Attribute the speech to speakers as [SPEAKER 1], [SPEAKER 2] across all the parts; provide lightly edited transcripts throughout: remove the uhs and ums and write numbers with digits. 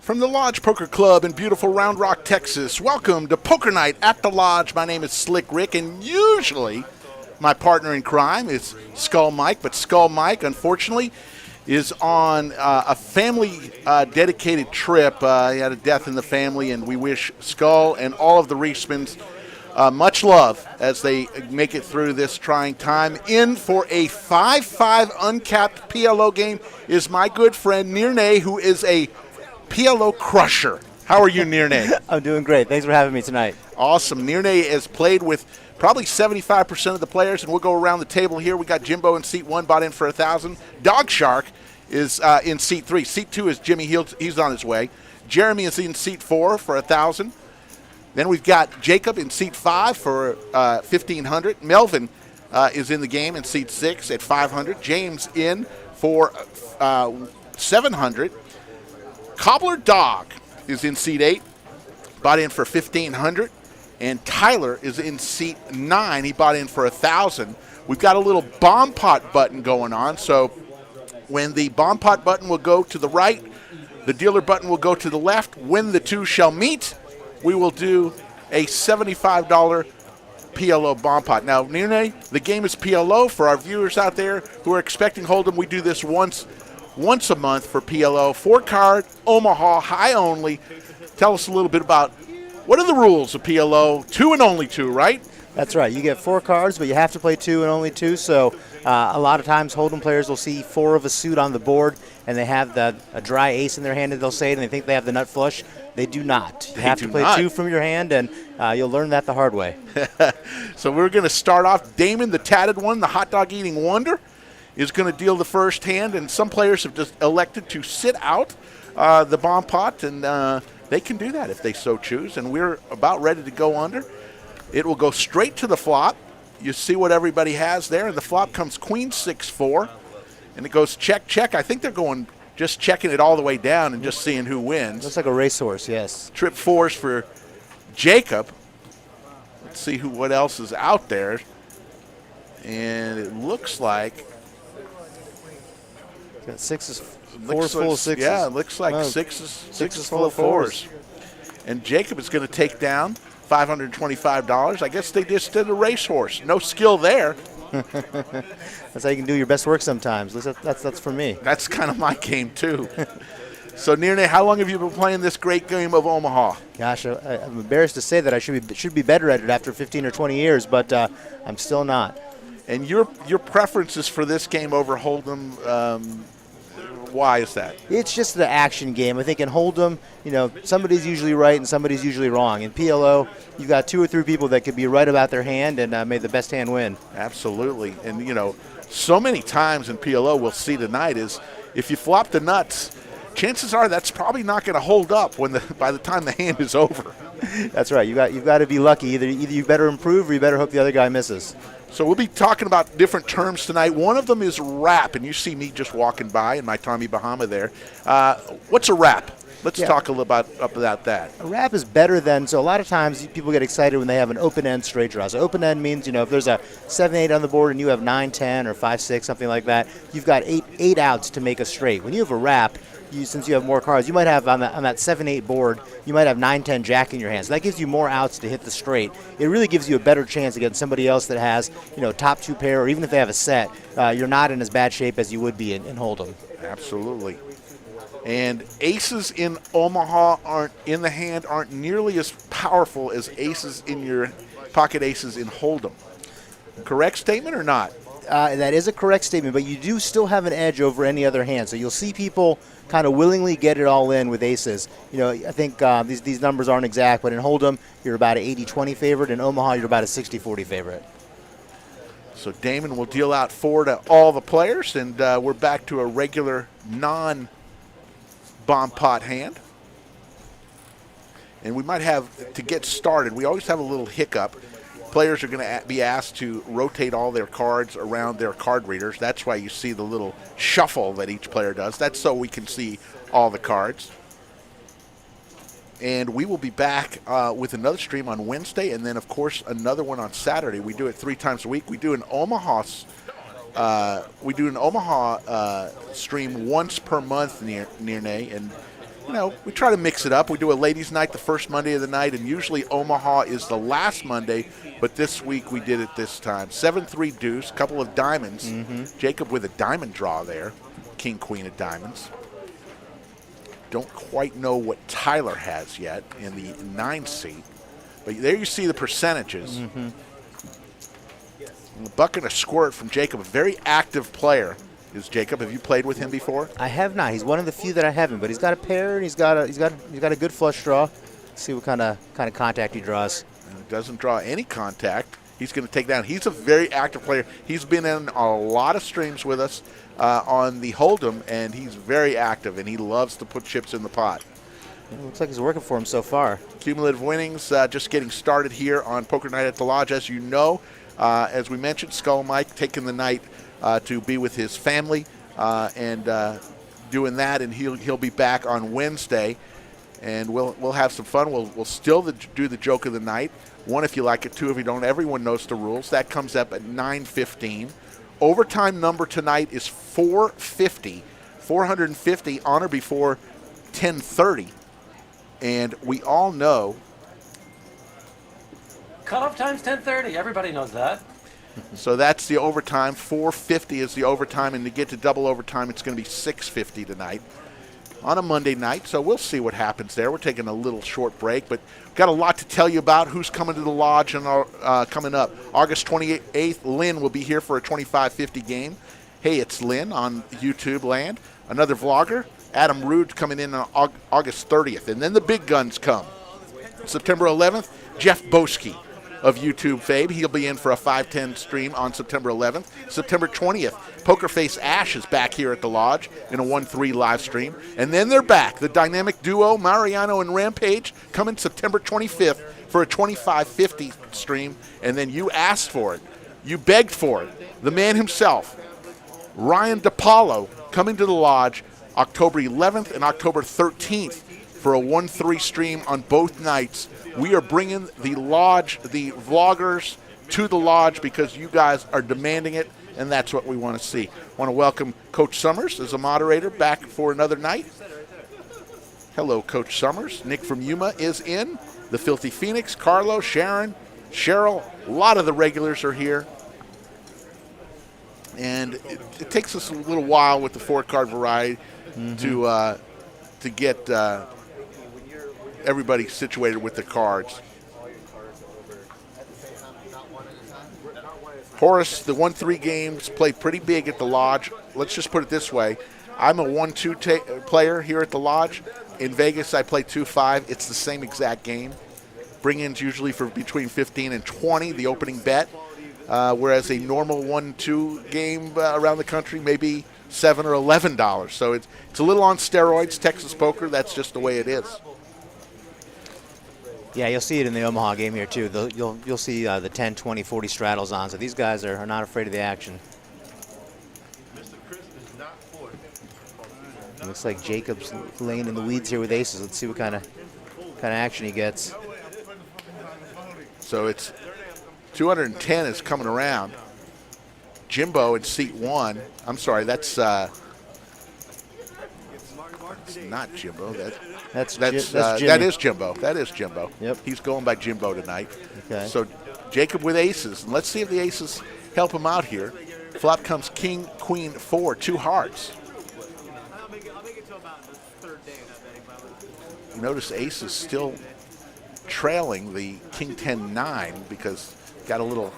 [SPEAKER 1] From the Lodge Poker Club in beautiful Round Rock, Texas, welcome to Poker Night at the Lodge. My name is Slick Rick, and usually my partner in crime is Skull Mike, but Skull Mike, unfortunately, is on a family-dedicated trip. He had a death in the family, and we wish Skull and all of the Reismans much love as they make it through this trying time. In for a 5-5 uncapped PLO game is my good friend Nirnay, who is a PLO crusher. How are you, Nirnay?
[SPEAKER 2] I'm doing great. Thanks for having me tonight.
[SPEAKER 1] Awesome. Nirnay has played with probably 75% of the players, and we'll go around the table here. We got Jimbo in seat 1, bought in for 1,000. Dog Shark is in seat 3. Seat 2 is Jimmy Heels. He's on his way. Jeremy is in seat 4 for 1,000. Then we've got Jacob in seat 5 for 1,500. Melvin is in the game in seat 6 at 500. James in for 700. Cobbler Dog is in seat 8, bought in for 1,500. And Tyler is in seat 9. He bought in for 1,000. We've got a little bomb pot button going on. So when the bomb pot button will go to the right, the dealer button will go to the left. When the two shall meet, we will do a $75 PLO bomb pot. Now, Nirnay, the game is PLO. For our viewers out there who are expecting Hold'em, we do this once a month for PLO. 4-card, Omaha, high only. Tell us a little bit about what are the rules of PLO? 2 and only 2, right?
[SPEAKER 2] That's right. You get 4 cards, but you have to play 2 and only 2. So a lot of times Hold'em players will see 4 of a suit on the board, and they have a dry ace in their hand, and they'll say it, and they think they have the nut flush. They do not. You have to play 2 from your hand, and you'll learn that the hard way.
[SPEAKER 1] So we're going to start off. Damon, the tatted one, the hot dog eating wonder, is going to deal the first hand, and some players have just elected to sit out the bomb pot, and they can do that if they so choose, and we're about ready to go under. It will go straight to the flop. You see what everybody has there, and the flop comes Queen 6-4, and it goes check, check. I think they're going just checking it all the way down and just seeing who wins.
[SPEAKER 2] Looks like a racehorse, yes.
[SPEAKER 1] Trip 4s for Jacob. Let's see what else is out there, and it looks like
[SPEAKER 2] got 4s full of 6s.
[SPEAKER 1] Yeah, it looks like 6s full of 4s. And Jacob is going to take down $525. I guess they just did a racehorse. No skill there.
[SPEAKER 2] That's how you can do your best work sometimes. That's for me.
[SPEAKER 1] That's kind of my game, too. So, Nirnay, how long have you been playing this great game of Omaha?
[SPEAKER 2] Gosh, I'm embarrassed to say that I should be better at it after 15 or 20 years, but I'm still not.
[SPEAKER 1] And your preferences for this game over Hold'em, why is that?
[SPEAKER 2] It's just the action game. I think in Hold'em, somebody's usually right and somebody's usually wrong. In PLO, you've got 2 or 3 people that could be right about their hand and may the best hand win.
[SPEAKER 1] Absolutely. And, so many times in PLO we'll see tonight is if you flop the nuts, chances are that's probably not going to hold up by the time the hand is over.
[SPEAKER 2] That's right. You've got to be lucky. Either you better improve or you better hope the other guy misses.
[SPEAKER 1] So we'll be talking about different terms tonight. One of them is wrap, and you see me just walking by in my Tommy Bahama there. What's a wrap? Let's talk a little about that.
[SPEAKER 2] A wrap is better than, so a lot of times people get excited when they have an open-end straight draw. So open-end means, if there's a 7-8 on the board and you have 9-10 or 5-6, something like that, you've got eight outs to make a straight. When you have a wrap, since you have more cards, you might have on that 7-8 board, you might have 9-10 jack in your hand. So that gives you more outs to hit the straight. It really gives you a better chance against somebody else that has, top 2 pair, or even if they have a set, you're not in as bad shape as you would be in Hold'em.
[SPEAKER 1] Absolutely. And aces in Omaha aren't nearly as powerful as aces in your pocket aces in Hold'em. Correct statement or not?
[SPEAKER 2] That is a correct statement, but you do still have an edge over any other hand. So you'll see people kind of willingly get it all in with aces. I think these numbers aren't exact, but in Hold'em, you're about an 80-20 favorite. In Omaha, you're about a 60-40 favorite.
[SPEAKER 1] So Damon will deal out 4 to all the players, and we're back to a regular non-bomb pot hand. And we might have, to get started, we always have a little hiccup. Players are going to be asked to rotate all their cards around their card readers. That's why you see the little shuffle that each player does. That's so we can see all the cards. And we will be back with another stream on Wednesday, and then, of course, another one on Saturday. We do it 3 times a week. We do an Omaha stream once per month near Nirnay, and we try to mix it up. We do a ladies' night the first Monday of the night, and usually Omaha is the last Monday, but this week we did it this time. 7-3 deuce, couple of diamonds. Jacob with a diamond draw there. King, queen of diamonds. Don't quite know what Tyler has yet in the 9 seat, but there you see the percentages. A buck and a squirt from Jacob, a very active player. Is Jacob? Have you played with him before?
[SPEAKER 2] I have not. He's one of the few that I haven't, but he's got a pair and he's got a good flush draw. Let's see what kind of contact he draws.
[SPEAKER 1] And he doesn't draw any contact. He's going to take down. He's a very active player. He's been in a lot of streams with us on the Hold'em, and he's very active, and he loves to put chips in the pot.
[SPEAKER 2] It looks like it's working for him so far.
[SPEAKER 1] Cumulative winnings just getting started here on Poker Night at the Lodge. As you know, as we mentioned, Skull Mike taking the night to be with his family and doing that, and he'll be back on Wednesday, and we'll have some fun. We'll still do the joke of the night. 1 if you like it, 2 if you don't. Everyone knows the rules. That comes up at 9:15. Overtime number tonight is 450. 450 on or before 10:30, and we all know.
[SPEAKER 3] Cutoff time's 10:30. Everybody knows that.
[SPEAKER 1] So that's the overtime. 450 is the overtime, and to get to double overtime, it's going to be 650 tonight on a Monday night. So we'll see what happens there. We're taking a little short break, but got a lot to tell you about who's coming to the Lodge and coming up. August 28th, Lynn will be here for a 2550 game. Hey, it's Lynn on YouTube land. Another vlogger, Adam Rude, coming in on August 30th. And then the big guns come. September 11th, Jeff Boski of YouTube fame. He'll be in for a 510 stream on September 11th. September 20th, Pokerface Ash is back here at the Lodge in a 1-3 live stream. And then they're back. The dynamic duo, Mariano and Rampage, coming September 25th for a 2550 stream. And then you asked for it. You begged for it. The man himself, Ryan DePaulo, coming to the Lodge October 11th and October 13th for a 1-3 stream on both nights. We are bringing the Lodge, the vloggers, to the Lodge because you guys are demanding it, and that's what we want to see. Want to welcome Coach Summers as a moderator back for another night. Hello, Coach Summers. Nick from Yuma is in. The Filthy Phoenix, Carlo, Sharon, Cheryl. A lot of the regulars are here. And it takes us a little while with the 4-card variety to get everybody situated with the cards. Horace, the 1-3 games play pretty big at the Lodge. Let's just put it this way. I'm a 1-2 player here at the Lodge. In Vegas, I play 2-5. It's the same exact game. Bring-ins usually for between 15 and 20, the opening bet. Whereas a normal 1-2 game around the country may be $7 or $11. So it's a little on steroids. Texas poker, that's just the way it is.
[SPEAKER 2] Yeah, you'll see it in the Omaha game here too. You'll see the 10, 20, 40 straddles on. So these guys are not afraid of the action. It looks like Jacob's laying in the weeds here with aces. Let's see what kind of action he gets.
[SPEAKER 1] So it's 210 is coming around. Jimbo in seat 1. I'm sorry, that's not Jimbo. That is Jimbo. That is Jimbo.
[SPEAKER 2] Yep.
[SPEAKER 1] He's going by Jimbo tonight.
[SPEAKER 2] Okay.
[SPEAKER 1] So Jacob with aces. And let's see if the aces help him out here. Flop comes king, queen, 4, 2 hearts. You notice ace is still trailing the king 10-9 because got a little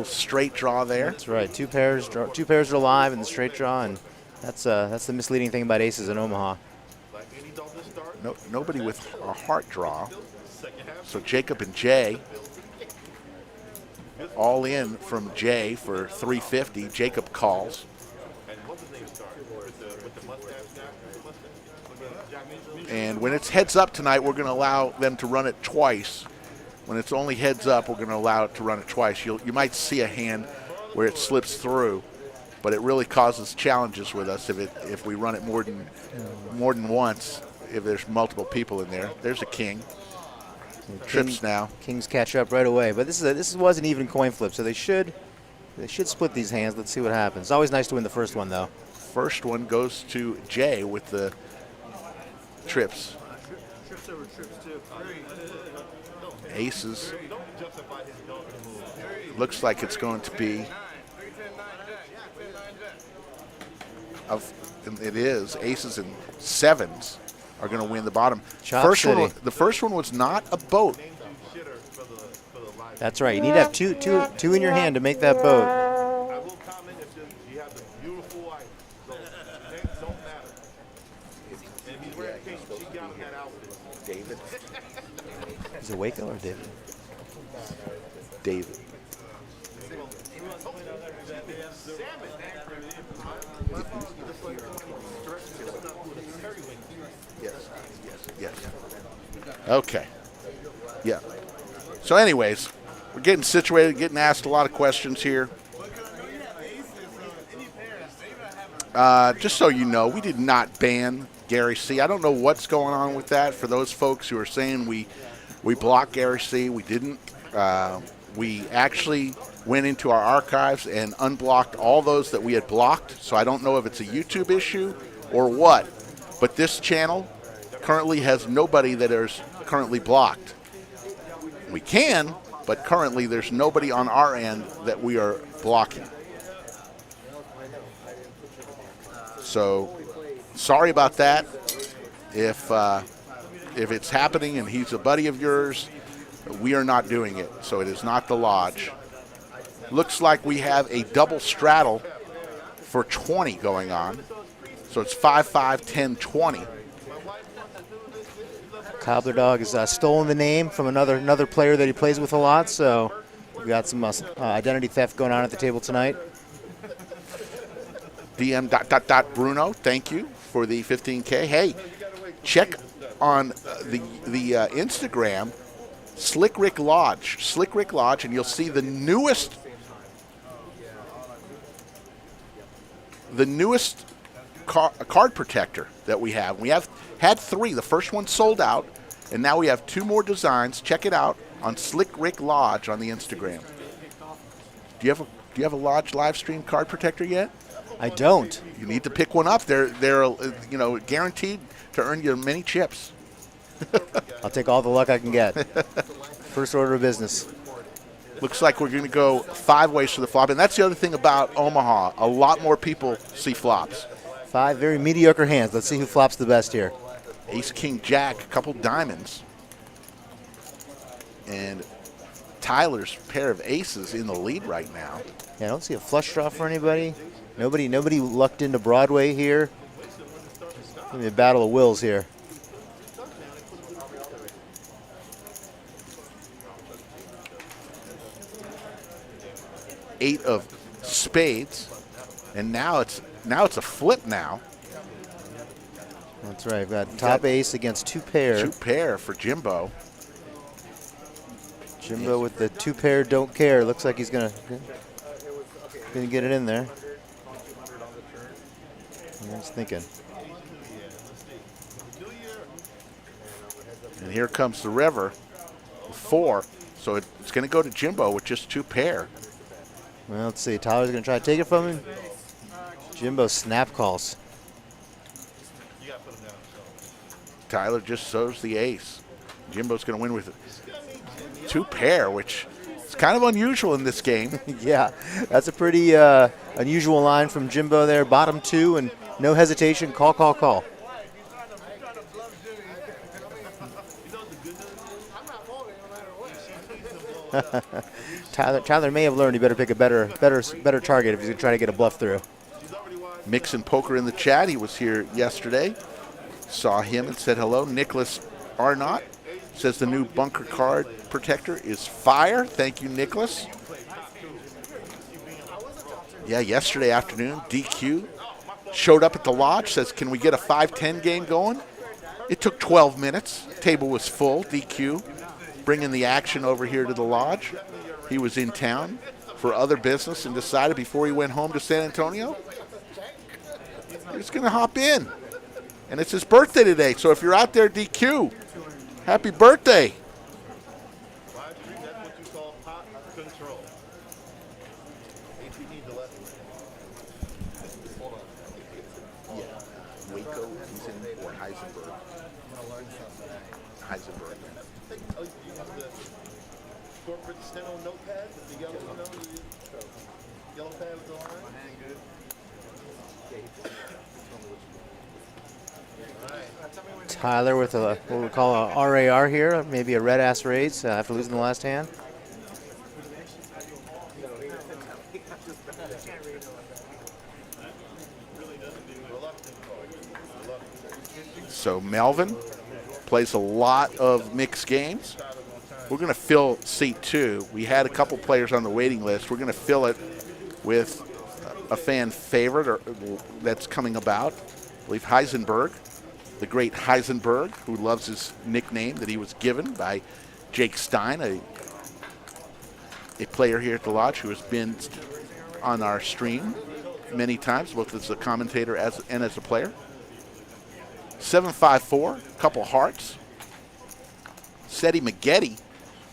[SPEAKER 1] straight draw there.
[SPEAKER 2] That's right. Two pairs are alive in the straight draw, and that's the misleading thing about aces in Omaha.
[SPEAKER 1] Nobody with a heart draw. So Jacob and Jay all in from Jay for 350. Jacob calls. And when it's heads up tonight, we're going to allow them to run it twice. When it's only heads up, we're going to allow it to run it twice. You might see a hand where it slips through, but it really causes challenges with us if we run it more than once. If there's multiple people in there, there's a king. Trips now.
[SPEAKER 2] Kings catch up right away, but this was an even coin flip, so they should split these hands. Let's see what happens. It's always nice to win the first one, though.
[SPEAKER 1] First one goes to Jay with the trips. Aces. Looks like it's going to be. It is. Aces and sevens are going to win the bottom.
[SPEAKER 2] Chop City.
[SPEAKER 1] The first one was not a boat.
[SPEAKER 2] That's right. You need to have two in your hand to make that boat.
[SPEAKER 4] I will comment if you have the beautiful eyes. Names don't matter. And if he's wearing pink, she got him that outfit.
[SPEAKER 1] David.
[SPEAKER 2] Is it Waco or David?
[SPEAKER 1] David. Yes. Okay. Yeah. So anyways, we're getting situated, getting asked a lot of questions here. Just so you know, we did not ban Gary C. I don't know what's going on with that. For those folks who are saying we blocked Gary C., we didn't. We actually went into our archives and unblocked all those that we had blocked. So I don't know if it's a YouTube issue or what. But this channel currently has nobody that is currently blocked. We can, but currently there's nobody on our end that we are blocking. So sorry about that. If it's happening and he's a buddy of yours, we are not doing it. So it is not the lodge. Looks like we have a double straddle for 20 going on. So it's 5-5, 10, 20.
[SPEAKER 2] Cobbler Dog has stolen the name from another player that he plays with a lot, so we've got some identity theft going on at the table tonight.
[SPEAKER 1] DM ... Bruno, thank you for the 15K. Hey, check on the Instagram, Slick Rick Lodge, and you'll see the newest card protector that we have. We have had 3. The first one sold out, and now we have 2 more designs. Check it out on Slick Rick Lodge on the Instagram. Do you have a Lodge live stream card protector yet?
[SPEAKER 2] I don't.
[SPEAKER 1] You need to pick one up. They're guaranteed to earn you many chips.
[SPEAKER 2] I'll take all the luck I can get. First order of business.
[SPEAKER 1] Looks like we're going to go 5 ways for the flop, and that's the other thing about Omaha. A lot more people see flops.
[SPEAKER 2] 5 very mediocre hands. Let's see who flops the best here.
[SPEAKER 1] Ace, King, Jack, a couple diamonds. And Tyler's pair of aces in the lead right now.
[SPEAKER 2] Yeah, I don't see a flush draw for anybody. Nobody lucked into Broadway here. Maybe a battle of wills here.
[SPEAKER 1] Eight of spades, and now it's a flip now.
[SPEAKER 2] That's right. We've got top ace against 2 pair.
[SPEAKER 1] 2 pair for Jimbo.
[SPEAKER 2] Jimbo with the 2 pair don't care. Looks like he's gonna get it in there. I was thinking.
[SPEAKER 1] And here comes the river, 4. So it's going to go to Jimbo with just 2 pair.
[SPEAKER 2] Well, let's see. Tyler's going to try to take it from him. Jimbo snap calls.
[SPEAKER 1] Tyler just shows the ace. Jimbo's going to win with 2 pair, which is kind of unusual in this game.
[SPEAKER 2] Yeah, that's a pretty unusual line from Jimbo there. Bottom 2 and no hesitation. Call, call, call. Tyler may have learned he better pick a better target if he's going to try to get a bluff through.
[SPEAKER 1] Mixing Poker in the chat. He was here yesterday. Saw him and said hello. Nicholas Arnott says the new bunker card protector is fire. Thank you, Nicholas. Yeah, yesterday afternoon, DQ showed up at the lodge, says, can we get a 5-10 game going? It took 12 minutes. Table was full. DQ bringing the action over here to the lodge. He was in town for other business and decided before he went home to San Antonio, he was going to hop in. And it's his birthday today, so if you're out there, DQ, happy birthday. Heisenberg.
[SPEAKER 4] Oh, you have the corporate steno notepad, the yellow, yellow pad with the line.
[SPEAKER 2] Tyler with a what we call a RAR here, maybe a red ass raise after losing the last hand.
[SPEAKER 1] So Melvin plays a lot of mixed games. We're going to fill seat 2. We had a couple players on the waiting list. We're going to fill it with a fan favorite that's coming about. I believe Heisenberg, the great Heisenberg, who loves his nickname that he was given by Jake Stein, a player here at the Lodge who has been on our stream many times, both as a commentator and as a player. 754, couple hearts. Seti Maggette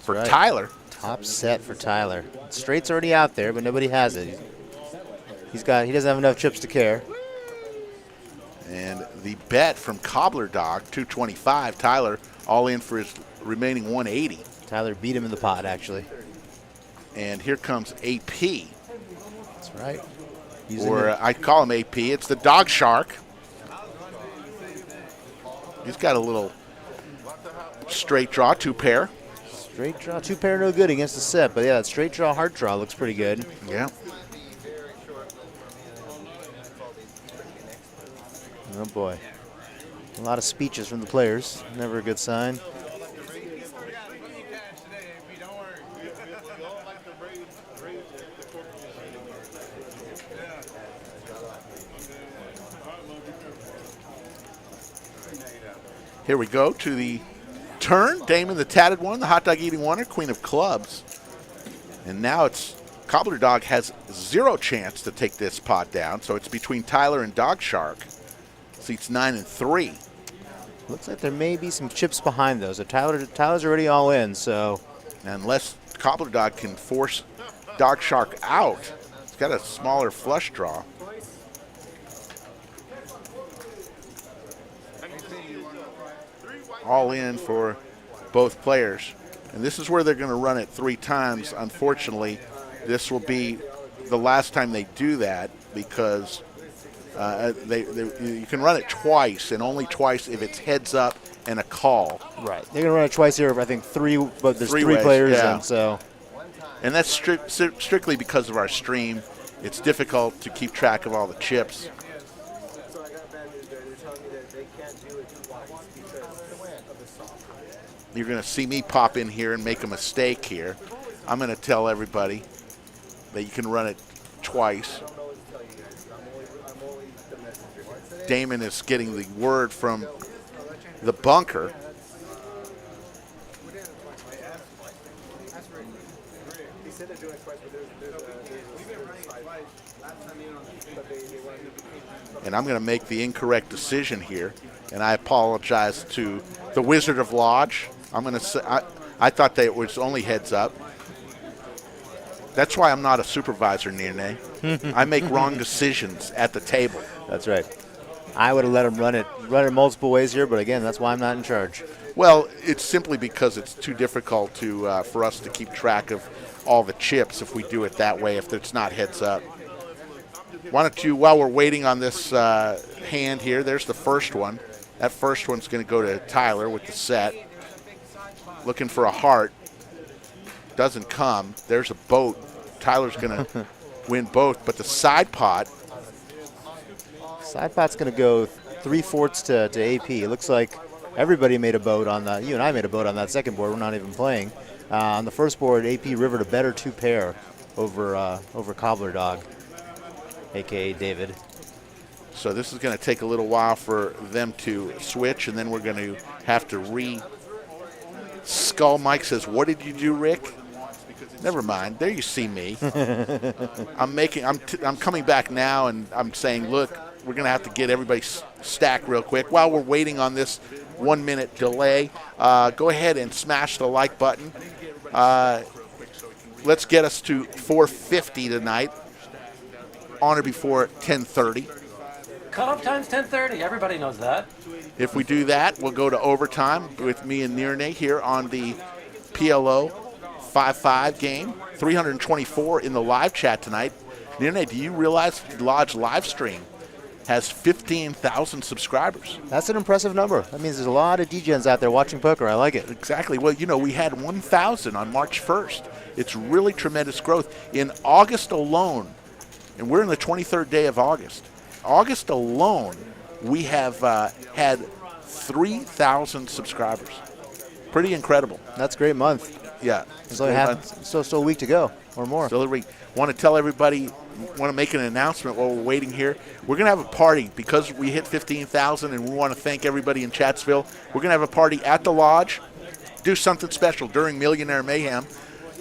[SPEAKER 1] for
[SPEAKER 2] Right.
[SPEAKER 1] Tyler.
[SPEAKER 2] Top set for Tyler. Straight's already out there, but nobody has it. He doesn't have enough chips to care.
[SPEAKER 1] And the bet from Cobbler Dog, 225. Tyler all in for his remaining 180.
[SPEAKER 2] Tyler beat him in the pot, actually.
[SPEAKER 1] And here comes AP.
[SPEAKER 2] That's right.
[SPEAKER 1] Or I call him AP. It's the Dog Shark. He's got a little straight draw, 2 pair.
[SPEAKER 2] Straight draw, 2 pair no good against the set, but yeah, that straight draw, heart draw looks pretty good.
[SPEAKER 1] Yeah.
[SPEAKER 2] Oh boy. A lot of speeches from the players. Never a good sign.
[SPEAKER 1] Here we go to the turn. Damon, the tatted one, the hot dog eating one, queen of clubs. And now it's Cobbler Dog has 0 chance to take this pot down. So it's between Tyler and Dog Shark. Seats 9 and 3.
[SPEAKER 2] Looks like there may be some chips behind those. So Tyler's already all in, so.
[SPEAKER 1] Unless Cobbler Dog can force Dog Shark out. It's got a smaller flush draw. All in for both players. And this is where they're going to run it 3 times. Unfortunately, this will be the last time they do that because you can run it twice, and only twice if it's heads up and a call.
[SPEAKER 2] Right. They're going to run it twice here, I think 3, but there's 3
[SPEAKER 1] ways,
[SPEAKER 2] players,
[SPEAKER 1] yeah.
[SPEAKER 2] and so.
[SPEAKER 1] And that's strictly because of our stream. It's difficult to keep track of all the chips.
[SPEAKER 5] So I got bad news there. They're telling me that they can't do it twice because of the software.
[SPEAKER 1] You're going to see me pop in here and make a mistake here. I'm going to tell everybody that you can run it twice. Damon is getting the word from the bunker. And I'm going to make the incorrect decision here, and I apologize to the Wizard of Lodge. I'm going to say I thought that it was only heads up. That's why I'm not a supervisor, Nene. I make wrong decisions at the table.
[SPEAKER 2] That's right. I would have let him run it multiple ways here, but again, that's why I'm not in charge.
[SPEAKER 1] Well, it's simply because it's too difficult to for us to keep track of all the chips if we do it that way, if it's not heads up. Why don't you, while we're waiting on this hand here, there's the first one. That first one's going to go to Tyler with the set. Looking for a heart. Doesn't come. There's a boat. Tyler's going to win both, but the side pot.
[SPEAKER 2] Side pot's going to go 3/4 to AP. It looks like everybody made a boat on that. You and I made a boat on that second board. We're not even playing. On the first board, AP rivered a better 2 pair over Cobbler Dog, a.k.a. David.
[SPEAKER 1] So this is going to take a little while for them to switch, and then we're going to have to Skull Mike says, "What did you do, Rick?" Never mind. There you see me. I'm coming back now, and I'm saying, look, we're going to have to get everybody stacked real quick. While we're waiting on this 1-minute delay, go ahead and smash the like button. Let's get us to 450 tonight, on or before 10:30.
[SPEAKER 3] Cutoff time's 10:30. Everybody knows that.
[SPEAKER 1] If we do that, we'll go to overtime with me and Nirne here on the PLO 5-5 game. 324 in the live chat tonight. Nirne, do you realize the Lodge live stream has 15,000 subscribers?
[SPEAKER 2] That's an impressive number. That means there's a lot of DJs out there watching poker. I like it.
[SPEAKER 1] Exactly. Well, we had 1,000 on March 1st. It's really tremendous growth. In August alone, and we're in the 23rd day of August, August alone, we have had 3,000 subscribers. Pretty incredible.
[SPEAKER 2] That's a great month.
[SPEAKER 1] Yeah.
[SPEAKER 2] Still a week to go or more.
[SPEAKER 1] Still a week. Want to tell everybody, want to make an announcement while we're waiting here. We're going to have a party because we hit 15,000, and we want to thank everybody in Chatsville. We're going to have a party at the Lodge, do something special during Millionaire Mayhem.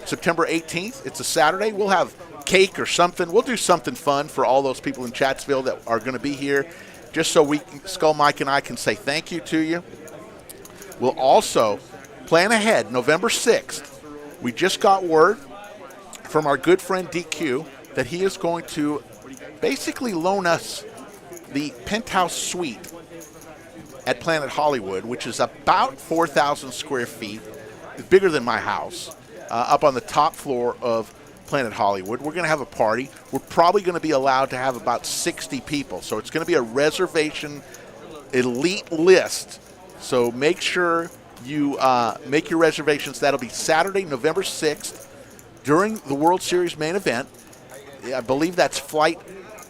[SPEAKER 1] September 18th, it's a Saturday. We'll have cake or something. We'll do something fun for all those people in Chatsville that are going to be here, just so Skull Mike and I can say thank you to you. We'll also plan ahead, November 6th. We just got word from our good friend DQ that he is going to basically loan us the penthouse suite at Planet Hollywood, which is about 4,000 square feet. It's bigger than my house, up on the top floor of Planet Hollywood. We're going to have a party. We're probably going to be allowed to have about 60 people. So it's going to be a reservation elite list. So make sure you make your reservations. That'll be Saturday, November 6th, during the World Series main event. I believe that's Flight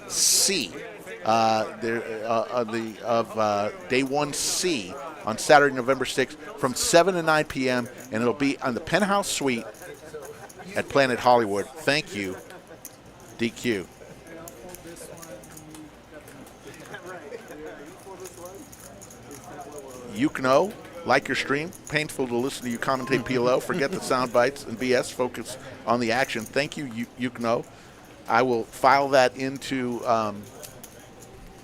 [SPEAKER 1] C, of Day 1C on Saturday, November 6th from 7 to 9 p.m., and it'll be on the penthouse suite at Planet Hollywood. Thank you, DQ. Yukno, like your stream. Painful to listen to you commentate PLO. Forget the sound bites and BS. Focus on the action. Thank you, Yukno. I will file that into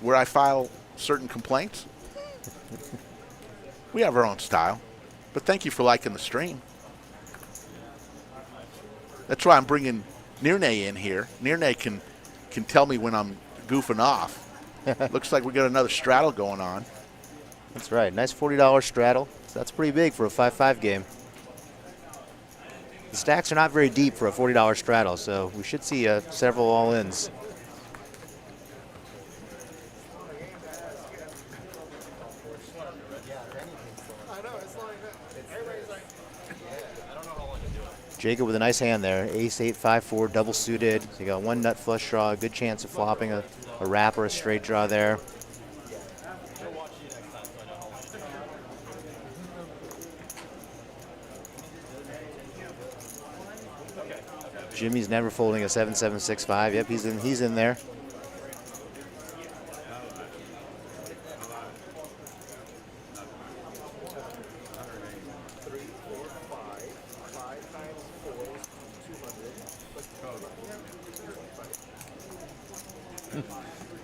[SPEAKER 1] where I file certain complaints. We have our own style. But thank you for liking the stream. That's why I'm bringing Nirne in here. Nirne can tell me when I'm goofing off. Looks like we got another straddle going on.
[SPEAKER 2] That's right. Nice $40 straddle. So that's pretty big for a 5-5 game. The stacks are not very deep for a $40 straddle, so we should see several all-ins. Jacob with a nice hand there. Ace 8, 5, 4, double suited. So you got one nut flush draw, a good chance of flopping a wrap or a straight draw there. Jimmy's never folding a 7-7-6-5. Yep, he's in there.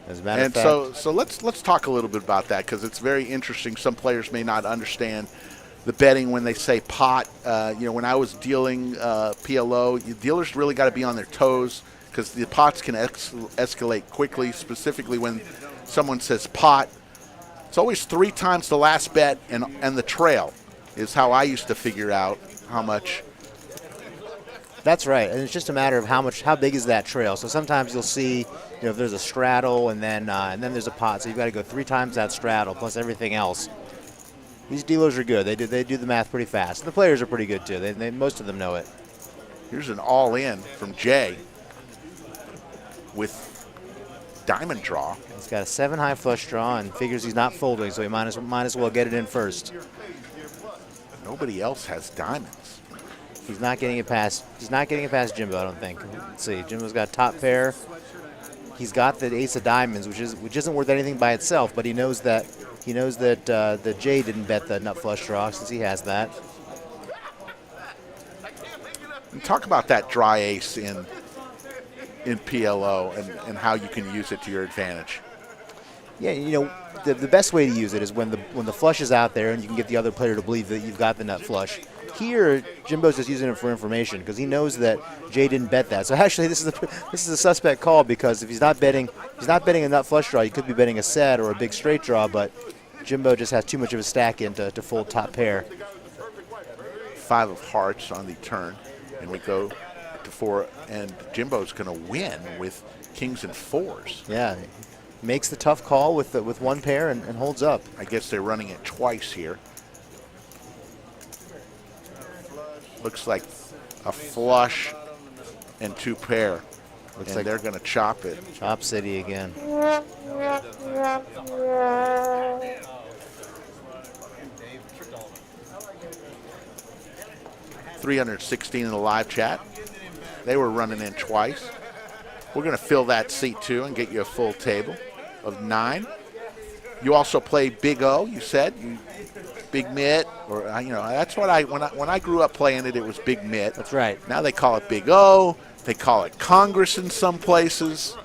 [SPEAKER 2] As a matter of fact,
[SPEAKER 1] so let's talk a little bit about that, because it's very interesting. Some players may not understand the betting when they say pot. When I was dealing PLO, dealers really got to be on their toes, because the pots can escalate quickly, specifically when someone says pot. It's always 3 times the last bet and the trail is how I used to figure out how much.
[SPEAKER 2] That's right, and it's just a matter of how big is that trail. So sometimes you'll see, if there's a straddle and then there's a pot, so you've got to go 3 times that straddle plus everything else. These dealers are good. They do the math pretty fast. The players are pretty good too. Most of them know it.
[SPEAKER 1] Here's an all-in from Jay with diamond draw.
[SPEAKER 2] He's got a 7 high flush draw and figures he's not folding, so he might as well get it in first.
[SPEAKER 1] Nobody else has diamonds.
[SPEAKER 2] He's not getting it past Jimbo, I don't think. Let's see. Jimbo's got top pair. He's got the ace of diamonds, which isn't worth anything by itself, but he knows that that Jay didn't bet the nut flush draw since he has that.
[SPEAKER 1] And talk about that dry ace in PLO and how you can use it to your advantage.
[SPEAKER 2] Yeah, the best way to use it is when the flush is out there and you can get the other player to believe that you've got the nut flush. Here, Jimbo's just using it for information because he knows that Jay didn't bet that. So actually, this is a suspect call because if he's not betting a nut flush draw, he could be betting a set or a big straight draw. But Jimbo just has too much of a stack in to fold top pair.
[SPEAKER 1] 5 of hearts on the turn, and we go to 4. And Jimbo's going to win with kings and 4s.
[SPEAKER 2] Yeah, makes the tough call with one pair and holds up.
[SPEAKER 1] I guess they're running it twice here. Looks like a flush and 2 pair.
[SPEAKER 2] Looks
[SPEAKER 1] and
[SPEAKER 2] like
[SPEAKER 1] they're going to chop it.
[SPEAKER 2] Chop City again.
[SPEAKER 1] $316 in the live chat. They were running in twice. We're going to fill that seat too and get you a full table of 9. You also play Big O. You said Big Mitt, or that's what when I grew up playing it. It was Big Mitt.
[SPEAKER 2] That's right.
[SPEAKER 1] Now they call it Big O. They call it Congress in some places.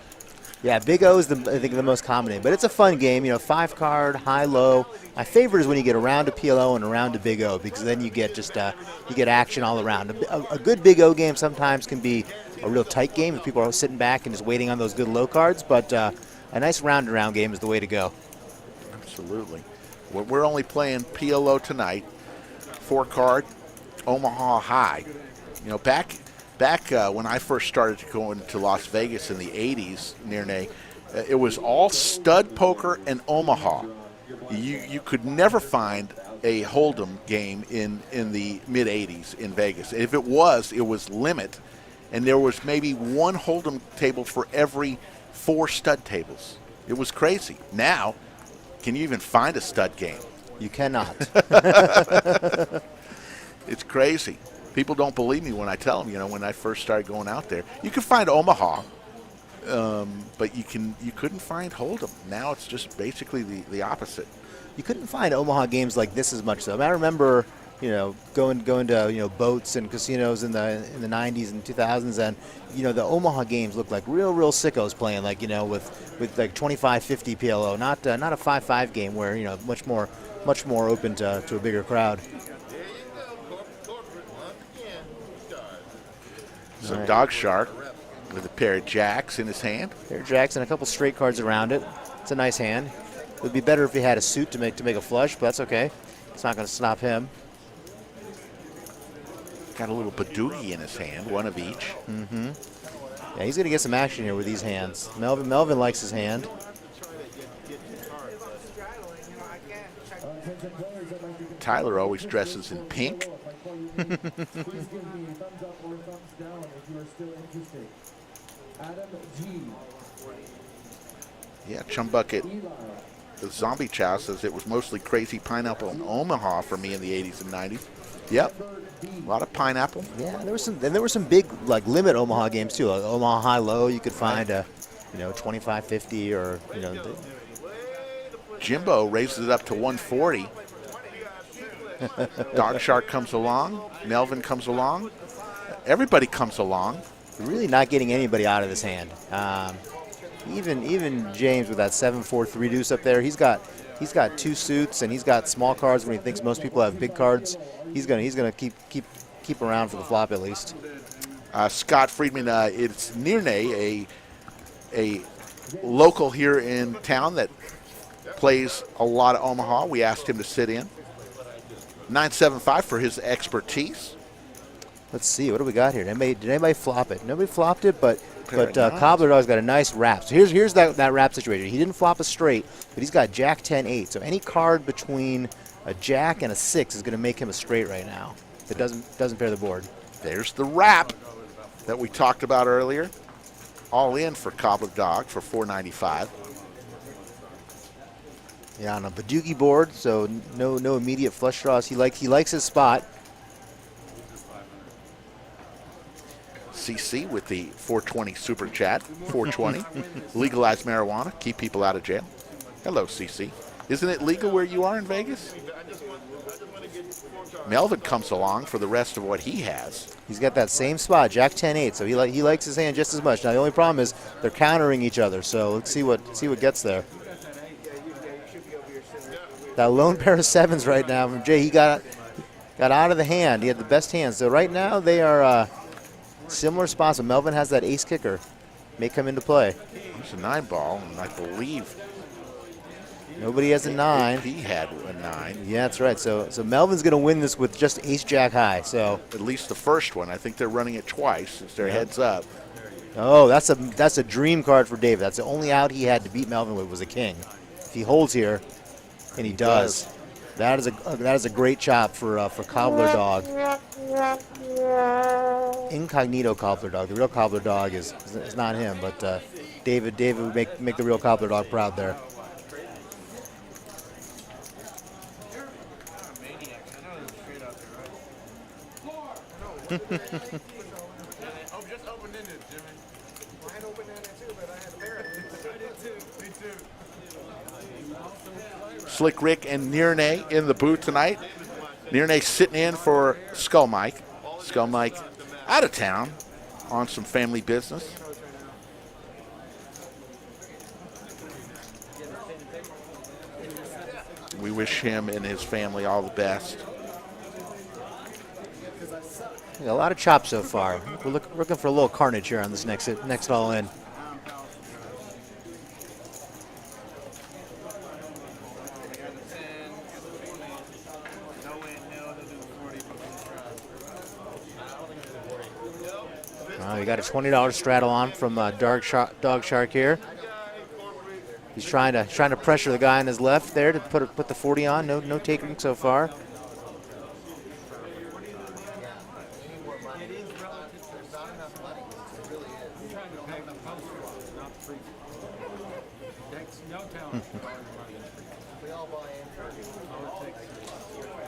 [SPEAKER 2] Yeah, Big O is I think the most common name, but it's a fun game. 5 card, high low. My favorite is when you get around to PLO and around to Big O because then you get you get action all around. A good Big O game sometimes can be a real tight game if people are sitting back and just waiting on those good low cards, but a nice round and round game is the way to go.
[SPEAKER 1] Absolutely. We're only playing PLO tonight. 4 card, Omaha High. Back when I first started going to Las Vegas in the 80s, Nirne, it was all stud poker and Omaha. You could never find a Hold'em game in the mid 80s in Vegas. If it was limit, and there was maybe 1 Hold'em table for every 4 stud tables. It was crazy. Now, can you even find a stud game?
[SPEAKER 2] You cannot.
[SPEAKER 1] It's crazy. People don't believe me when I tell them, when I first started going out there. You could find Omaha, but you couldn't find Hold'em. Now it's just basically the opposite.
[SPEAKER 2] You couldn't find Omaha games like this as much, though. I mean, I remember, going to boats and casinos in the 90s and 2000s, and the Omaha games looked like real sickos playing, like with like 25-50 PLO, not a 5-5 game where much more open to a bigger crowd.
[SPEAKER 1] So right. Dog Shark with a pair of jacks in his hand.
[SPEAKER 2] Pair of jacks and a couple straight cards around it. It's a nice hand. It would be better if he had a suit to make a flush, but that's okay. It's not going to stop him.
[SPEAKER 1] Got a little Badoogie in his hand, 1 of each.
[SPEAKER 2] Mm-hmm. Yeah, he's going to get some action here with these hands. Melvin likes his hand.
[SPEAKER 1] Tyler always dresses in pink. Yeah, Chum Bucket. The Zombie Chow says it was mostly crazy pineapple in Omaha for me in the 80s and 90s. Yep, a lot of pineapple.
[SPEAKER 2] Yeah, there were some big limit Omaha games too. Like Omaha High Low, you could find a 25-50 or
[SPEAKER 1] Jimbo raises it up to 140. Dog Shark comes along. Melvin comes along. Everybody comes along.
[SPEAKER 2] Really not getting anybody out of this hand. Even James with that 7-4 3 deuce up there, he's got 2 suits and he's got small cards when he thinks most people have big cards. He's gonna keep around for the flop at least.
[SPEAKER 1] Scott Friedman, it's Nirne, a local here in town that plays a lot of Omaha. We asked him to sit in. 975 for his expertise.
[SPEAKER 2] Let's see, what do we got here? Did anybody flop it? Nobody flopped it, but Cobbler Dog's got a nice wrap. So here's that wrap situation. He didn't flop a straight, but he's got Jack 10-8. So any card between a Jack and a 6 is going to make him a straight right now. It doesn't pair the board.
[SPEAKER 1] There's the wrap that we talked about earlier. All in for Cobbler Dog for $4.95.
[SPEAKER 2] Yeah, on a Badoogie board, so no immediate flush draws. He likes his spot.
[SPEAKER 1] CC with the 420 super chat. 420. Legalize marijuana. Keep people out of jail. Hello, CC. Isn't it legal where you are in Vegas? Melvin comes along for the rest of what he has.
[SPEAKER 2] He's got that same spot, Jack 10-8, so he likes his hand just as much. Now the only problem is they're countering each other, so let's see what gets there. That lone pair of sevens right now from Jay. He got out of the hand. He had the best hand. So right now they are similar spots. So Melvin has that ace kicker. May come into play.
[SPEAKER 1] It's a 9-ball, and I believe
[SPEAKER 2] nobody has a 9.
[SPEAKER 1] He had a 9.
[SPEAKER 2] Yeah, that's right. So Melvin's going to win this with just ace jack high. So
[SPEAKER 1] at least the first one. I think they're running it twice. It's their heads up.
[SPEAKER 2] Oh, that's a dream card for David. That's the only out he had to beat Melvin with was a king. If he holds here, and he does. That is a great chop for Cobbler Dog. Incognito Cobbler Dog. The real Cobbler Dog is not him, but David would make the real Cobbler Dog proud there.
[SPEAKER 1] Slick Rick and Nirnay in the booth tonight. Nirnay sitting in for Skull Mike. Skull Mike out of town on some family business. We wish him and his family all the best.
[SPEAKER 2] Yeah, a lot of chops so far. We're looking for a little carnage here on this next all in. We got a $20 straddle on from Dog Shark here. He's trying to pressure the guy on his left there to put the 40 on. No taking so far.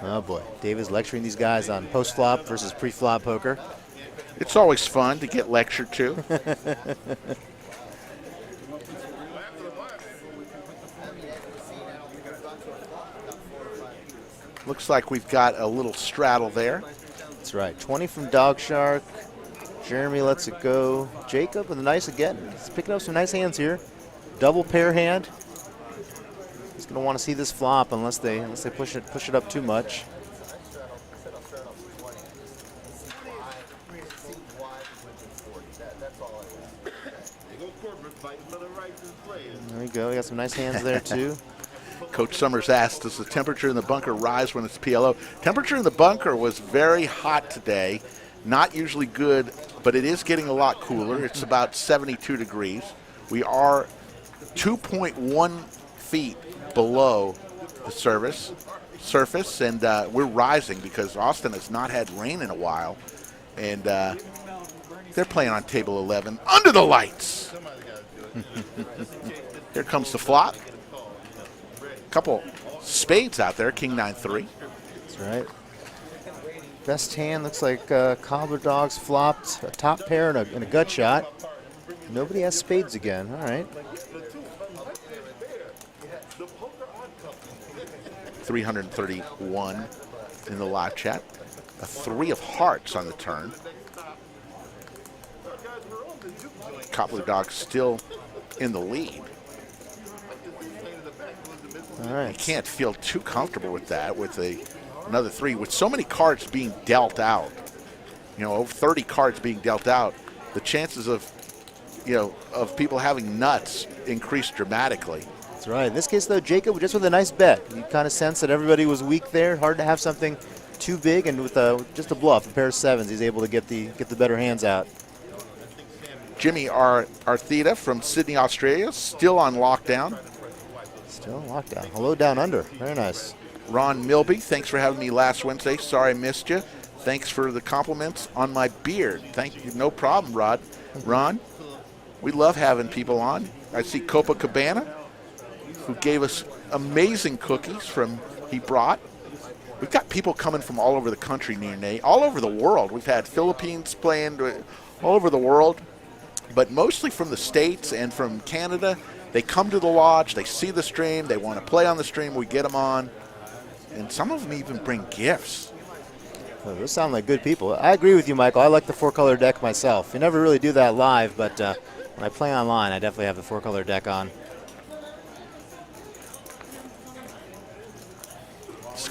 [SPEAKER 2] Oh boy, David's lecturing these guys on post-flop versus pre-flop poker.
[SPEAKER 1] It's always fun to get lectured to. Looks like we've got a little straddle there.
[SPEAKER 2] That's right. 20 from Dog Shark. Jeremy lets it go. Jacob with a nice again. He's picking up some nice hands here. Double pair hand. He's going to want to see this flop unless they push it up too much. There we go. We got some nice hands there too.
[SPEAKER 1] Coach Summers asked, does the temperature in the bunker rise when it's PLO? Temperature in the bunker was very hot today. Not usually good, but it is getting a lot cooler. It's about 72 degrees. We are 2.1 feet below the surface, and we're rising because Austin has not had rain in a while. And they're playing on table 11 under the lights. Here comes the flop. Couple spades out there, king 9-3.
[SPEAKER 2] That's right. Best hand looks like Cobbler Dog's flopped a top pair and a gut shot. Nobody has spades again. All right.
[SPEAKER 1] 331 in the live chat. A 3 of hearts on the turn. Cobbler Dog still in the lead.
[SPEAKER 2] All right.
[SPEAKER 1] You can't feel too comfortable with that with another 3. With so many cards being dealt out, over 30 cards being dealt out, the chances of people having nuts increase dramatically.
[SPEAKER 2] That's right. In this case, though, Jacob just with a nice bet. You kind of sense that everybody was weak there. Hard to have something too big, and with just a bluff, a pair of sevens, he's able to get the better hands out.
[SPEAKER 1] Jimmy Artheta from Sydney, Australia, still on lockdown.
[SPEAKER 2] Still on lockdown. Hello, down under. Very nice.
[SPEAKER 1] Ron Milby, thanks for having me last Wednesday. Sorry I missed you. Thanks for the compliments on my beard. Thank you. No problem, Rod. Ron, we love having people on. I see Copacabana, who gave us amazing cookies he brought. We've got people coming from all over the country, Nate, all over the world. We've had Philippines playing all over the world, but mostly from the States and from Canada. They come to the lodge, they see the stream, they want to play on the stream, we get them on, and some of them even bring gifts.
[SPEAKER 2] Well, those sound like good people. I agree with you, Michael. I like the 4-color deck myself. You never really do that live, but when I play online, I definitely have the 4-color deck on.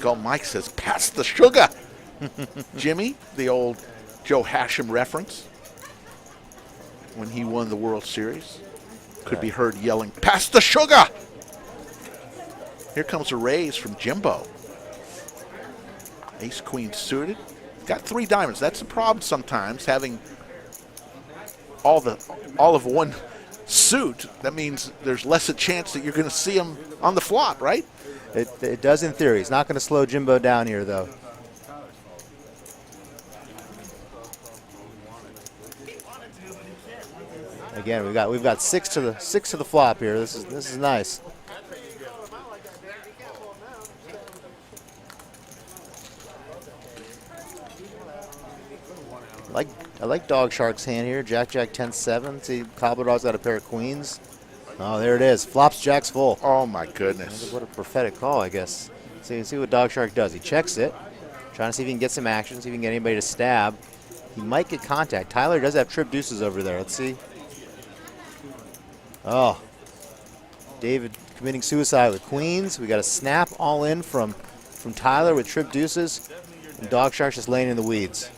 [SPEAKER 1] Skull Mike says, pass the sugar. Jimmy, the old Joe Hashem reference, when he won the World Series, could be heard yelling, pass the sugar. Here comes a raise from Jimbo. Ace Queen suited. Got 3 diamonds. That's the problem sometimes, having all of one suit. That means there's less a chance that you're going to see him on the flop, right?
[SPEAKER 2] It does in theory. It's not going to slow Jimbo down here, though. Again, we've got six to the flop here. This is nice. I like Dog Shark's hand here. Jack, 10-7. See, Cobbler Dog's got a pair of queens. Oh, there it is. Flops Jack's full.
[SPEAKER 1] Oh my goodness!
[SPEAKER 2] What a prophetic call, I guess. So you can see what Dog Shark does. He checks it, trying to see if he can get some action, see if he can get anybody to stab. He might get contact. Tyler does have trip deuces over there. Let's see. Oh, David committing suicide with queens. We got a snap all in from Tyler with trip deuces, and Dog Shark's just laying in the weeds.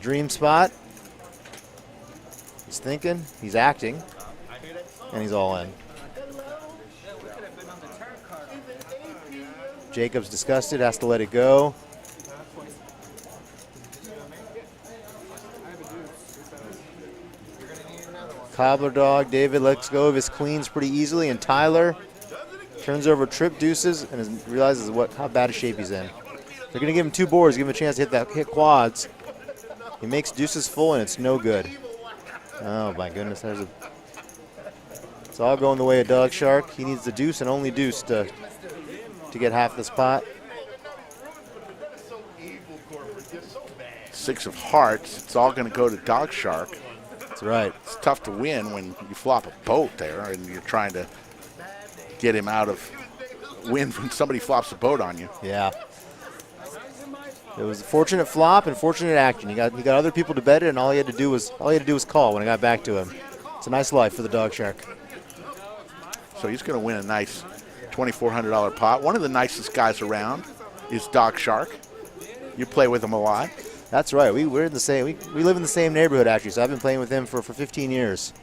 [SPEAKER 2] Dream spot. He's thinking. He's acting. And he's all in. Jacob's disgusted, has to let it go. Cobbler Dog, David lets go of his queens pretty easily, and Tyler turns over trip deuces and realizes how bad a shape he's in. They're going to give him 2 boards, give him a chance to hit quads. He makes deuces full, and it's no good. Oh my goodness, it's all going the way of Dog Shark. He needs the deuce and only deuce to get half this pot.
[SPEAKER 1] 6 of hearts. It's all going to go to Dog Shark.
[SPEAKER 2] That's right.
[SPEAKER 1] It's tough to win when you flop a boat there and you're trying to get him out of win when somebody flops a boat on you.
[SPEAKER 2] Yeah. It was a fortunate flop and fortunate action. He got other people to bet it, and all he had to do was call when I got back to him. It's a nice life for the Dog Shark.
[SPEAKER 1] So he's going to win a nice $2,400 pot. One of the nicest guys around is Dog Shark. You play with him a lot.
[SPEAKER 2] That's right. We're in the same. We live in the same neighborhood actually. So I've been playing with him for 15 years.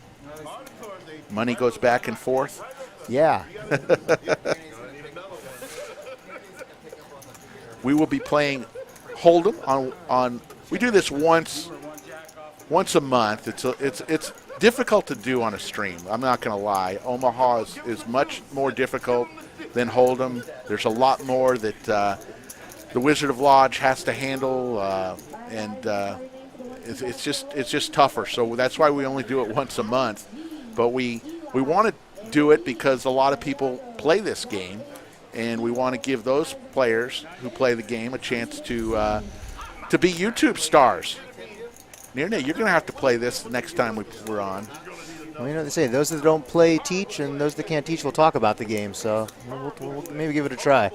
[SPEAKER 1] Money goes back and forth.
[SPEAKER 2] Yeah.
[SPEAKER 1] We will be playing Hold'em on. We do this once a month. It's difficult to do on a stream. I'm not going to lie. Omaha is much more difficult than Hold'em. There's a lot more that the Wizard of Lodge has to handle, and it's just tougher. So that's why we only do it once a month. But we want to do it because a lot of people play this game, and we want to give those players who play the game a chance to be YouTube stars. Nirne, you're going to have to play this the next time we're on.
[SPEAKER 2] Well, you know what they say, those that don't play teach, and those that can't teach will talk about the game. So we'll maybe give it a try.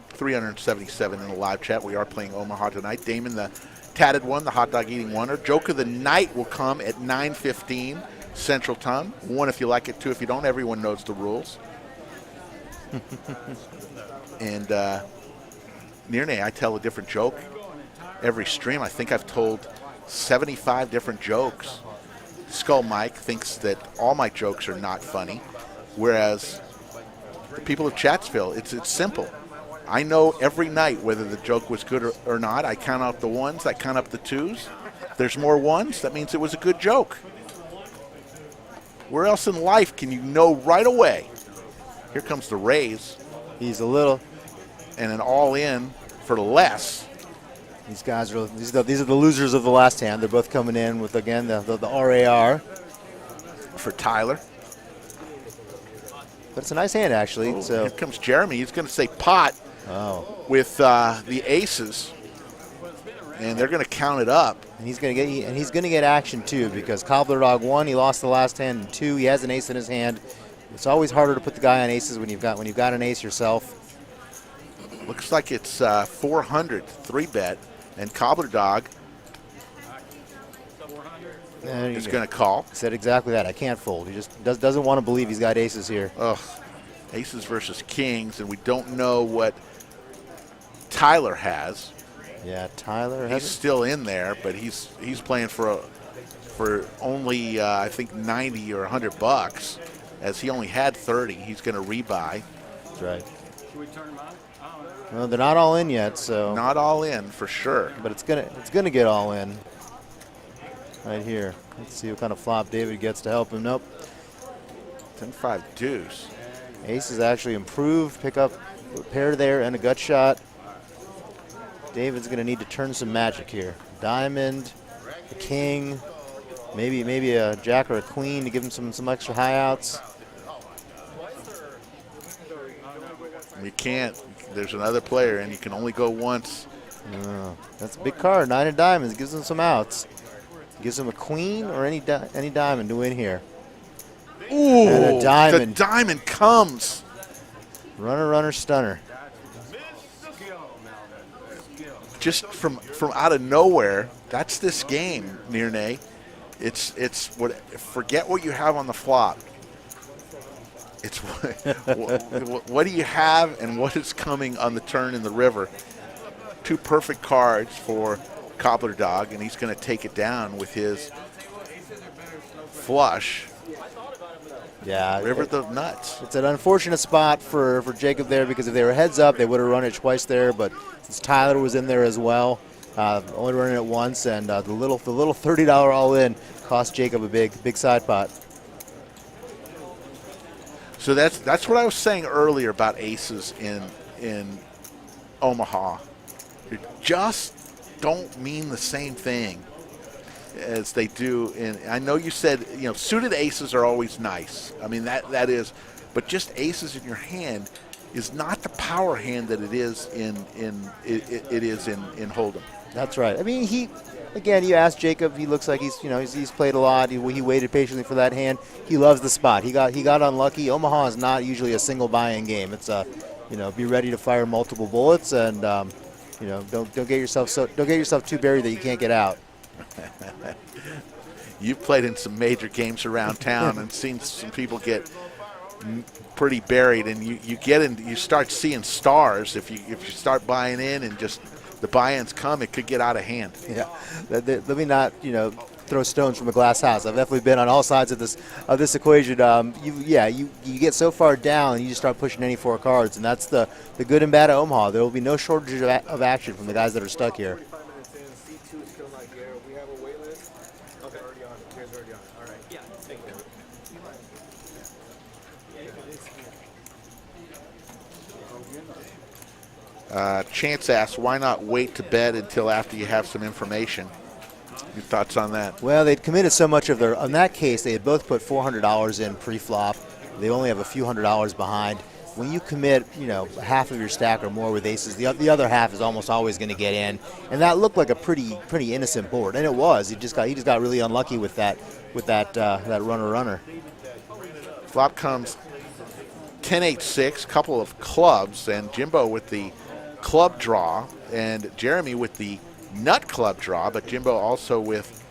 [SPEAKER 1] 377 in the live chat. We are playing Omaha tonight. Damon, the tatted one, the hot dog eating wonder. Joke of the night will come at 9:15 Central Time. One if you like it, two if you don't. Everyone knows the rules. And Nirne, I tell a different joke every stream. I think I've told 75 different jokes. Skull Mike thinks that all my jokes are not funny, whereas the people of Chatsville, it's simple. I know every night whether the joke was good or not. I count out the ones, I count up the twos. If there's more ones, that means it was a good joke. Where else in life can you know right away? Here comes the raise.
[SPEAKER 2] He's a little.
[SPEAKER 1] And an all-in for less.
[SPEAKER 2] These guys are these are the losers of the last hand. They're both coming in with, again, the RAR.
[SPEAKER 1] For Tyler.
[SPEAKER 2] But it's a nice hand, actually.
[SPEAKER 1] Oh,
[SPEAKER 2] so
[SPEAKER 1] here comes Jeremy. He's going to say pot with the aces. And they're going to count it up.
[SPEAKER 2] And he's going to get action, too, because Cobbler Dog 1, he lost the last hand, and 2, he has an ace in his hand. It's always harder to put the guy on aces when you've got an ace yourself.
[SPEAKER 1] Looks like it's 400 3-bet, and Cobbler Dog is going to call.
[SPEAKER 2] He said exactly that. I can't fold. He just doesn't want to believe he's got aces here.
[SPEAKER 1] Ugh. Aces versus kings, and we don't know what Tyler has.
[SPEAKER 2] Yeah, Tyler
[SPEAKER 1] He's
[SPEAKER 2] has.
[SPEAKER 1] still in there, but he's playing for only I think 90 or 100 bucks, as he only had 30. He's going to rebuy.
[SPEAKER 2] That's right.
[SPEAKER 3] Should we turn them out?
[SPEAKER 2] Well, they're not all in yet, so.
[SPEAKER 1] Not all in for sure.
[SPEAKER 2] But it's gonna get all in. Right here. Let's see what kind of flop David gets to help him. Nope.
[SPEAKER 1] 10-5 deuce.
[SPEAKER 2] Ace is actually improved. Pick up a pair there and a gut shot. David's gonna need to turn some magic here. Diamond, a king, maybe a jack or a queen to give him some extra high outs.
[SPEAKER 1] You can't. There's another player, and you can only go once.
[SPEAKER 2] That's a big card. 9 of diamonds gives him some outs. Gives him a queen or any diamond to win here.
[SPEAKER 1] Ooh,
[SPEAKER 2] and a diamond.
[SPEAKER 1] The diamond comes.
[SPEAKER 2] Runner, stunner.
[SPEAKER 1] Just from out of nowhere. That's this game, Nirnay. It's what. Forget what you have on the flop. It's what do you have and what is coming on the turn in the river. 2 perfect cards for Cobbler Dog, and he's going to take it down with his flush.
[SPEAKER 2] Yeah,
[SPEAKER 1] River the nuts.
[SPEAKER 2] It's an unfortunate spot for Jacob there, because if they were heads up, they would have run it twice there. But since Tyler was in there as well, only running it once, and the little $30 all in cost Jacob a big side pot.
[SPEAKER 1] So that's what I was saying earlier about aces in Omaha. They just don't mean the same thing as they do in. I know you said suited aces are always nice. I mean that is, but just aces in your hand is not the power hand that it is in Hold'em.
[SPEAKER 2] That's right. I mean, you asked Jacob. He looks like he's played a lot. He waited patiently for that hand. He loves the spot. He got unlucky. Omaha is not usually a single buy-in game. It's be ready to fire multiple bullets, and don't get yourself too buried that you can't get out.
[SPEAKER 1] You've played in some major games around town and seen some people get pretty buried, and you start seeing stars if you start buying in, and just the buy-ins come, it could get out of hand.
[SPEAKER 2] Yeah, let me not throw stones from a glass house. I've definitely been on all sides of this equation. You get so far down, you just start pushing any 4 cards, and that's the good and bad of Omaha. There will be no shortage of action from the guys that are stuck here.
[SPEAKER 5] 45 minutes in, C2 is still not here. We have a wait list. Okay, already on it. You guys already on it. All right. Yeah. Thank you.
[SPEAKER 1] Chance asks, why not wait to bet until after you have some information? Your thoughts on that?
[SPEAKER 2] Well, they'd committed so much of in that case, they had both put $400 in pre-flop. They only have a few $100s behind. When you commit, half of your stack or more with aces, the other half is almost always going to get in. And that looked like a pretty innocent board, and it was. He just got really unlucky with that runner.
[SPEAKER 1] Flop comes 10-8-6, couple of clubs, and Jimbo with the club draw, and Jeremy with the nut club draw, but Jimbo also with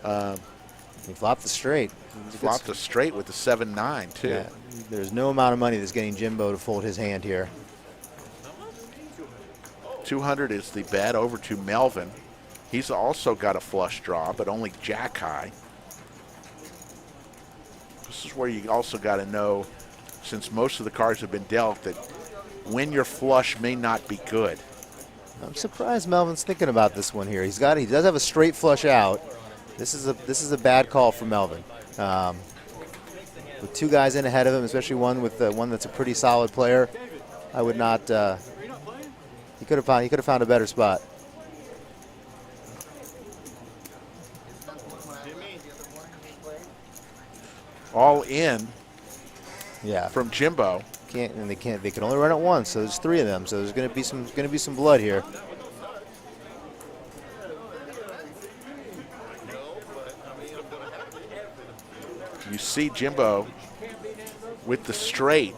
[SPEAKER 2] he flopped the straight.
[SPEAKER 1] Flopped a straight with the 7-9 too.
[SPEAKER 2] Yeah, there's no amount of money that's getting Jimbo to fold his hand here.
[SPEAKER 1] 200 is the bet over to Melvin. He's also got a flush draw, but only jack high. This is where you also got to know, since most of the cards have been dealt, that when your flush may not be good.
[SPEAKER 2] I'm surprised Melvin's thinking about this one here. He does have a straight flush out. This is a bad call for Melvin. With 2 guys in ahead of him, especially one that's a pretty solid player, I would not. He could have found a better spot.
[SPEAKER 1] All in.
[SPEAKER 2] Yeah.
[SPEAKER 1] From Jimbo.
[SPEAKER 2] They can only run it once, so there's 3 of them. So there's going to be some blood here.
[SPEAKER 1] You see Jimbo with the straight,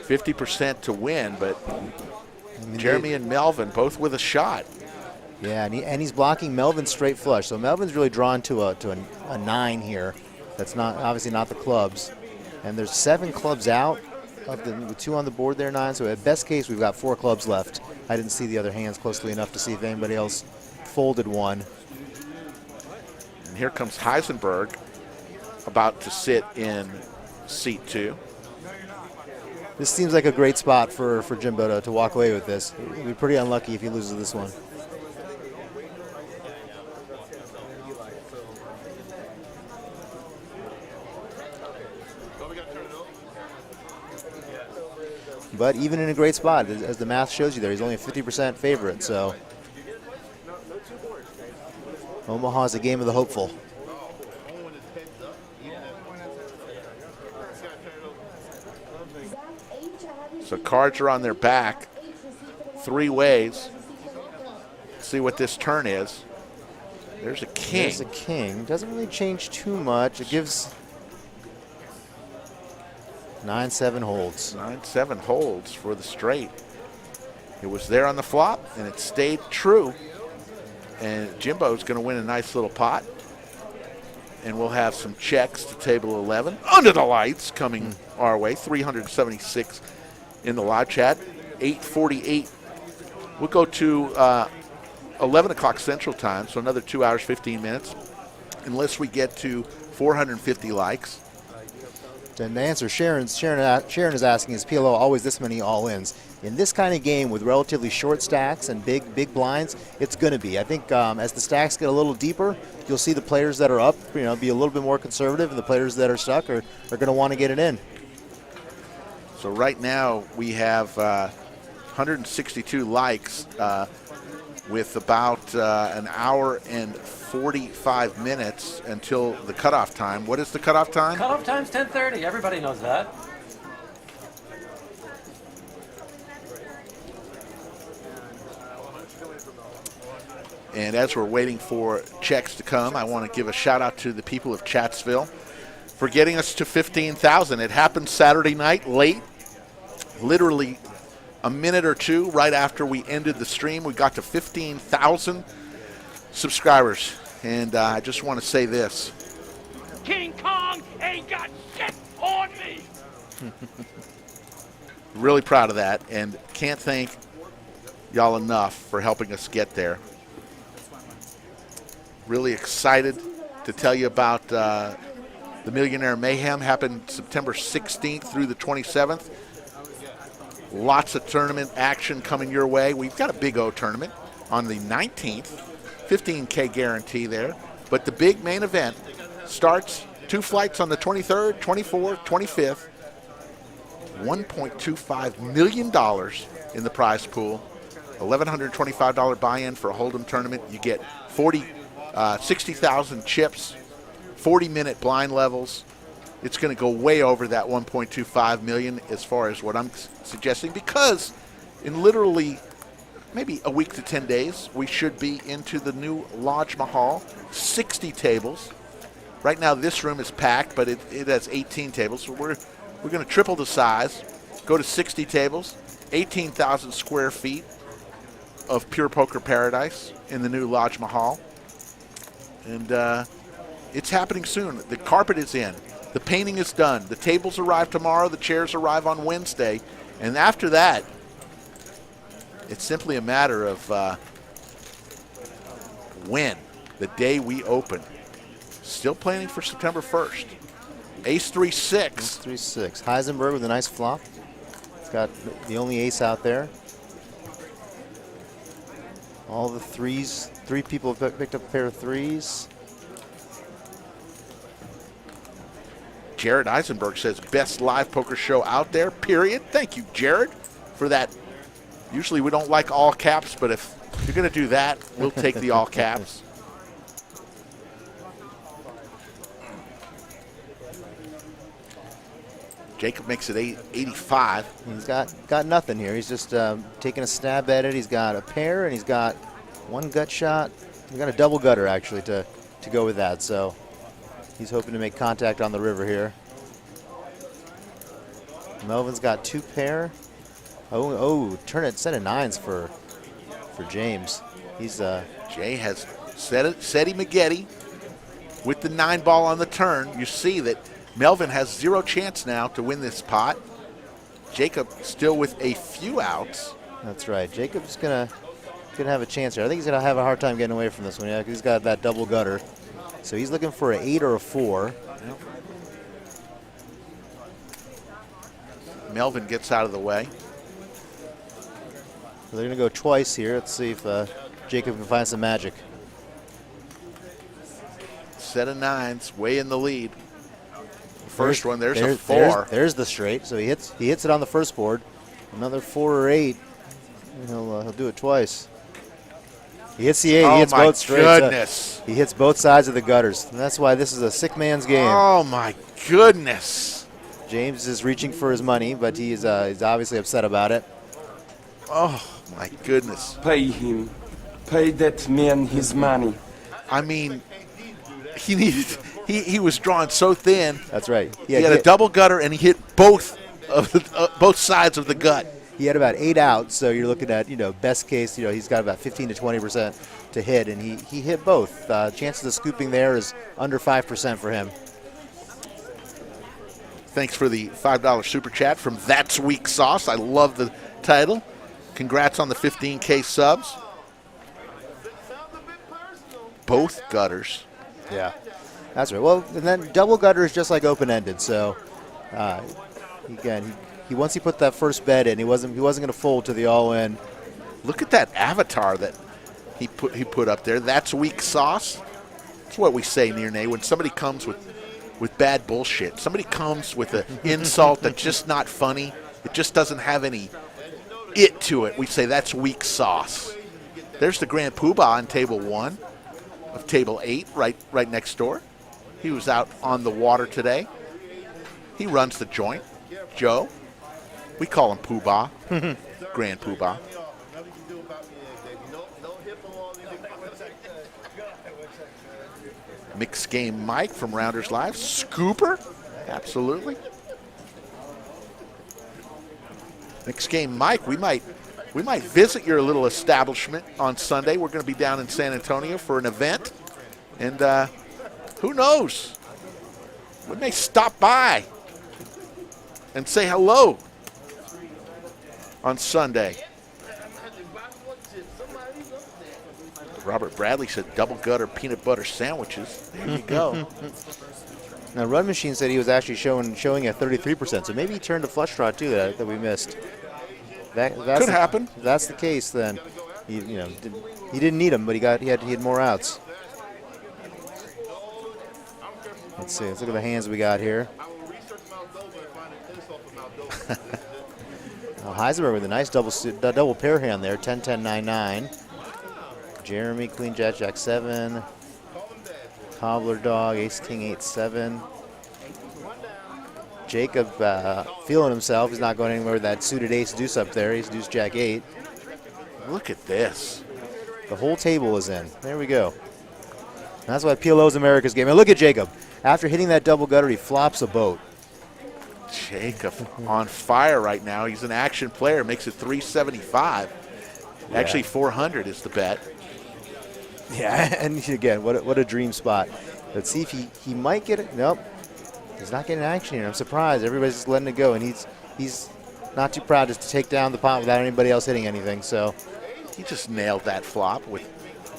[SPEAKER 1] 50% to win, but Jeremy and Melvin both with a shot.
[SPEAKER 2] Yeah, and he's blocking Melvin's straight flush. So Melvin's really drawn to a 9 here. That's obviously not the clubs. And there's 7 clubs out. with 2 on the board there, 9. So at best case, we've got 4 clubs left. I didn't see the other hands closely enough to see if anybody else folded one.
[SPEAKER 1] And here comes Heisenberg, about to sit in seat 2.
[SPEAKER 2] This seems like a great spot for Jimbo to walk away with this. He'll be pretty unlucky if he loses this one. But even in a great spot, as the math shows you there, he's only a 50% favorite. So Omaha's a game of the hopeful.
[SPEAKER 1] So cards are on their back 3 ways. See what this turn is. There's a king.
[SPEAKER 2] There's a king. Doesn't really change too much. It gives 9-7 holds.
[SPEAKER 1] 9-7 holds for the straight. It was there on the flop, and it stayed true. And Jimbo's going to win a nice little pot. And we'll have some checks to table 11 under the lights coming our way. 376 in the live chat. 8:48. We'll go to 11 o'clock Central Time, so another 2 hours, 15 minutes, unless we get to 450 likes.
[SPEAKER 2] And the answer Sharon is asking, is PLO always this many all-ins? In this kind of game with relatively short stacks and big blinds, it's going to be. I think as the stacks get a little deeper, you'll see the players that are up, be a little bit more conservative, and the players that are stuck are going to want to get it in.
[SPEAKER 1] So right now we have 162 likes with about an hour and 45 minutes until the cutoff time. What is the cutoff time?
[SPEAKER 3] Cutoff time's 10:30. Everybody knows that.
[SPEAKER 1] And as we're waiting for checks to come, I want to give a shout out to the people of Chatsville for getting us to 15,000. It happened Saturday night late, literally a minute or two right after we ended the stream. We got to 15,000 subscribers. And I just want to say this.
[SPEAKER 6] King Kong ain't got shit on me.
[SPEAKER 1] Really proud of that, and can't thank y'all enough for helping us get there. Really excited to tell you about the Millionaire Mayhem. Happened September 16th through the 27th. Lots of tournament action coming your way. We've got a Big O tournament on the 19th. 15K guarantee there. But the big main event starts 2 flights on the 23rd, 24th, 25th. $1.25 million in the prize pool. $1,125 buy-in for a Hold'em tournament. You get 60,000 chips, 40-minute blind levels. It's going to go way over that 1.25 million as far as what I'm suggesting, because in literally maybe a week to 10 days, we should be into the new Lodge Mahal, 60 tables. Right now this room is packed, but it has 18 tables, so we're going to triple the size, go to 60 tables, 18,000 square feet of pure poker paradise in the new Lodge Mahal. And it's happening soon. The carpet is in. The painting is done. The tables arrive tomorrow. The chairs arrive on Wednesday. And after that, it's simply a matter of when, the day we open. Still planning for September 1st. Ace 3-6.
[SPEAKER 2] Ace 3-6. Heisenberg with a nice flop. He's got the only ace out there. All the threes. 3 people have picked up a pair of threes.
[SPEAKER 1] Jared Eisenberg says, best live poker show out there, period. Thank you, Jared, for that. Usually we don't like all caps, but if you're going to do that, we'll take the all caps. Jacob makes it 85.
[SPEAKER 2] He's got nothing here. He's just taking a stab at it. He's got a pair, and he's got 1 gut shot. He's got a double gutter, actually, to go with that. So he's hoping to make contact on the river here. Melvin's got 2 pair. Oh, turn it, set of 9s for James. He's
[SPEAKER 1] Jay has Seti Maggette with the 9 ball on the turn. You see that Melvin has 0 chance now to win this pot. Jacob still with a few outs.
[SPEAKER 2] That's right. Jacob's gonna have a chance here. I think he's gonna have a hard time getting away from this one. Yeah, 'cause he's got that double gutter. So he's looking for an 8 or a 4.
[SPEAKER 1] Melvin gets out of the way.
[SPEAKER 2] So they're gonna go twice here. Let's see if Jacob can find some magic.
[SPEAKER 1] Set of 9s, way in the lead. First one, there's a 4.
[SPEAKER 2] There's the straight. So he hits it on the first board. Another 4 or 8. And he'll do it twice. He hits the 8.
[SPEAKER 1] Oh,
[SPEAKER 2] He hits
[SPEAKER 1] my
[SPEAKER 2] both straights.
[SPEAKER 1] goodness.
[SPEAKER 2] He hits both sides of the gutters. And that's why this is a sick man's game.
[SPEAKER 1] Oh, my goodness.
[SPEAKER 2] James is reaching for his money, but he's obviously upset about it.
[SPEAKER 1] Oh, my goodness.
[SPEAKER 7] Pay him. Pay that man his money.
[SPEAKER 1] I mean, he was drawn so thin.
[SPEAKER 2] That's right.
[SPEAKER 1] He had a double gutter, and he hit both sides of the gut.
[SPEAKER 2] He had about 8 outs, so you're looking at, best case, he's got about 15 to 20% to hit, and he hit both. Chances of scooping there is under 5% for him.
[SPEAKER 1] Thanks for the $5 super chat from That's Weak Sauce. I love the title. Congrats on the 15K subs. Both gutters.
[SPEAKER 2] Yeah, that's right. Well, and then double gutter is just like open-ended, so again, once he put that first bet in, he wasn't going to fold to the all-in.
[SPEAKER 1] Look at that avatar that he put up there. That's Weak Sauce. That's what we say, Nirnay, when somebody comes with bad bullshit. Somebody comes with an insult that's just not funny. It just doesn't have any it to it. We say that's weak sauce. There's the Grand Poobah on table 1 of table 8, right next door. He was out on the water today. He runs the joint. Joe. We call him Poobah. Grand Poobah. Mixed Game Mike from Rounders Live. Scooper? Absolutely. Mixed Game Mike, we might visit your little establishment on Sunday. We're going to be down in San Antonio for an event. And who knows? We may stop by and say hello on Sunday. Robert Bradley said double gutter peanut butter sandwiches. There you go.
[SPEAKER 2] Now, Run Machine said he was actually showing at 33%, so maybe he turned a flush draw too that we missed. That's
[SPEAKER 1] Could happen.
[SPEAKER 2] If that's the case, then he didn't need him, but he had more outs. Let's see. Let's look at the hands we got here. Heisenberg with a nice double pair hand there, 10-10, 9-9. Jeremy, Queen, Jack, 7. Cobbler Dog, Ace, King, 8-7. Jacob feeling himself. He's not going anywhere with that suited ace deuce up there. He's deuce Jack 8.
[SPEAKER 1] Look at this.
[SPEAKER 2] The whole table is in. There we go. That's why PLO's America's game. And look at Jacob. After hitting that double gutter, he flops a boat.
[SPEAKER 1] Jacob on fire right now. He's an action player. Makes it 375.
[SPEAKER 2] Yeah.
[SPEAKER 1] Actually, 400 is the bet.
[SPEAKER 2] Yeah, and again, what a dream spot. Let's see if he might get it. Nope, he's not getting action here. I'm surprised. Everybody's just letting it go, and he's not too proud just to take down the pot without anybody else hitting anything. So
[SPEAKER 1] he just nailed that flop with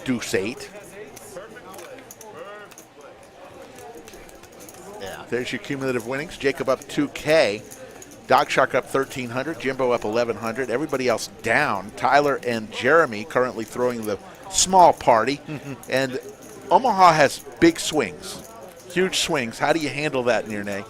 [SPEAKER 1] deuce 8. Yeah, there's your cumulative winnings. Jacob up 2K. Dog Shark up 1,300. Jimbo up 1,100. Everybody else down. Tyler and Jeremy currently throwing the small party. And Omaha has big swings, huge swings. How do you handle that, Nirnay?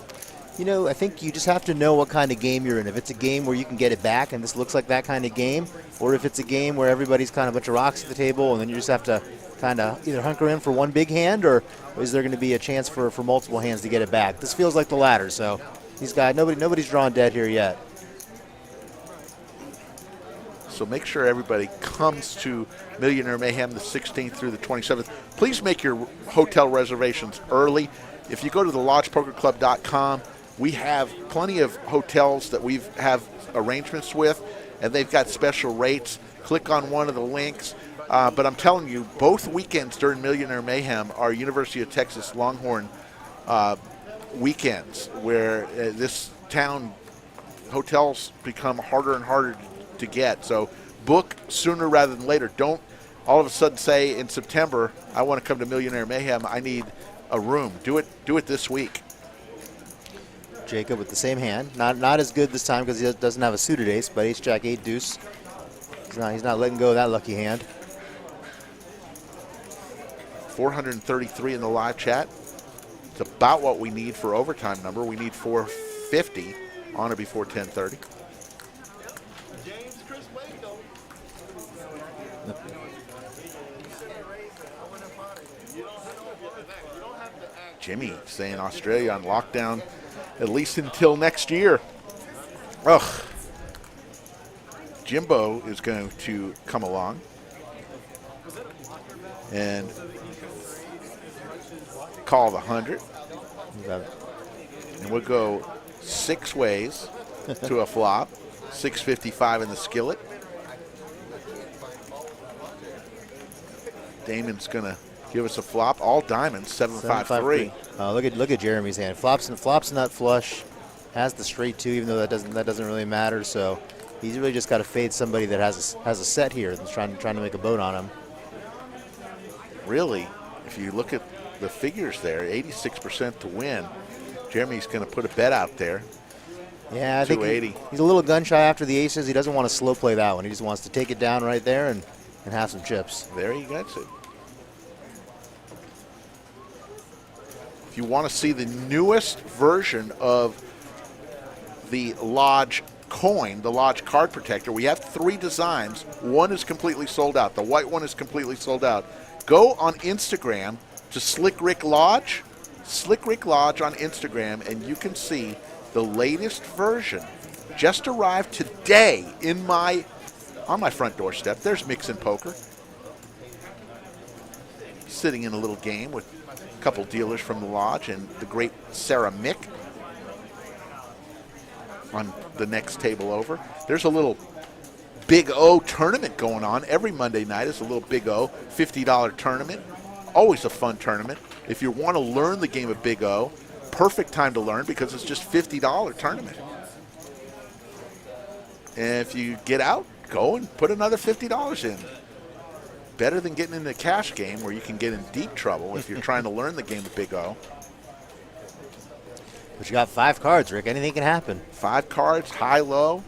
[SPEAKER 2] I think you just have to know what kind of game you're in. If it's a game where you can get it back, and this looks like that kind of game, or if it's a game where everybody's kind of a bunch of rocks at the table, and then you just have to kind of either hunker in for one big hand, or is there going to be a chance for multiple hands to get it back? This feels like the latter, so nobody's drawn dead here yet.
[SPEAKER 1] So make sure everybody comes to Millionaire Mayhem the 16th through the 27th. Please make your hotel reservations early. If you go to the lodgepokerclub.com, we have plenty of hotels that we have arrangements with, and they've got special rates. Click on one of the links. But I'm telling you, both weekends during Millionaire Mayhem are University of Texas Longhorn weekends, where this town hotels become harder and harder to get. So book sooner rather than later. Don't all of a sudden say in September, I want to come to Millionaire Mayhem, I need a room. Do it this week.
[SPEAKER 2] Jacob with the same hand. Not as good this time because he doesn't have a suited ace, but ace, jack, 8, deuce. He's not letting go of that lucky hand.
[SPEAKER 1] 433 in the live chat. It's about what we need for overtime number. We need 450 on or before 10:30.
[SPEAKER 4] James Chris Waco.
[SPEAKER 1] Jimmy saying Australia on lockdown at least until next year. Ugh. Jimbo is going to come along and call the 100. And we'll go 6 ways to a flop. 655 in the skillet. Damon's going to give us a flop. All diamonds, 753.
[SPEAKER 2] Look at Jeremy's hand. Flops nut flush. Has the straight 2, even though that doesn't really matter. So he's really just got to fade somebody that has a set here that's trying to make a boat on him.
[SPEAKER 1] Really, if you look at the figures there, 86% to win. Jeremy's going to put a bet out there.
[SPEAKER 2] Yeah, I think
[SPEAKER 1] 280.
[SPEAKER 2] He's a little gun shy after the aces. He doesn't want to slow play that one. He just wants to take it down right there and have some chips.
[SPEAKER 1] There he gets it. If you want to see the newest version of the Lodge coin, the Lodge card protector, we have 3 designs. One is completely sold out. The white one is completely sold out. Go on Instagram to Slick Rick Lodge on Instagram, and you can see the latest version. Just arrived today on my front doorstep. There's Mixin Poker, sitting in a little game with a couple dealers from the Lodge and the great Sarah Mick on the next table over. There's a little Big O tournament going on. Every Monday night is a little Big O $50 tournament. Always a fun tournament. If you want to learn the game of Big O, perfect time to learn because it's just $50 tournament. And if you get out, go and put another $50 in. Better than getting in the cash game where you can get in deep trouble if you're trying to learn the game of Big O.
[SPEAKER 2] But you got 5 cards, Rick. Anything can happen.
[SPEAKER 1] 5 cards, high, low.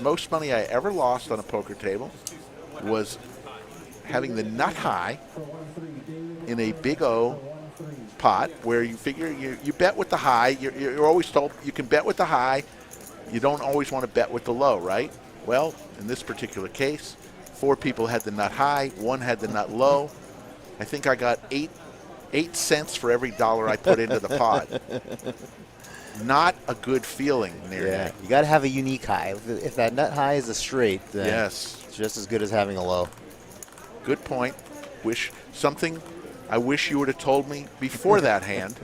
[SPEAKER 1] Most money I ever lost on a poker table was having the nut high in a Big O pot where you figure you bet with the high. You're always told you can bet with the high. You don't always want to bet with the low, right? Well, in this particular case, 4 people had the nut high, 1 had the nut low. I think I got 8 cents for every dollar I put into the pot. Not a good feeling near that.
[SPEAKER 2] You got to have a unique high. If that nut high is a straight, then
[SPEAKER 1] yes,
[SPEAKER 2] it's just as good as having a low.
[SPEAKER 1] Good point. I wish you would have told me before that hand.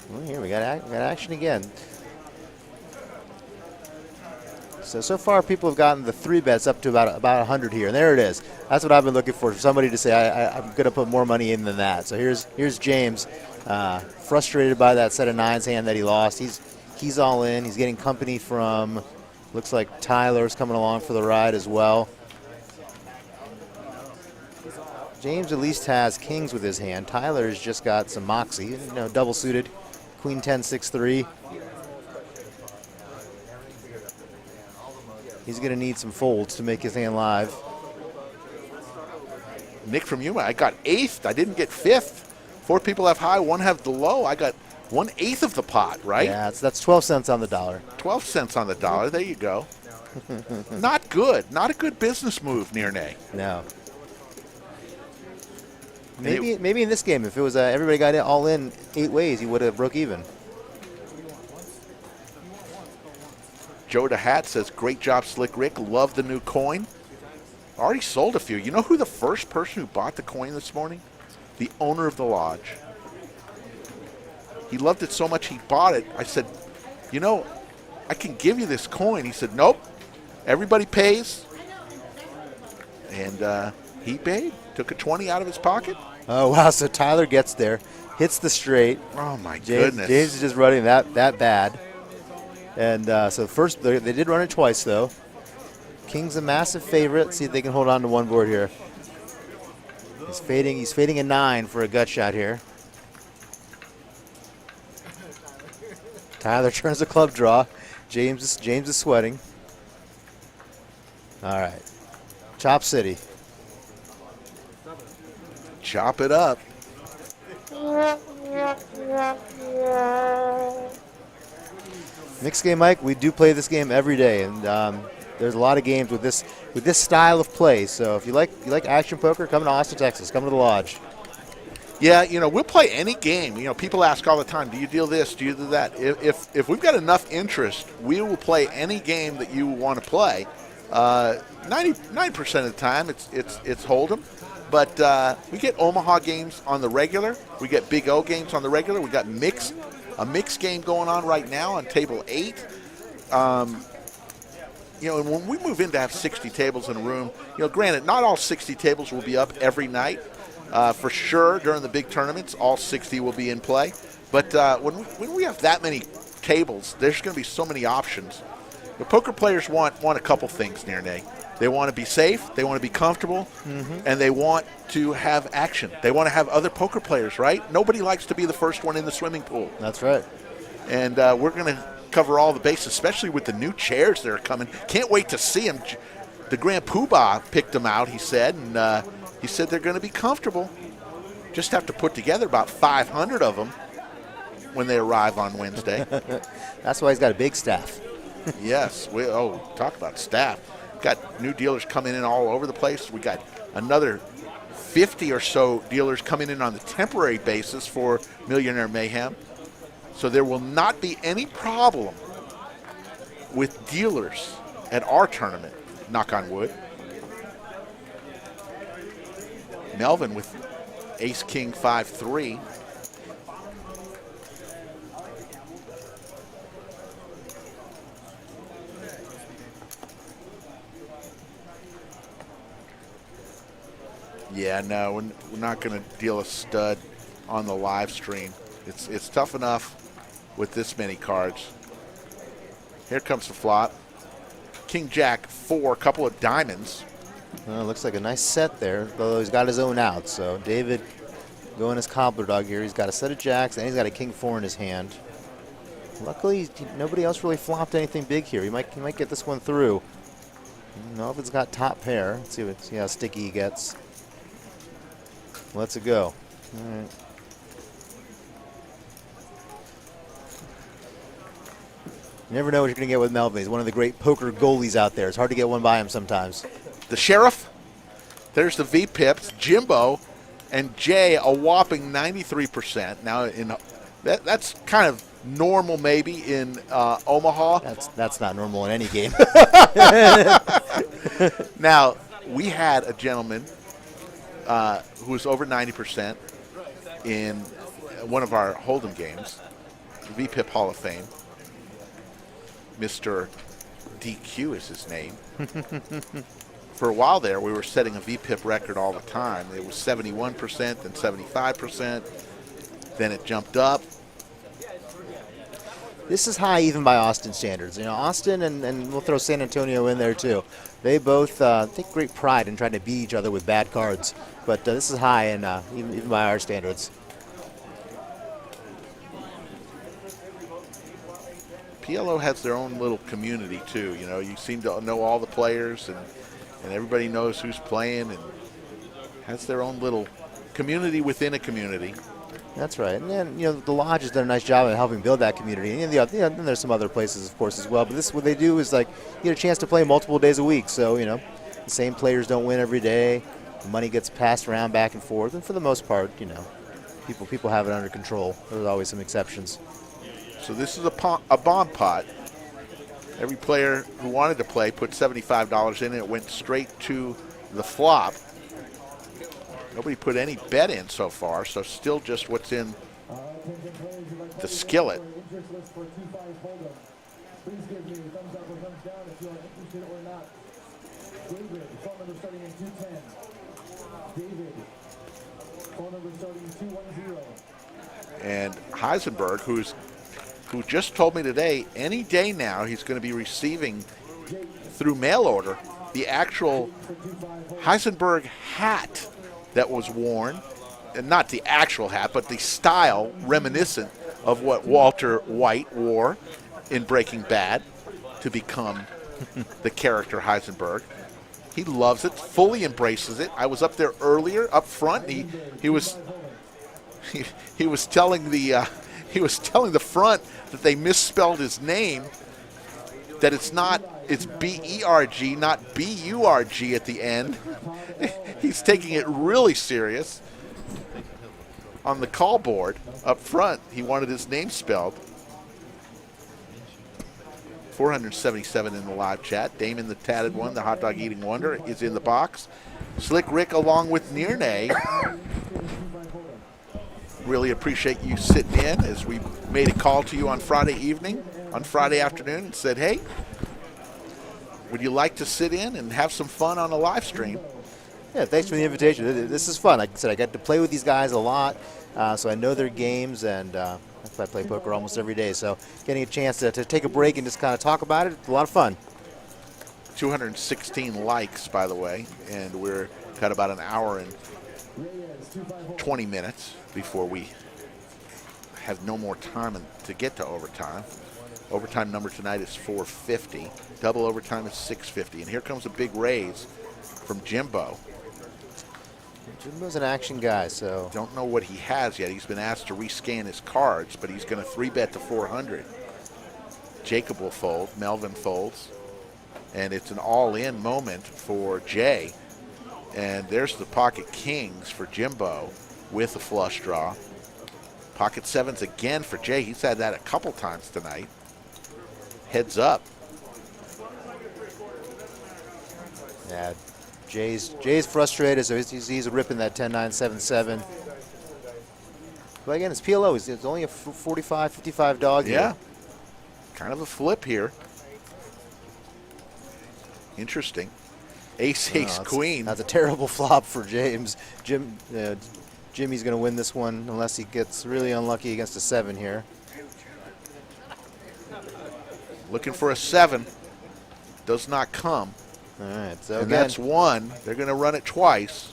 [SPEAKER 2] Well, here we got action again. So far, people have gotten the 3 bets up to about 100 here, and there it is. That's what I've been looking for somebody to say I'm going to put more money in than that. So here's James, frustrated by that set of 9s hand that he lost. He's all in. He's getting company from, looks like Tyler's coming along for the ride as well. James at least has kings with his hand. Tyler's just got some moxie, double suited, queen 10, 6-3. He's going to need some folds to make his hand live.
[SPEAKER 1] Nick from Yuma, I got 8th. I didn't get 5th. 4 people have high, 1 have the low. I got 1/8 of the pot, right?
[SPEAKER 2] Yeah, that's 12 cents on the dollar.
[SPEAKER 1] 12 cents on the dollar. There you go. Not good. Not a good business move, Nirnay.
[SPEAKER 2] No. Maybe in this game, if it was everybody got it all in 8 ways, he would have broke even.
[SPEAKER 1] Joe DeHat says, great job, Slick Rick. Love the new coin. Already sold a few. You know who the first person who bought the coin this morning? The owner of the Lodge. He loved it so much he bought it. I said, I can give you this coin. He said, nope. Everybody pays. And he paid. Took a 20 out of his pocket.
[SPEAKER 2] Oh, wow. So Tyler gets there. hits the straight.
[SPEAKER 1] Oh, my
[SPEAKER 2] James,
[SPEAKER 1] goodness.
[SPEAKER 2] James is just running that bad. And so first, they did run it twice, though. King's a massive favorite. See if they can hold on to one board here. He's fading a 9 for a gut shot here. Tyler turns the club draw. James is sweating. All right. Chop City.
[SPEAKER 1] Chop it up.
[SPEAKER 2] Mixed game, Mike. We do play this game every day, and there's a lot of games with this style of play. So if you like action poker, come to Austin, Texas. Come to the Lodge.
[SPEAKER 1] Yeah, we'll play any game. People ask all the time, do you deal this, do you do that? If we've got enough interest, we will play any game that you want to play. 99% of the time, it's Hold'em. But we get Omaha games on the regular. We get Big O games on the regular. We got a mixed game going on right now on table 8. And when we move in to have 60 tables in a room, granted, not all 60 tables will be up every night. For sure, during the big tournaments, all 60 will be in play. But when we have that many tables, there's going to be so many options. The poker players want a couple things, Nirnay. They want to be safe, they want to be comfortable, and they want to have action. They want to have other poker players, right? Nobody likes to be the first one in the swimming pool.
[SPEAKER 2] That's right.
[SPEAKER 1] And we're going to cover all the bases, especially with the new chairs that are coming. Can't wait to see them. The Grand Poobah picked them out, he said, and he said they're going to be comfortable. Just have to put together about 500 of them when they arrive on Wednesday.
[SPEAKER 2] That's why he's got a big staff.
[SPEAKER 1] Yes. Talk about staff. Got new dealers coming in all over the place. We got another 50 or so dealers coming in on the temporary basis for Millionaire Mayhem. So there will not be any problem with dealers at our tournament, knock on wood. Melvin with Ace King 5-3. Yeah, no, we're not going to deal a stud on the live stream. It's tough enough with this many cards. Here comes the flop. King Jack 4, couple of diamonds.
[SPEAKER 2] Well, looks like a nice set there, though he's got his own out. So David going his cobbler dog here. He's got a set of jacks, and he's got a king 4 in his hand. Luckily, nobody else really flopped anything big here. He might get this one through. Melvin's got top pair. Let's see how sticky he gets. Let's it go. All right. You never know what you're going to get with Melvin. He's one of the great poker goalies out there. It's hard to get one by him sometimes.
[SPEAKER 1] The Sheriff. There's the V-Pips. Jimbo and Jay a whopping 93%. Now, that's kind of normal maybe in Omaha.
[SPEAKER 2] That's not normal in any game.
[SPEAKER 1] Now, we had a gentleman who was over 90% in one of our Hold'em games, V-Pip Hall of Fame. Mr. DQ is his name. For a while there, we were setting a V-Pip record all the time. It was 71%, then 75%. Then it jumped up.
[SPEAKER 2] This is high even by Austin standards. Austin, and we'll throw San Antonio in there too. They both take great pride in trying to beat each other with bad cards. But this is high, and even by our standards.
[SPEAKER 1] PLO has their own little community too. You seem to know all the players, and everybody knows who's playing, and has their own little community within a community.
[SPEAKER 2] That's right. And then, the Lodge has done a nice job of helping build that community. And then there's some other places, of course, as well. But what they do is, you get a chance to play multiple days a week. So, the same players don't win every day. The money gets passed around back and forth. And for the most part, people have it under control. There's always some exceptions.
[SPEAKER 1] So this is a bomb pot. Every player who wanted to play put $75 in, and it went straight to the flop. Nobody put any bet in so far, so still just what's in the skillet.
[SPEAKER 8] Please give me a thumbs up or thumbs down if you are interested or not. David, phone number starting in 210. David, phone number starting in 210.
[SPEAKER 1] And Heisenberg, who just told me today, any day now he's going to be receiving through mail order the actual Heisenberg hat that was worn, and not the actual hat, but the style reminiscent of what Walter White wore in Breaking Bad to become the character Heisenberg. He loves it, fully embraces it. I was up there earlier, up front. He was telling the front that they misspelled his name. That it's B-E-R-G, not B-U-R-G at the end. He's taking it really serious. On the call board up front, he wanted his name spelled. 477 in the live chat. Damon the Tatted One, the hot dog eating wonder, is in the box. Slick Rick along with Nirnay. Really appreciate you sitting in as we made a call to you on Friday evening, on Friday afternoon, and said, hey, would you like to sit in and have some fun on a live stream?
[SPEAKER 2] Yeah, thanks for the invitation. This is fun. Like I said, I got to play with these guys a lot, so I know their games, and I play poker almost every day. So getting a chance to take a break and just kind of talk about it, it's a lot of fun.
[SPEAKER 1] 216 likes, by the way, and we're got about an hour and 20 minutes before we have no more time to get to overtime. Overtime number tonight is 450. Double overtime is 650. And here comes a big raise from Jimbo.
[SPEAKER 2] Jimbo's an action guy, so.
[SPEAKER 1] Don't know what he has yet. He's been asked to rescan his cards, but he's going to 3-bet to 400. Jacob will fold. Melvin folds. And it's an all-in moment for Jay. And there's the pocket kings for Jimbo with a flush draw. Pocket sevens again for Jay. He's had that a couple times tonight. Heads up.
[SPEAKER 2] Yeah, Jay's frustrated, so he's ripping that 10-9-7-7. But again, it's PLO. It's only a 45, 55 dog.
[SPEAKER 1] Yeah.
[SPEAKER 2] Here.
[SPEAKER 1] Kind of a flip here. Interesting. Ace, ace, queen.
[SPEAKER 2] That's a terrible flop for James. Jimmy's going to win this one unless he gets really unlucky against a 7 here.
[SPEAKER 1] Looking for a 7. Does not come.
[SPEAKER 2] All right, so
[SPEAKER 1] and
[SPEAKER 2] again,
[SPEAKER 1] that's 1. They're going to run it twice.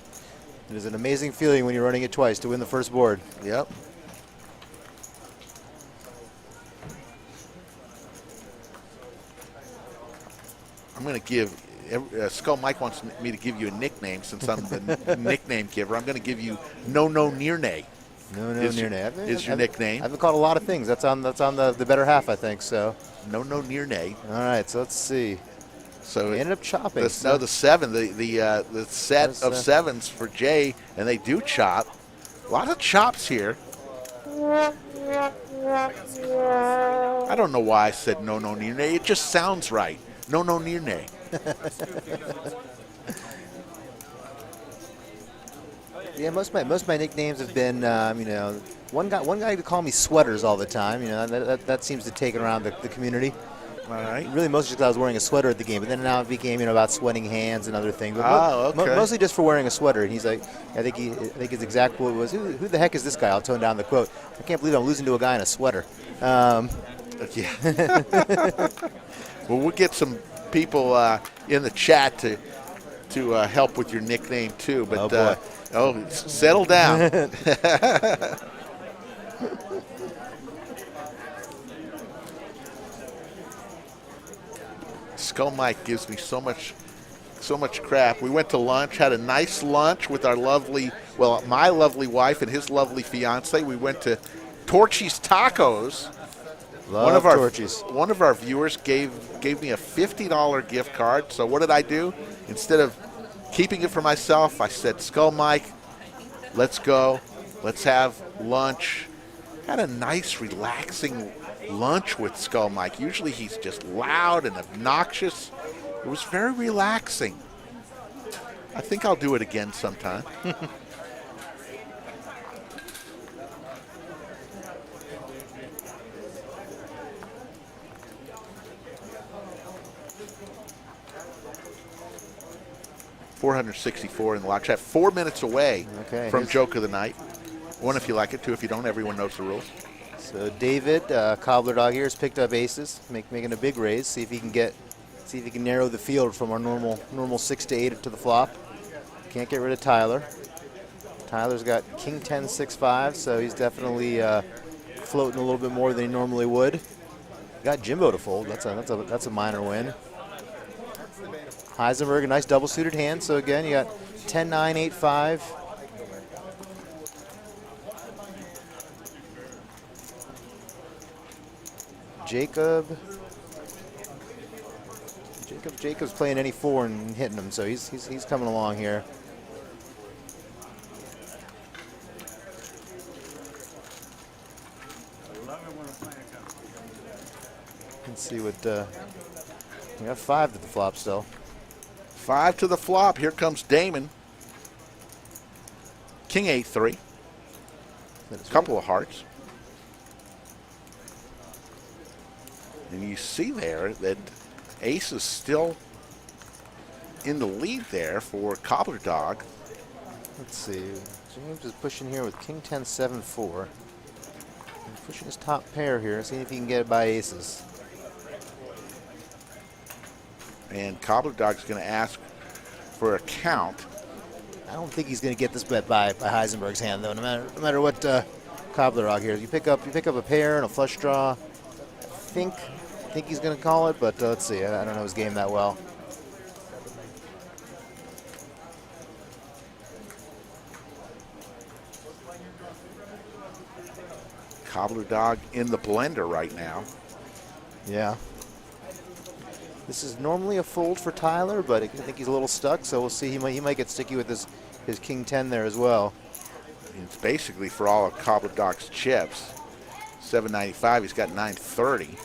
[SPEAKER 2] It is an amazing feeling when you're running it twice to win the first board.
[SPEAKER 1] Yep. I'm going to give Skull Mike wants me to give you a nickname since I'm the nickname giver. I'm going to give you No Nirnay.
[SPEAKER 2] No Nirnay
[SPEAKER 1] is your nickname.
[SPEAKER 2] I've been called a lot of things. That's on the better half, I think. So.
[SPEAKER 1] No Nirnay.
[SPEAKER 2] All right, so let's see.
[SPEAKER 1] So
[SPEAKER 2] we ended up chopping.
[SPEAKER 1] The 7, the set of 7s for Jay, and they do chop. A lot of chops here. I don't know why I said No Nirnay. It just sounds right. No Nirnay.
[SPEAKER 2] Yeah, most of my nicknames have been, one guy would call me Sweaters all the time. That seems to take it around the community.
[SPEAKER 1] All right.
[SPEAKER 2] Really, mostly because I was wearing a sweater at the game, but then now it became about sweating hands and other things. But
[SPEAKER 1] okay.
[SPEAKER 2] Mostly just for wearing a sweater. And he's like, I think his exact quote was, "Who the heck is this guy?" I'll tone down the quote. I can't believe I'm losing to a guy in a sweater.
[SPEAKER 1] Yeah. Well, we'll get some people in the chat to help with your nickname too. But settle down. Skull Mike gives me so much crap. We went to lunch, had a nice lunch with our my lovely wife and his lovely fiance. We went to Torchy's Tacos. One of our viewers gave me a $50 gift card. So what did I do? Instead of keeping it for myself, I said, Skull Mike, let's go. Let's have lunch. Had a nice, relaxing lunch with Skull Mike. Usually he's just loud and obnoxious. It was very relaxing. I think I'll do it again sometime. $464 in the live chat. 4 minutes away from Joke of the Night. One if you like it, two if you don't. Everyone knows the rules.
[SPEAKER 2] So David, Cobbler Dog here, has picked up aces, making a big raise. See if he can narrow the field from our normal 6 to 8 to the flop. Can't get rid of Tyler. Tyler's got King 10 6 5, so he's definitely floating a little bit more than he normally would. Got Jimbo to fold. That's a minor win. Heisenberg, a nice double suited hand. So again, you got 10 9 8 5. Jacob's playing any 4 and hitting him, so he's coming along here. Let's see what we have 5 to the flop still.
[SPEAKER 1] 5 to the flop. Here comes Damon. King 8-3. Couple of hearts. And you see there that ace is still in the lead there for Cobbler Dog.
[SPEAKER 2] Let's see. James is pushing here with King 10 7 4. He's pushing his top pair here, seeing if he can get it by aces.
[SPEAKER 1] And Cobbler Dog's going to ask for a count.
[SPEAKER 2] I don't think he's going to get this bet by Heisenberg's hand, though. No matter what Cobbler Dog here, you pick up a pair and a flush draw. I think he's going to call it, but let's see. I don't know his game that well.
[SPEAKER 1] Cobbler Dog in the blender right now.
[SPEAKER 2] Yeah. This is normally a fold for Tyler, but I think he's a little stuck, so we'll see. He might get sticky with his King 10 there as well.
[SPEAKER 1] It's basically for all of Cobbler Dog's chips. 795, he's got 930.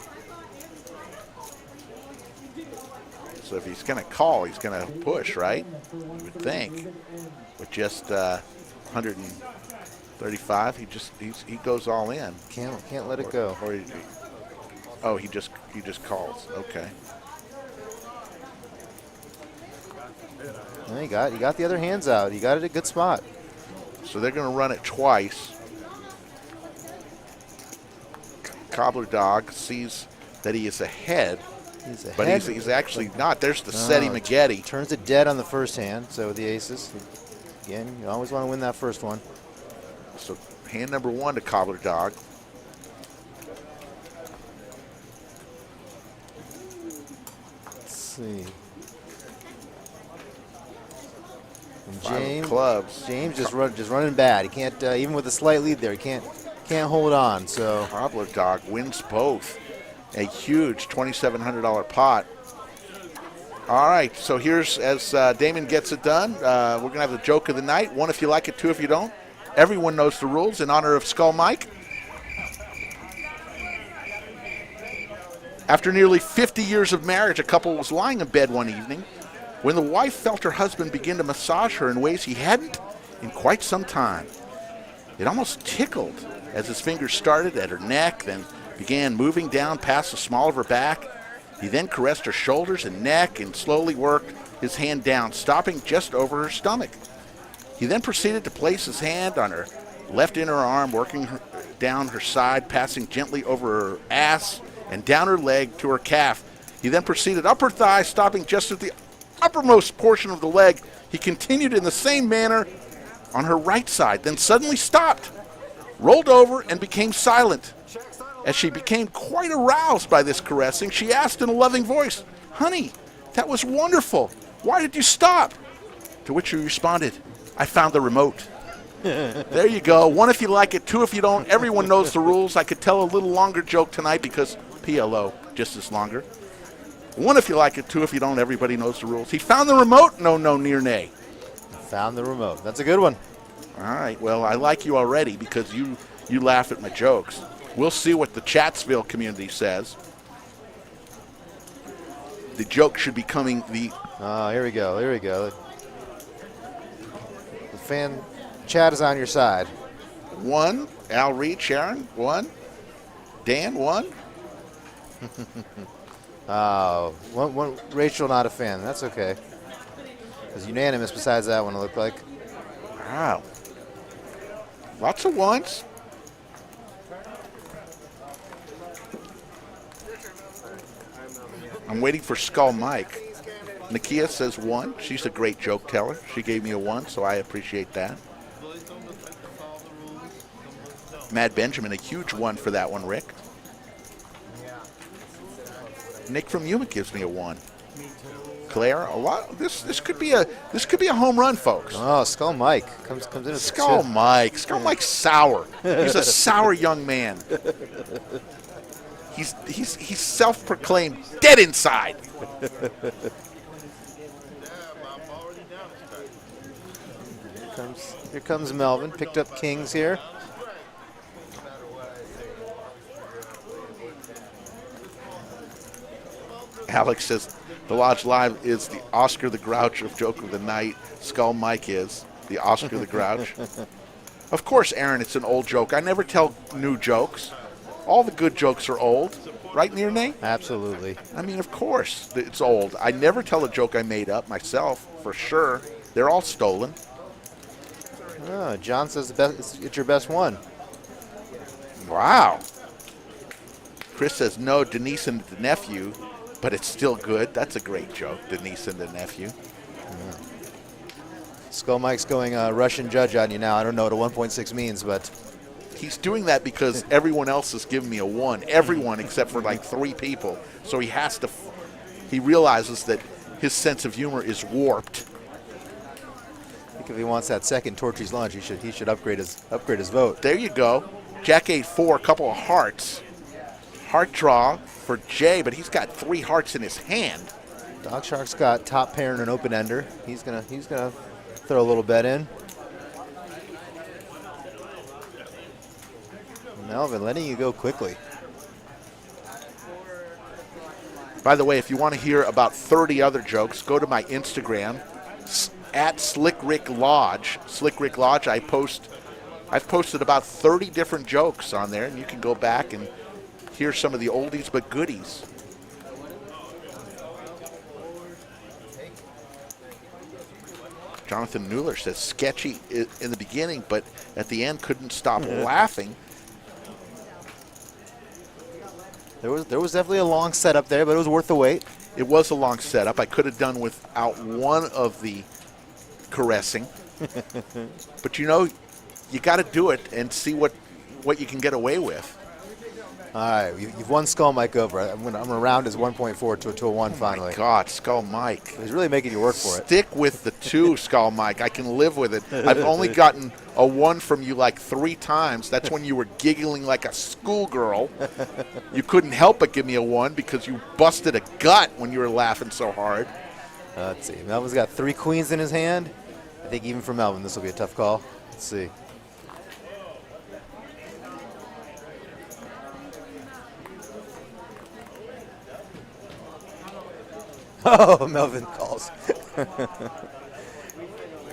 [SPEAKER 1] So if he's going to call, he's going to push, right? You would think. With just 135, he goes all in.
[SPEAKER 2] Can't let it go.
[SPEAKER 1] Or he just calls. Okay.
[SPEAKER 2] Well, you got the other hands out. You got it at a good spot.
[SPEAKER 1] So they're going to run it twice. Cobbler Dog sees that he is ahead. But he's actually not. There's the Seti Magetti.
[SPEAKER 2] Turns it dead on the first hand, so with the aces. Again, you always want to win that first one.
[SPEAKER 1] So hand number 1 to Cobbler Dog.
[SPEAKER 2] Let's see. And James just running bad. He can't even with a slight lead there. He can't hold on. So
[SPEAKER 1] Cobbler Dog wins both. A huge $2,700 pot. All right, so here's as Damon gets it done. We're going to have the joke of the night. 1 if you like it, 2 if you don't. Everyone knows the rules in honor of Skull Mike. After nearly 50 years of marriage, a couple was lying in bed one evening when the wife felt her husband begin to massage her in ways he hadn't in quite some time. It almost tickled as his fingers started at her neck, then began moving down past the small of her back. He then caressed her shoulders and neck and slowly worked his hand down, stopping just over her stomach. He then proceeded to place his hand on her left inner arm, working down her side, passing gently over her ass and down her leg to her calf. He then proceeded up her thigh, stopping just at the uppermost portion of the leg. He continued in the same manner on her right side, then suddenly stopped, rolled over, and became silent. As she became quite aroused by this caressing, she asked in a loving voice, "Honey, that was wonderful. Why did you stop?" To which he responded, "I found the remote." There you go. 1 if you like it, 2 if you don't. Everyone knows the rules. I could tell a little longer joke tonight because PLO, just as longer. 1 if you like it, 2 if you don't. Everybody knows the rules. He found the remote. No, near nay.
[SPEAKER 2] Found the remote. That's a good one.
[SPEAKER 1] All right. Well, I like you already because you laugh at my jokes. We'll see what the Chatsville community says. The joke should be coming the...
[SPEAKER 2] Here we go. The fan chat is on your side.
[SPEAKER 1] 1. Al Reed, Sharon. 1. Dan, 1.
[SPEAKER 2] One Rachel not a fan. That's okay. It was unanimous besides that one, it looked like.
[SPEAKER 1] Wow. Lots of ones. I'm waiting for Skull Mike. Nakia says 1. She's a great joke teller. She gave me a 1, so I appreciate that. Mad Benjamin, a huge 1 for that one, Rick. Nick from Yuma gives me a 1. Claire, a lot. This could be a home run, folks.
[SPEAKER 2] Oh, Skull Mike comes in as
[SPEAKER 1] Skull Mike. Skull Mike's sour. He's a sour young man. He's self-proclaimed dead inside.
[SPEAKER 2] Here comes Melvin. Picked up kings here.
[SPEAKER 1] Alex says the Lodge Live is the Oscar the Grouch of Joke of the Night. Skull Mike is the Oscar the Grouch. Of course, Aaron, it's an old joke. I never tell new jokes. All the good jokes are old. Right, Nirne?
[SPEAKER 2] Absolutely.
[SPEAKER 1] I mean, of course it's old. I never tell a joke I made up myself, for sure. They're all stolen.
[SPEAKER 2] Oh, John says it's your best one.
[SPEAKER 1] Wow. Chris says, no, Denise and the nephew, but it's still good. That's a great joke, Denise and the nephew.
[SPEAKER 2] Yeah. Skull Mike's going Russian judge on you now. I don't know what a 1.6 means, but...
[SPEAKER 1] He's doing that because everyone else has given me a 1. Everyone except for like 3 people. So he has to, he realizes that his sense of humor is warped.
[SPEAKER 2] I think if he wants that second Torchy's lunch, he should upgrade his vote.
[SPEAKER 1] There you go. Jack 8-4, a couple of hearts. Heart draw for Jay, but he's got 3 hearts in his hand.
[SPEAKER 2] Dog Shark's got top pair and an open ender. He's gonna throw a little bet in. Melvin letting you go quickly.
[SPEAKER 1] By the way, if you want to hear about 30 other jokes, go to my Instagram at Slick Rick Lodge. Slick Rick Lodge. I've posted about 30 different jokes on there, and you can go back and hear some of the oldies but goodies. Jonathan Mueller says sketchy in the beginning, but at the end couldn't stop laughing.
[SPEAKER 2] There was definitely a long setup there, but it was worth the wait.
[SPEAKER 1] It was a long setup. I could have done without one of the caressing. But you know, you got to do it and see what you can get away with.
[SPEAKER 2] All right, you've won Skull Mike over. I'm gonna round his 1.4 to a 1 finally.
[SPEAKER 1] Oh my God, Skull Mike.
[SPEAKER 2] He's really making you work for it.
[SPEAKER 1] Stick with the 2, Skull Mike. I can live with it. I've only gotten a 1 from you like 3 times. That's when you were giggling like a schoolgirl. You couldn't help but give me a 1 because you busted a gut when you were laughing so hard.
[SPEAKER 2] Let's see. Melvin's got 3 queens in his hand. I think even for Melvin, this will be a tough call. Let's see. Oh, Melvin calls.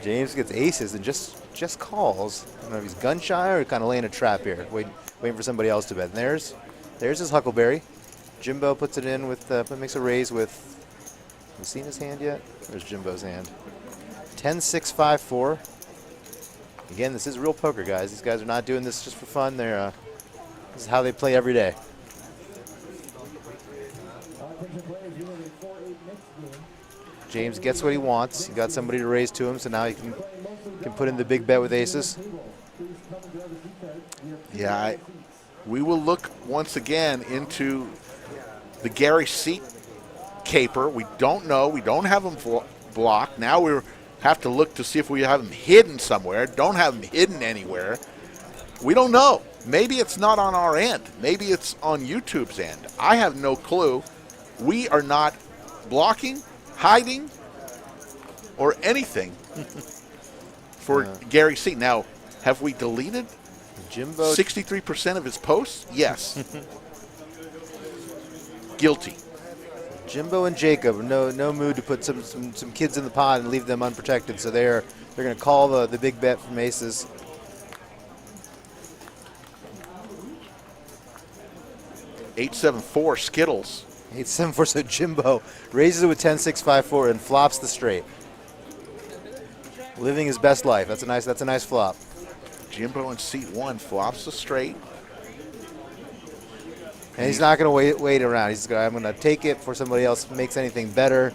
[SPEAKER 2] James gets aces and just calls. I don't know if he's gun shy or kind of laying a trap here, waiting for somebody else to bet. And there's his Huckleberry. Jimbo puts it in with makes a raise with. Have you seen his hand yet? There's Jimbo's hand. 10-6-5-4. Again, this is real poker, guys. These guys are not doing this just for fun. This is how they play every day. James gets what he wants. He got somebody to raise to him, so now he can put in the big bet with aces.
[SPEAKER 1] Yeah, we will look once again into the Gary Seat caper. We don't know. We don't have him blocked. Now we have to look to see if we have him hidden somewhere. Don't have him hidden anywhere. We don't know. Maybe it's not on our end. Maybe it's on YouTube's end. I have no clue. We are not blocking, hiding, or anything for Gary C. Now, have we deleted
[SPEAKER 2] Jimbo
[SPEAKER 1] 63% of his posts? Yes. Guilty.
[SPEAKER 2] Jimbo and Jacob, no mood to put some kids in the pod and leave them unprotected. So they're going to call the big bet from aces.
[SPEAKER 1] $8-7-4 Skittles.
[SPEAKER 2] 8-7-4. So Jimbo raises it with 10-6-5-4 and flops the straight. Living his best life. That's a nice flop.
[SPEAKER 1] Jimbo in seat 1 flops the straight.
[SPEAKER 2] And he's not going to wait around. I'm going to take it before somebody else makes anything better.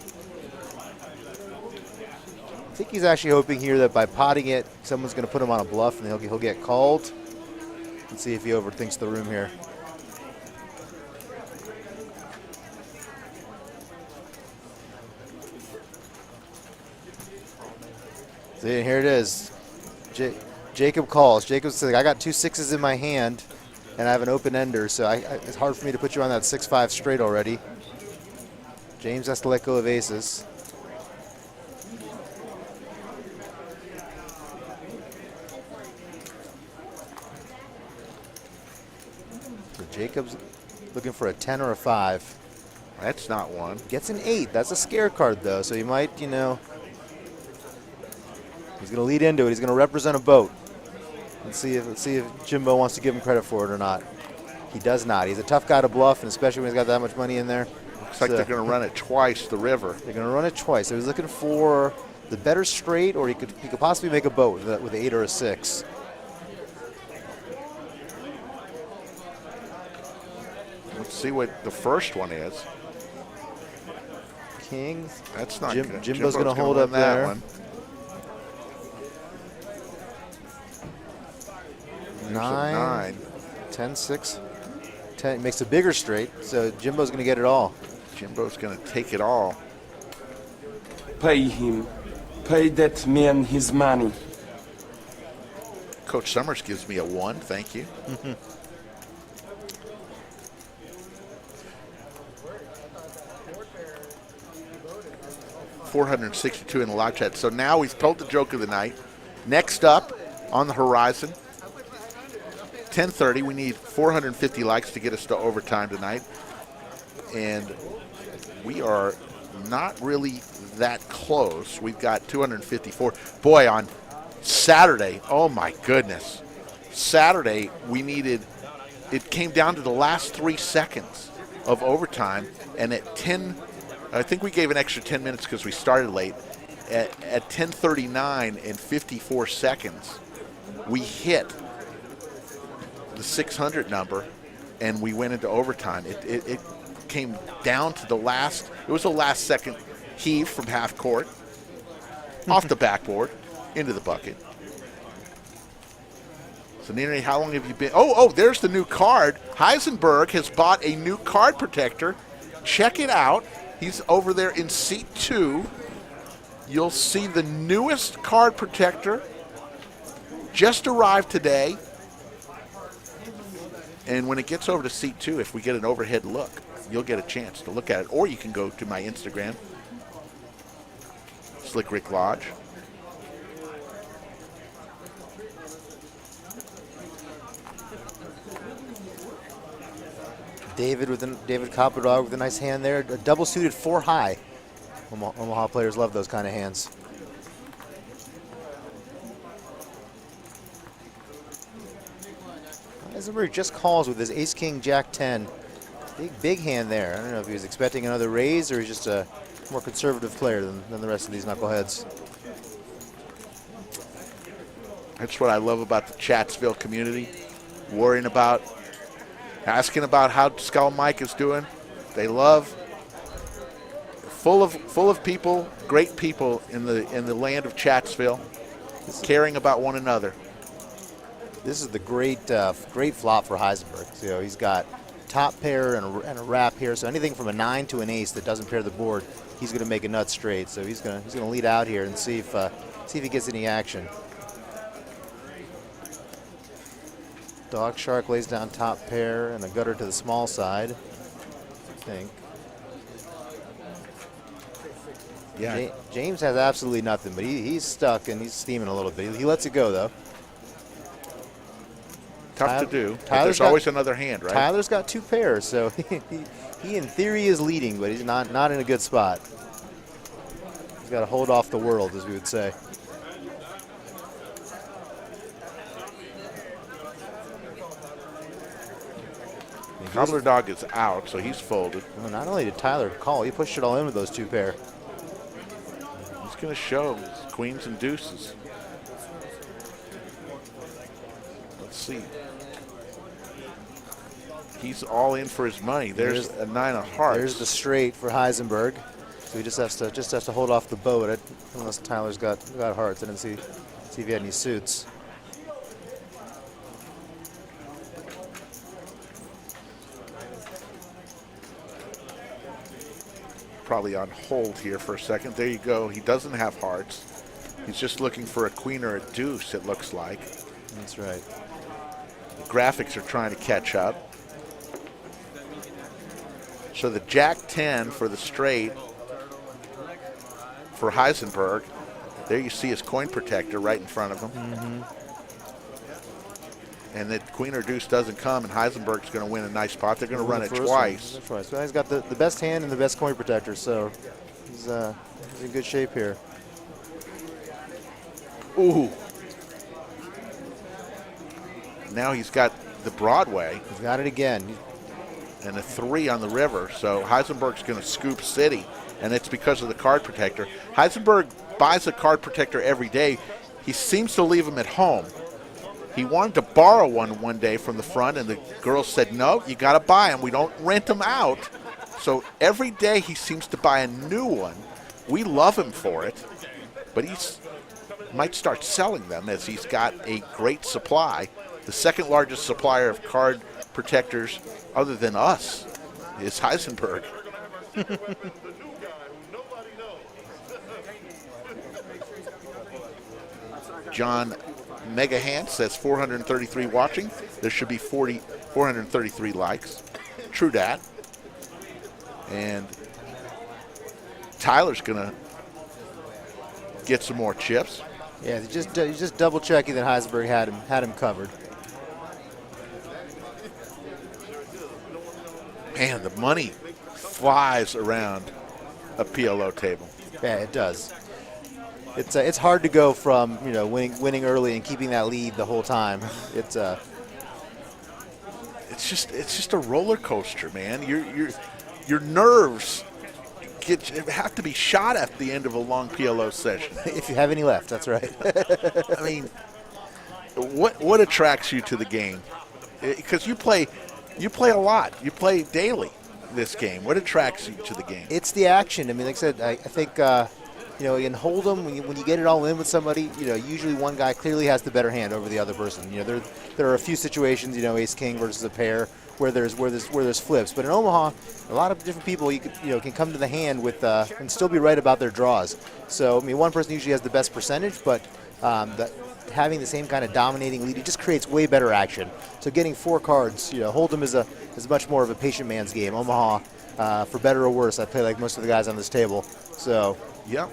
[SPEAKER 2] I think he's actually hoping here that by potting it, someone's going to put him on a bluff and he'll get called. Let's see if he overthinks the room here. See, here it is. Jacob calls. Jacob says, I got 2 6s in my hand, and I have an open ender, so it's hard for me to put you on that 6-5 straight already. James has to let go of aces. So Jacob's looking for a 10 or a 5.
[SPEAKER 1] That's not one.
[SPEAKER 2] Gets an 8. That's a scare card, though, so he might, he's going to lead into it. He's going to represent a boat. Let's see if Jimbo wants to give him credit for it or not. He does not. He's a tough guy to bluff, and especially when he's got that much money in there.
[SPEAKER 1] Looks like they're going to run it twice, the river.
[SPEAKER 2] They're going to run it twice. So he's looking for the better straight, or he could possibly make a boat with an 8 or a 6.
[SPEAKER 1] Let's see what the first one is.
[SPEAKER 2] King.
[SPEAKER 1] That's not good.
[SPEAKER 2] Jimbo's going to hold
[SPEAKER 1] run
[SPEAKER 2] up
[SPEAKER 1] that
[SPEAKER 2] there.
[SPEAKER 1] one.
[SPEAKER 2] 9, 10, 6, 10. Makes a bigger straight, so Jimbo's going to get it all.
[SPEAKER 1] Jimbo's going to take it all.
[SPEAKER 7] Pay him. Pay that man his money.
[SPEAKER 1] Coach Summers gives me a 1. Thank you. $462 in the live chat. So now we've told the joke of the night. Next up on the horizon, 10:30. We need 450 likes to get us to overtime tonight, and we are not really that close. We've got 254. Boy, on Saturday, oh my goodness, Saturday we needed. It came down to the last 3 seconds of overtime, and at 10, I think we gave an extra 10 minutes because we started late. At 10:39 and 54 seconds, we hit the 600 number, and we went into overtime. It came down to the last. It was the last second heave from half court, off the backboard, into the bucket. So, Nina, how long have you been? Oh, there's the new card. Heisenberg has bought a new card protector. Check it out. He's over there in seat 2. You'll see the newest card protector. Just arrived today. And when it gets over to seat 2, if we get an overhead look, you'll get a chance to look at it. Or you can go to my Instagram, Slick Rick Lodge.
[SPEAKER 2] David Copperdag with a nice hand there. A double suited 4 high. Omaha players love those kind of hands. Eisenberg just calls with his ace king jack 10. Big hand there. I don't know if he was expecting another raise or he's just a more conservative player than the rest of these knuckleheads.
[SPEAKER 1] That's what I love about the Chatsville community. Asking about how Skull Mike is doing. They love, full of people, great people in the land of Chatsville, caring about one another.
[SPEAKER 2] This is the great flop for Heisenberg. So he's got top pair and a wrap here. So anything from a 9 to an ace that doesn't pair the board, he's going to make a nut straight. So he's going to lead out here and see if he gets any action. Dog Shark lays down top pair and a gutter to the small side, I think.
[SPEAKER 1] Yeah.
[SPEAKER 2] James has absolutely nothing, but he's stuck and he's steaming a little bit. He lets it go, though.
[SPEAKER 1] Tough to do. But there's always another hand, right?
[SPEAKER 2] Tyler's got 2 pairs, so he in theory is leading, but he's not in a good spot. He's got to hold off the world, as we would say.
[SPEAKER 1] Cobbler Dog is out, so he's folded.
[SPEAKER 2] Well, not only did Tyler call, he pushed it all in with those 2 pair.
[SPEAKER 1] He's going to show queens and deuces. see. He's all in for his money. There's a 9 of hearts.
[SPEAKER 2] There's the straight for Heisenberg. So he just has to hold off the boat unless Tyler's got hearts. I didn't see if he had any suits.
[SPEAKER 1] Probably on hold here for a second. There you go. He doesn't have hearts. He's just looking for a queen or a deuce, it looks like.
[SPEAKER 2] That's right.
[SPEAKER 1] The graphics are trying to catch up. So the Jack 10 for the straight for Heisenberg. There you see his coin protector right in front of him.
[SPEAKER 2] Mm-hmm.
[SPEAKER 1] And the queen or deuce doesn't come, and Heisenberg's going to win a nice pot. They're going to run it twice.
[SPEAKER 2] That's right. So he's got the best hand and the best coin protector, so he's in good shape here.
[SPEAKER 1] Ooh. Now he's got the Broadway.
[SPEAKER 2] He's got it again.
[SPEAKER 1] And a 3 on the river. So Heisenberg's going to scoop city, and it's because of the card protector. Heisenberg buys a card protector every day. He seems to leave them at home. He wanted to borrow one day from the front, and the girls said, no, you got to buy them. We don't rent them out. So every day he seems to buy a new one. We love him for it, but he might start selling them as he's got a great supply. The second largest supplier of card protectors other than us is Heisenberg. John Megahant says 433 watching. There should be 433 likes. True that. And Tyler's going to get some more chips.
[SPEAKER 2] Yeah, he's just double checking that Heisenberg had him covered.
[SPEAKER 1] Man, the money flies around a PLO table.
[SPEAKER 2] Yeah, it does. It's hard to go from winning early and keeping that lead the whole time. It's
[SPEAKER 1] just a roller coaster, man. Your nerves have to be shot at the end of a long PLO session.
[SPEAKER 2] If you have any left, that's right.
[SPEAKER 1] I mean, what attracts you to the game? Because you play a lot. You play daily this game. What attracts you to the game?
[SPEAKER 2] It's the action. I mean, like I said, I think in Hold'em, when you get it all in with somebody, usually one guy clearly has the better hand over the other person. There are a few situations, Ace King versus a pair, where there's flips. But in Omaha, a lot of different people can come to the hand with and still be right about their draws. So I mean, one person usually has the best percentage, but having the same kind of dominating lead, it just creates way better action. So getting 4 cards, Hold'em is much more of a patient man's game. Omaha, for better or worse, I play like most of the guys on this table. So
[SPEAKER 1] yep.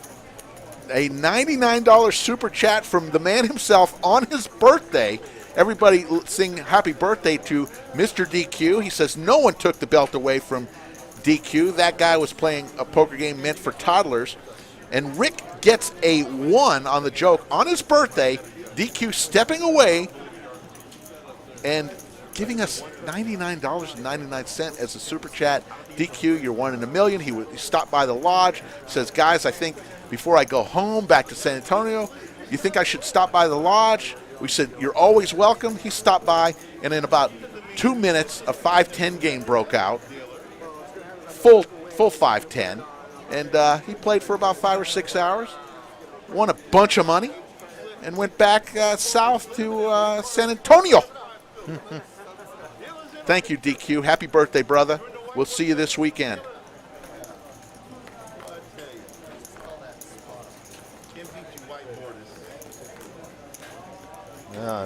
[SPEAKER 1] A $99 super chat from the man himself on his birthday. Everybody sing happy birthday to Mr. DQ. He says no one took the belt away from DQ. That guy was playing a poker game meant for toddlers. And Rick gets a 1 on the joke on his birthday. DQ stepping away and giving us $99.99 as a super chat. DQ, you're 1 in a million. He stopped by the lodge. Says, guys, I think before I go home back to San Antonio, you think I should stop by the lodge? We said, you're always welcome. He stopped by, and in about 2 minutes, a 5-10 game broke out. Full 5-10. And he played for about 5 or 6 hours, won a bunch of money, and went back south to San Antonio. Thank you, DQ. Happy birthday, brother. We'll see you this weekend.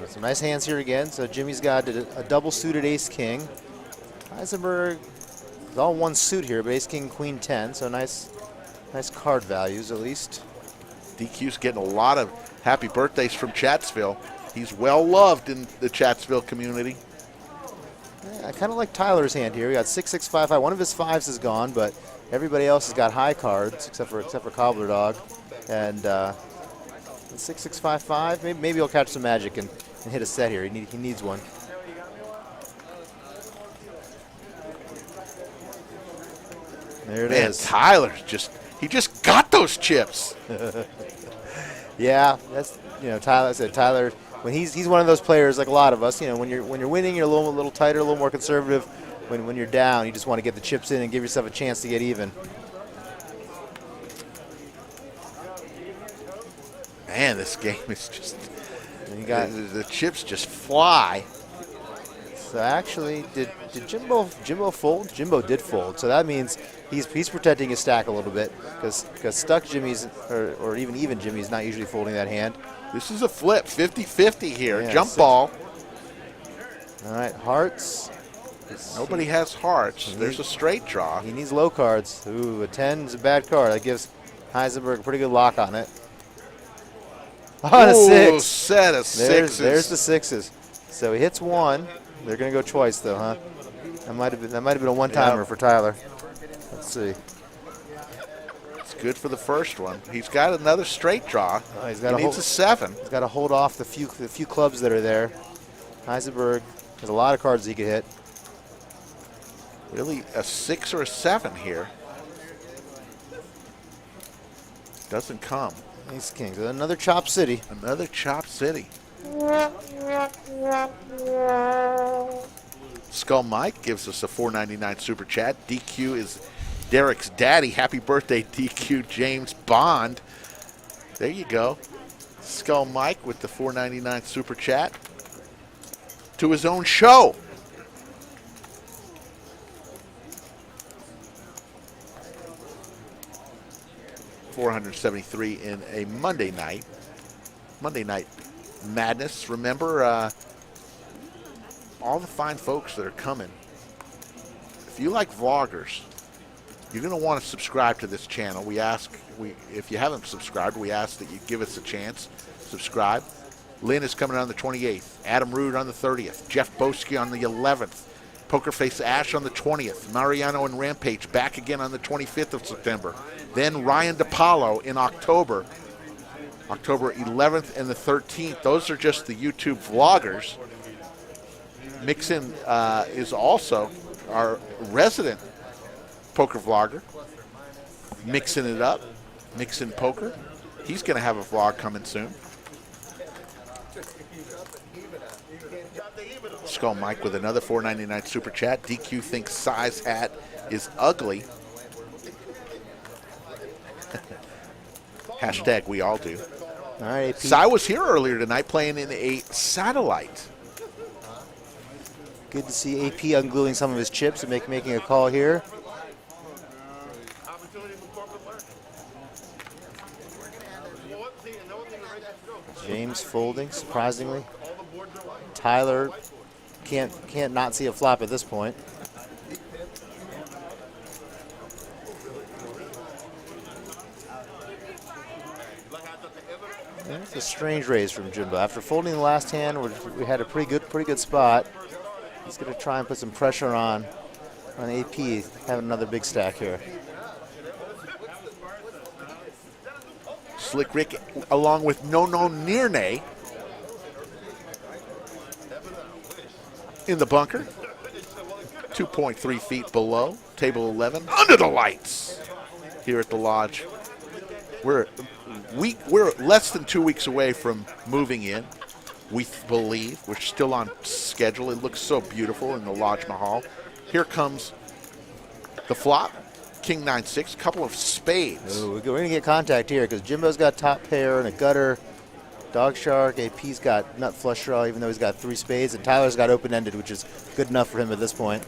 [SPEAKER 2] Some nice hands here again. So Jimmy's got a double suited ace king. Heisenberg is all one suit here, but ace king queen 10. So nice card values at least.
[SPEAKER 1] DQ's getting a lot of happy birthdays from Chatsville. He's well loved in the Chatsville community.
[SPEAKER 2] Yeah, I kind of like Tyler's hand here. We got 6-6-5-5. One of his 5s is gone, but everybody else has got high cards except for Cobbler Dog. And 6-6-5-5. Maybe he'll catch some magic and hit a set here. He needs one. There it is.
[SPEAKER 1] Tyler's he just got those chips.
[SPEAKER 2] Yeah, that's Tyler. I said Tyler when he's one of those players like a lot of us. You know, when you're winning, you're a little tighter, a little more conservative. When you're down, you just want to get the chips in and give yourself a chance to get even.
[SPEAKER 1] Man, this game is just.
[SPEAKER 2] And you got
[SPEAKER 1] the chips just fly.
[SPEAKER 2] So actually, did Jimbo fold? Jimbo did fold. So that means he's protecting his stack a little bit because stuck Jimmy's or even Jimmy's not usually folding that hand.
[SPEAKER 1] This is a flip, 50-50 here.
[SPEAKER 2] Yeah,
[SPEAKER 1] Jump ball.
[SPEAKER 2] All right, hearts.
[SPEAKER 1] Nobody has hearts. There's a straight draw.
[SPEAKER 2] He needs low cards. Ooh, a 10 is a bad card. That gives Heisenberg a pretty good lock on it. Oh, a 6.
[SPEAKER 1] Set of sixes.
[SPEAKER 2] There's the 6s. So he hits 1. They're going to go twice, though, huh? That might have been a one-timer for Tyler. Let's see.
[SPEAKER 1] It's good for the first one. He's got another straight draw.
[SPEAKER 2] Oh, he
[SPEAKER 1] needs a 7.
[SPEAKER 2] He's got to hold off the few clubs that are there. Heisenberg has a lot of cards he could hit.
[SPEAKER 1] Really a 6 or a 7 here. Doesn't come.
[SPEAKER 2] Ace King. So another Chop City.
[SPEAKER 1] Another Chop City. Skull Mike gives us a $4.99 super chat. DQ is Derek's daddy. Happy birthday, DQ James Bond. There you go. Skull Mike with the $4.99 super chat to his own show. $473 in a Monday night madness. Remember all the fine folks that are coming. If you like vloggers, you're going to want to subscribe to this channel. If you haven't subscribed, we ask that you give us a chance. Subscribe. Lynn is coming on the 28th. Adam Rood on the 30th. Jeff Boski on the 11th. Pokerface Ash on the 20th. Mariano and Rampage back again on the 25th of September. Then Ryan DePaulo in October 11th and the 13th. Those are just the YouTube vloggers. Mixon is also our resident poker vlogger. Mixing it up. Mixin Poker. He's going to have a vlog coming soon. Skull Mike with another $4.99 super chat. DQ thinks size hat is ugly. Hashtag we all do.
[SPEAKER 2] All right, AP.
[SPEAKER 1] Cy was here earlier tonight playing in a satellite.
[SPEAKER 2] Good to see AP ungluing some of his chips and making a call here. James folding, surprisingly. Tyler can't not see a flop at this point. It's a strange raise from Jimbo. After folding the last hand, we had a pretty good spot. He's going to try and put some pressure on AP, having another big stack here.
[SPEAKER 1] Slick Rick along with No Nearnay in the bunker. 2.3 feet below, table 11, under the lights here at the lodge. We're less than 2 weeks away from moving in. We believe we're still on schedule. It looks so beautiful in the Lodge Mahal. Here comes the flop. King 9-6, couple of spades.
[SPEAKER 2] Ooh, we're going to get contact here because Jimbo's got top pair and a gutter. Dog Shark, AP's got nut flush draw even though he's got 3 spades. And Tyler's got open-ended, which is good enough for him at this point.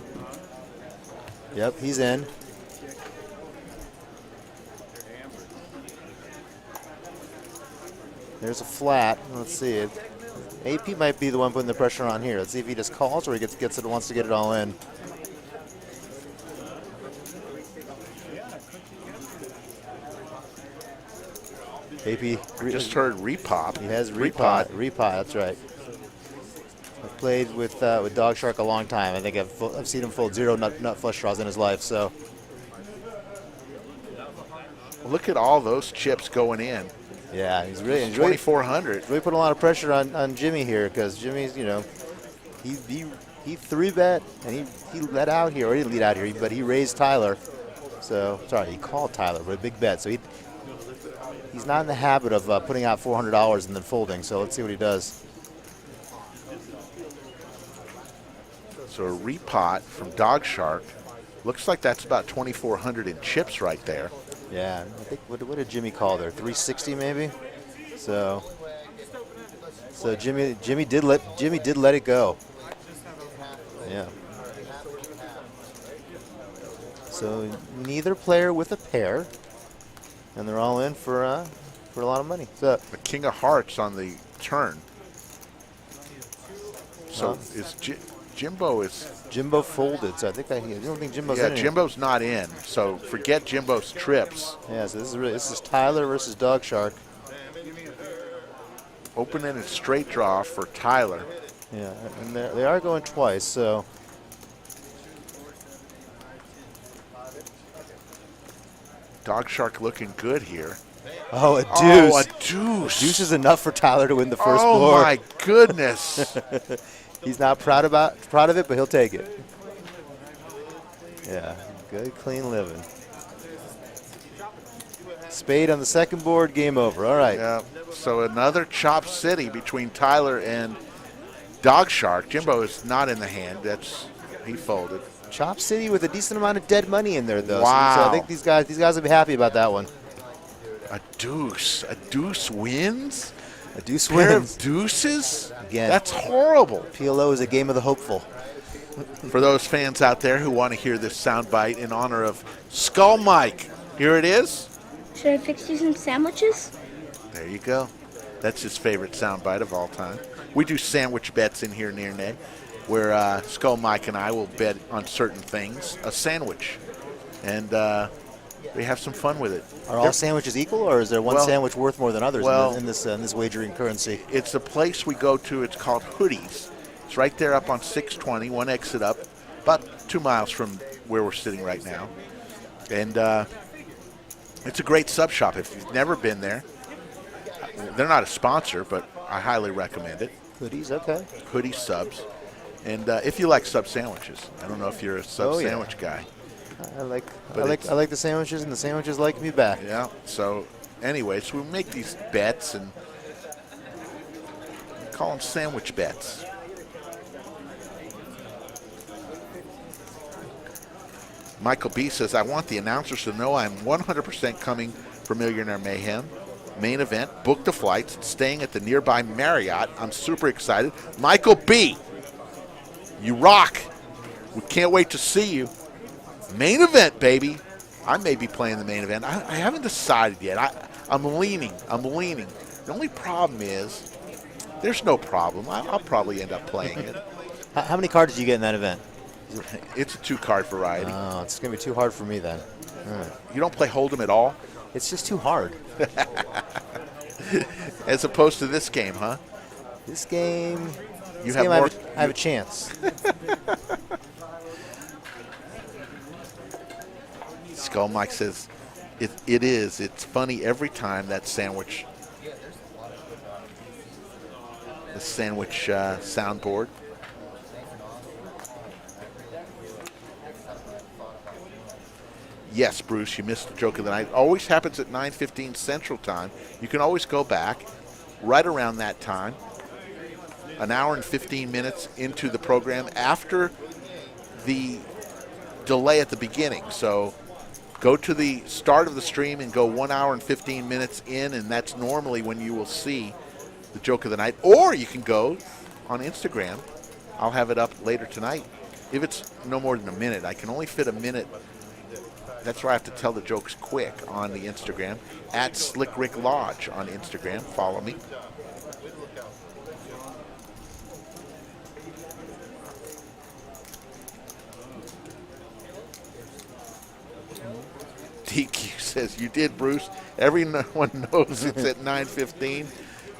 [SPEAKER 2] Yep, he's in. There's a flat. Let's see. AP might be the one putting the pressure on here. Let's see if he just calls or he gets it, wants to get it all in. AP
[SPEAKER 1] Just heard repop.
[SPEAKER 2] He has repot. Repot, that's right. I've played with Dog Shark a long time. I think I've seen him fold 0 nut flush draws in his life. So
[SPEAKER 1] Look at all those chips going in.
[SPEAKER 2] yeah, he's really
[SPEAKER 1] 2,400.
[SPEAKER 2] really putting a lot of pressure on Jimmy here because Jimmy's, you know, he 3-bet and he let out here, or he didn't lead out here, but he raised Tyler. So sorry, he called Tyler with a big bet. So he's not in the habit of putting out $400 and then folding. So let's see what he does.
[SPEAKER 1] So a repot from Dog Shark. Looks like that's about 2,400 in chips right there.
[SPEAKER 2] Yeah, I think what did Jimmy call there? 360 maybe. So Jimmy did let it go. Yeah. So neither player with a pair, and they're all in for a lot of money. So
[SPEAKER 1] The King of Hearts on the turn. So is Jimbo is.
[SPEAKER 2] Jimbo folded. So I don't think Jimbo's in.
[SPEAKER 1] Yeah, Jimbo's not in. So forget Jimbo's trips.
[SPEAKER 2] Yeah. So this is Tyler versus Dog Shark.
[SPEAKER 1] Open-ended straight draw for Tyler.
[SPEAKER 2] Yeah, and they are going twice. So.
[SPEAKER 1] Dog Shark looking good here.
[SPEAKER 2] Oh, a deuce.
[SPEAKER 1] Oh, a deuce.
[SPEAKER 2] Deuce is enough for Tyler to win the first
[SPEAKER 1] oh,
[SPEAKER 2] board.
[SPEAKER 1] my goodness.
[SPEAKER 2] He's not proud of it, but he'll take it. Yeah, good, clean living. Spade on the second board, game over. All right.
[SPEAKER 1] Yeah. So another chop city between Tyler and Dog Shark. Jimbo is not in the hand. He folded.
[SPEAKER 2] Chop City with a decent amount of dead money in there, though.
[SPEAKER 1] Wow.
[SPEAKER 2] So I think these guys will be happy about that one.
[SPEAKER 1] A deuce. A deuce wins?
[SPEAKER 2] A deuce
[SPEAKER 1] Pair
[SPEAKER 2] wins.
[SPEAKER 1] of deuces?
[SPEAKER 2] Again.
[SPEAKER 1] That's horrible.
[SPEAKER 2] PLO is a game of the hopeful.
[SPEAKER 1] For those fans out there who want to hear this soundbite in honor of Skull Mike, here it is.
[SPEAKER 9] Should I fix you some sandwiches?
[SPEAKER 1] There you go. That's his favorite soundbite of all time. We do sandwich bets in here near Nay, where Skull Mike and I will bet on certain things, a sandwich, and we have some fun with it.
[SPEAKER 2] Are all sandwiches equal, or is there one
[SPEAKER 1] Well-
[SPEAKER 2] sandwich worth more than others
[SPEAKER 1] well-
[SPEAKER 2] in this wagering currency?
[SPEAKER 1] It's a place we go to. It's called Hoodies. It's right there up on 620, one exit up, about 2 miles from where we're sitting right now. And it's a great sub shop. If you've never been there, they're not a sponsor, but I highly recommend it.
[SPEAKER 2] Hoodies, okay.
[SPEAKER 1] Hoodie subs. And if you like sub sandwiches, I don't know if you're a sub sandwich guy.
[SPEAKER 2] I like the sandwiches, and the sandwiches like me back.
[SPEAKER 1] Yeah. So, anyways, we make these bets and call them sandwich bets. Michael B says, I want the announcers to know I'm 100% coming for Millionaire Mayhem. Main event, book the flights, staying at the nearby Marriott. I'm super excited. Michael B, you rock. We can't wait to see you. Main event, baby. I may be playing the main event. I haven't decided yet. I'm leaning. The only problem is, there's no problem. I'll probably end up playing it.
[SPEAKER 2] How many cards did you get in that event?
[SPEAKER 1] It's a 2-card variety.
[SPEAKER 2] Oh, it's going to be too hard for me then.
[SPEAKER 1] You don't play Hold'em at all?
[SPEAKER 2] It's just too hard.
[SPEAKER 1] As opposed to this game, huh?
[SPEAKER 2] This game,
[SPEAKER 1] more.
[SPEAKER 2] I have a chance.
[SPEAKER 1] Skull Mike says, it is. It's funny every time that sandwich, the sandwich soundboard. Yes, Bruce, you missed the joke of the night. Always happens at 9:15 Central Time. You can always go back right around that time, an hour and 15 minutes into the program after the delay at the beginning. So go to the start of the stream and go 1 hour and 15 minutes in, and that's normally when you will see the joke of the night. Or you can go on Instagram. I'll have it up later tonight. If it's no more than a minute, I can only fit a minute. That's why I have to tell the jokes quick on the Instagram. At Slick Rick Lodge on Instagram. Follow me. DQ says, you did, Bruce. Everyone knows it's at 9:15.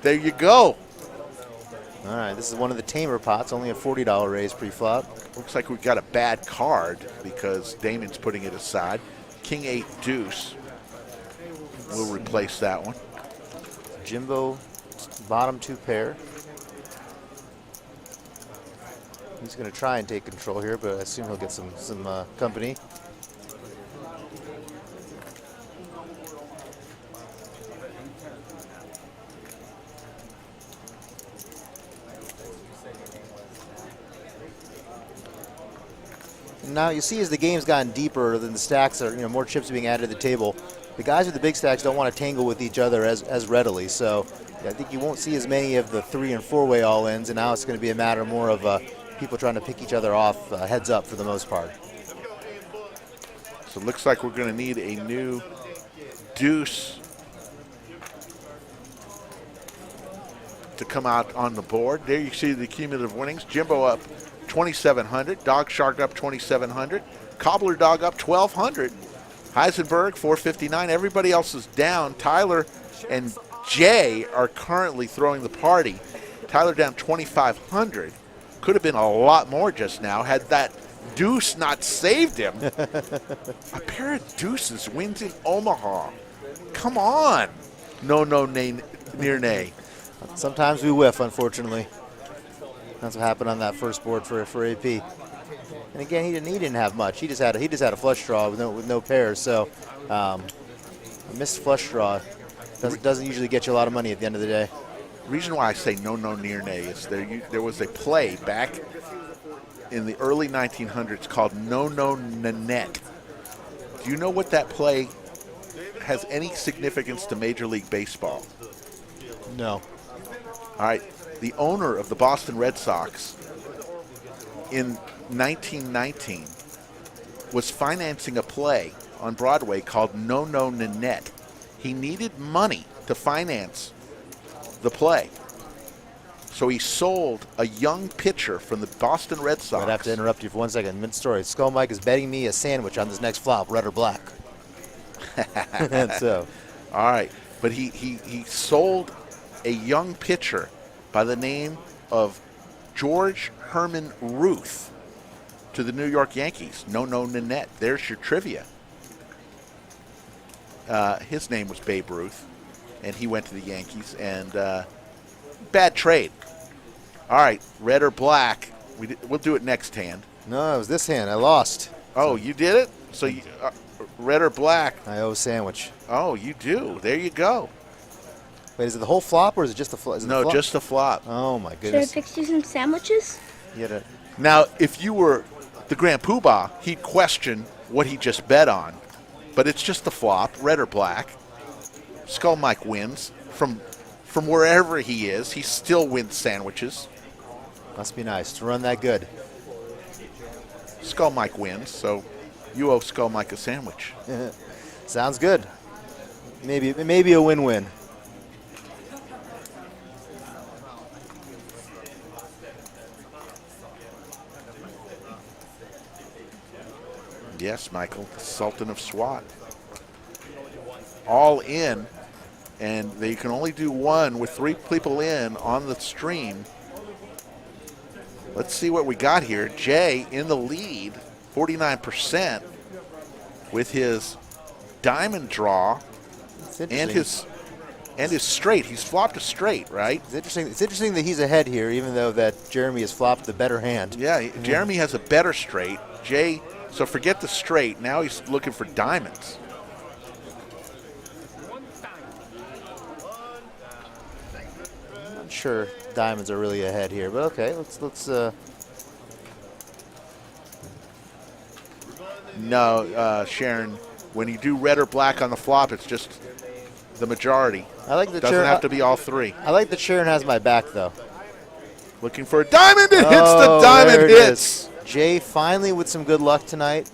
[SPEAKER 1] There you go.
[SPEAKER 2] All right, this is one of the tamer pots, only a $40 raise pre-flop.
[SPEAKER 1] Looks like we got a bad card because Damon's putting it aside. King 8 deuce. We'll replace that one.
[SPEAKER 2] Jimbo, bottom 2 pair. He's going to try and take control here, but I assume he'll get some company. Now you see as the game's gotten deeper, then the stacks are, more chips being added to the table. The guys with the big stacks don't want to tangle with each other as readily. So I think you won't see as many of the 3- and 4-way all-ins, and now it's going to be a matter more of people trying to pick each other off heads up for the most part.
[SPEAKER 1] So it looks like we're going to need a new deuce to come out on the board. There you see the cumulative winnings. Jimbo up 2,700. Dog Shark up 2,700. Cobbler Dog up 1,200. Heisenberg 459. Everybody else is down. Tyler and Jay are currently throwing the party. Tyler down 2,500. Could have been a lot more just now had that deuce not saved him. A pair of deuces wins in Omaha. Come on. No, nay, near nay.
[SPEAKER 2] Sometimes we whiff, unfortunately. That's what happened on that first board for AP. And again, he didn't have much. He just had a flush draw with no pairs. So a missed flush draw doesn't usually get you a lot of money at the end of the day.
[SPEAKER 1] The reason why I say no, near nay is there was a play back in the early 1900s called No Nanette. Do you know what that play has any significance to Major League Baseball?
[SPEAKER 2] No.
[SPEAKER 1] All right. The owner of the Boston Red Sox in 1919 was financing a play on Broadway called No Nanette. He needed money to finance the play. So he sold a young pitcher from the Boston Red Sox.
[SPEAKER 2] I'd have to interrupt you for 1 second. Mid-story. Skull Mike is betting me a sandwich on this next flop, red or black. And so,
[SPEAKER 1] all right. But he sold a young pitcher by the name of George Herman Ruth to the New York Yankees. No Nanette. There's your trivia. His name was Babe Ruth, and he went to the Yankees. And bad trade. All right, red or black. We'll do it next hand.
[SPEAKER 2] no, it was this hand. I lost.
[SPEAKER 1] Oh, you did it? So you, red or black?
[SPEAKER 2] I owe a sandwich.
[SPEAKER 1] Oh, you do. There you go.
[SPEAKER 2] Wait, is it the whole flop or is it just the flop?
[SPEAKER 1] No, just the flop.
[SPEAKER 2] Oh, my
[SPEAKER 9] Should I
[SPEAKER 2] goodness.
[SPEAKER 9] fix you some sandwiches?
[SPEAKER 2] You had a-
[SPEAKER 1] Now, if you were the Grand Poobah, he'd question what he just bet on. But it's just the flop, red or black. Skull Mike wins. From wherever he is, he still wins sandwiches.
[SPEAKER 2] Must be nice to run that good.
[SPEAKER 1] Skull Mike wins, so you owe Skull Mike a sandwich.
[SPEAKER 2] Sounds good. Maybe a win-win.
[SPEAKER 1] Yes, Michael, the Sultan of SWAT. All in, and they can only do one with 3 people in on the stream. Let's see what we got here. Jay in the lead, 49%, with his diamond draw and his straight. He's flopped a straight, right?
[SPEAKER 2] It's interesting that he's ahead here, even though that Jeremy has flopped the better hand.
[SPEAKER 1] Yeah, Jeremy has a better straight. Jay, so forget the straight. Now he's looking for diamonds.
[SPEAKER 2] I'm not sure diamonds are really ahead here, but okay, let's
[SPEAKER 1] No, Sharon, when you do red or black on the flop, it's just the majority.
[SPEAKER 2] I like the
[SPEAKER 1] Doesn't have to be all 3.
[SPEAKER 2] I like that Sharon has my back though.
[SPEAKER 1] Looking for a diamond. It hits the
[SPEAKER 2] Oh,
[SPEAKER 1] diamond
[SPEAKER 2] there it
[SPEAKER 1] hits.
[SPEAKER 2] is. Jay finally with some good luck tonight.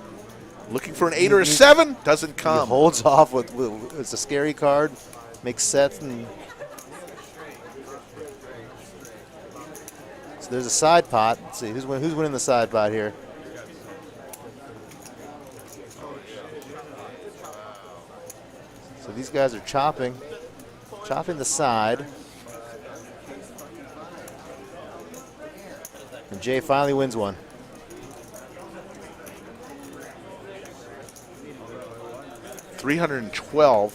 [SPEAKER 1] Looking for an 8 or a 7. Doesn't
[SPEAKER 2] He
[SPEAKER 1] come.
[SPEAKER 2] holds off with it's a scary card. Makes sets and so there's a side pot. Let's see who's winning the side pot here. So these guys are chopping the side. And Jay finally wins one.
[SPEAKER 1] $312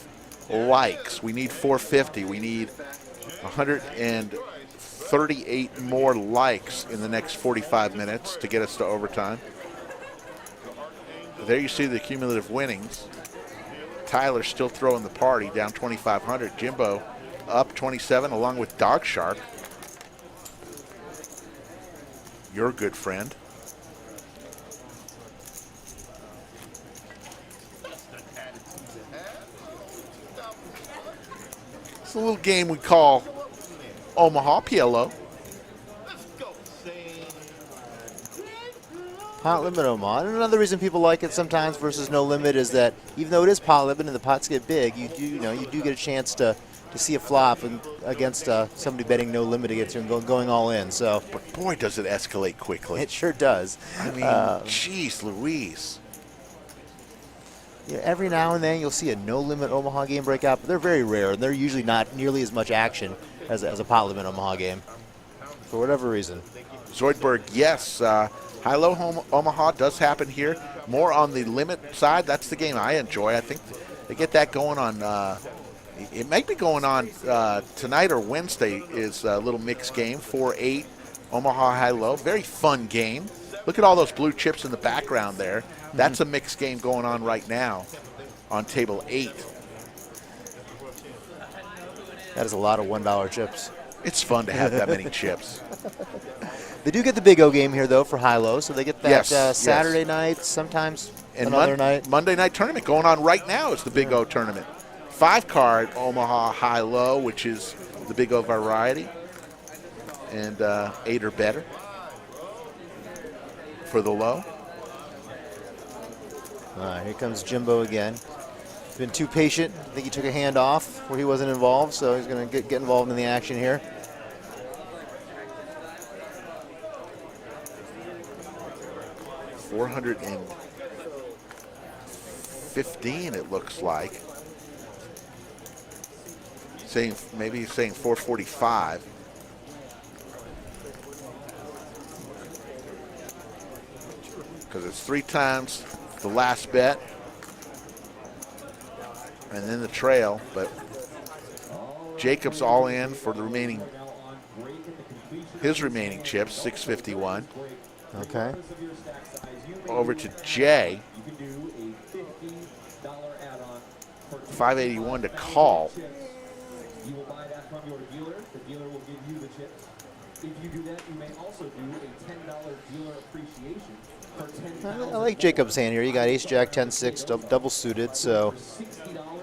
[SPEAKER 1] likes. We need 450. We need 138 more likes in the next 45 minutes to get us to overtime. There you see the cumulative winnings. Tyler still throwing the party, down 2,500. Jimbo up 27 along with Dog Shark. Your good friend. a little game we call Omaha PLO.
[SPEAKER 2] Pot limit Omaha. And another reason people like it sometimes versus no limit is that even though it is pot limit and the pots get big, you do get a chance to see a flop against somebody betting no limit against you and going all in. So,
[SPEAKER 1] But boy, does it escalate quickly.
[SPEAKER 2] it sure does.
[SPEAKER 1] I mean, jeez Louise.
[SPEAKER 2] Yeah, every now and then you'll see a no limit Omaha game break out, but they're very rare and they're usually not nearly as much action as a pot limit Omaha game for whatever reason.
[SPEAKER 1] Zoidberg, yes. High-low Omaha does happen here. More on the limit side. That's the game I enjoy. I think they get that going on. It might be going on tonight or Wednesday is a little mixed game. 4-8 Omaha high-low. Very fun game. Look at all those blue chips in the background there. That's a mixed game going on right now on table 8.
[SPEAKER 2] That is a lot of $1 chips.
[SPEAKER 1] It's fun to have that many chips.
[SPEAKER 2] They do get the Big O game here, though, for high-low, so they get that
[SPEAKER 1] Yes,
[SPEAKER 2] Saturday night, sometimes
[SPEAKER 1] And
[SPEAKER 2] another night.
[SPEAKER 1] Monday night tournament going on right now is the Big O tournament. 5-card Omaha high-low, which is the Big O variety, and 8 or better for the low.
[SPEAKER 2] All right, here comes Jimbo again. He's been too patient. I think he took a hand off where he wasn't involved, so he's going to get involved in the action here.
[SPEAKER 1] $415, it looks like. Maybe he's saying 445. Because it's 3 times the last bet, and then the trail. But Jacob's all in for the remaining, his remaining chips, 651.
[SPEAKER 2] Okay.
[SPEAKER 1] Over to Jay, 581 to call.
[SPEAKER 8] You will buy that from your dealer. The dealer will give you the chips. If you do that, you may also do a $10 dealer appreciation for $10.
[SPEAKER 2] I like Jacob's hand here. You got ace, jack, 10, 6, double suited, so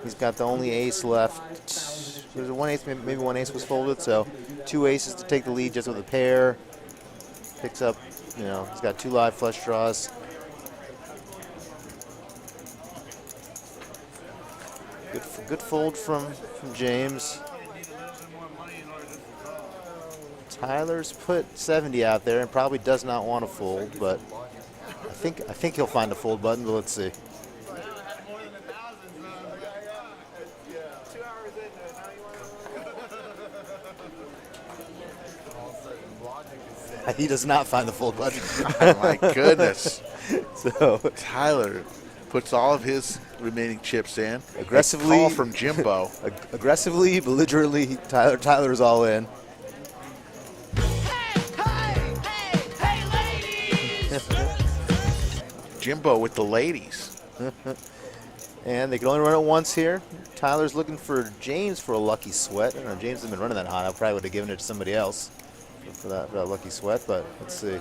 [SPEAKER 2] he's got the only ace left. There's one ace, maybe one ace was folded, so 2 aces to take the lead just with a pair. Picks up, he's got 2 live flush draws. Good fold from James. Tyler's put 70 out there and probably does not want to fold, but I think he'll find a fold button, but let's see. He does not find the fold button.
[SPEAKER 1] Oh my goodness.
[SPEAKER 2] So
[SPEAKER 1] Tyler puts all of his remaining chips in.
[SPEAKER 2] Aggressively.
[SPEAKER 1] A call from Jimbo.
[SPEAKER 2] Aggressively, belligerently, Tyler's all in.
[SPEAKER 1] Jimbo with the ladies.
[SPEAKER 2] And they can only run it once here. Tyler's looking for James for a lucky sweat. I don't know, James hasn't been running that hot. I probably would have given it to somebody else for that lucky sweat, but let's see.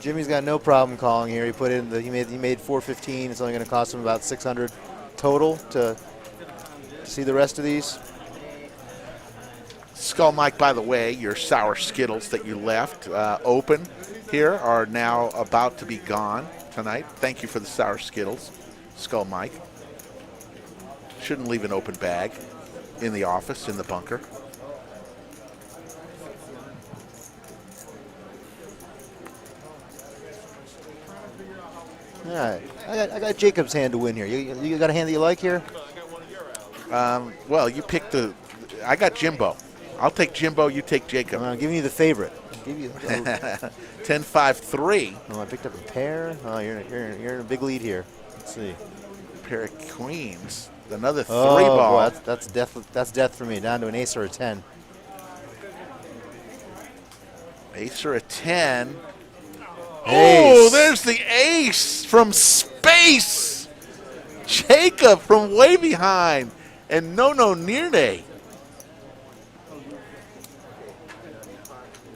[SPEAKER 2] Jimmy's got no problem calling here. He put in he made 415. It's only going to cost him about 600 total to see the rest of these.
[SPEAKER 1] Skull Mike, by the way, your sour Skittles that you left open here are now about to be gone tonight. Thank you for the sour Skittles, Skull Mike. Shouldn't leave an open bag in the office, in the bunker.
[SPEAKER 2] All right, I got Jacob's hand to win here. You got a hand that you like here?
[SPEAKER 1] Well, you picked I got Jimbo. I'll take Jimbo. You take Jacob.
[SPEAKER 2] I'm giving you the favorite.
[SPEAKER 1] 10-5-3.
[SPEAKER 2] Oh, I picked up a pair. Oh, you're in a big lead here. Let's see.
[SPEAKER 1] Pair of queens. Another 3
[SPEAKER 2] Oh,
[SPEAKER 1] ball.
[SPEAKER 2] boy, that's death. That's death for me. Down to an ace or a 10.
[SPEAKER 1] Ace or a 10.
[SPEAKER 2] Ace.
[SPEAKER 1] Oh, there's the ace from space. Jacob from way behind. And no Nirne.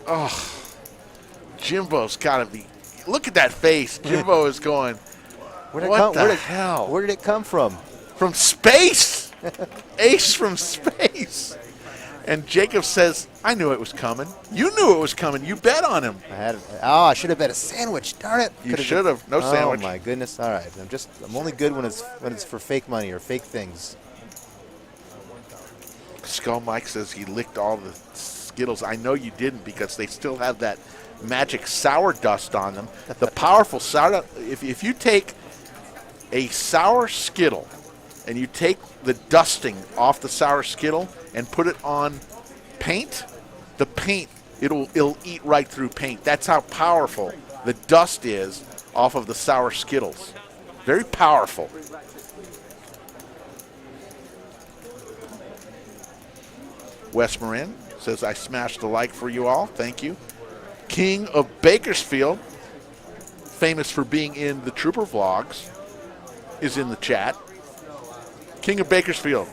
[SPEAKER 1] Oh, Jimbo's got to be look at that face. Jimbo is going, what the hell?
[SPEAKER 2] Where did it come from?
[SPEAKER 1] From space. Ace from space. And Jacob says, I knew it was coming. You knew it was coming. You bet on him.
[SPEAKER 2] I should have bet a sandwich. Darn it.
[SPEAKER 1] You should have. No sandwich.
[SPEAKER 2] Oh, my goodness. All right. I'm only good when it's for fake money or fake things.
[SPEAKER 1] Skull Mike says he licked all the Skittles. I know you didn't because they still have that magic sour dust on them. The powerful sour. If you take a sour Skittle and you take the dusting off the sour Skittle and put it on paint, the paint, it'll eat right through paint. That's how powerful the dust is off of the sour Skittles. Very powerful. Wes Marin says, I smashed the like for you all. Thank you. King of Bakersfield, famous for being in the Trooper vlogs, is in the chat. King of Bakersfield,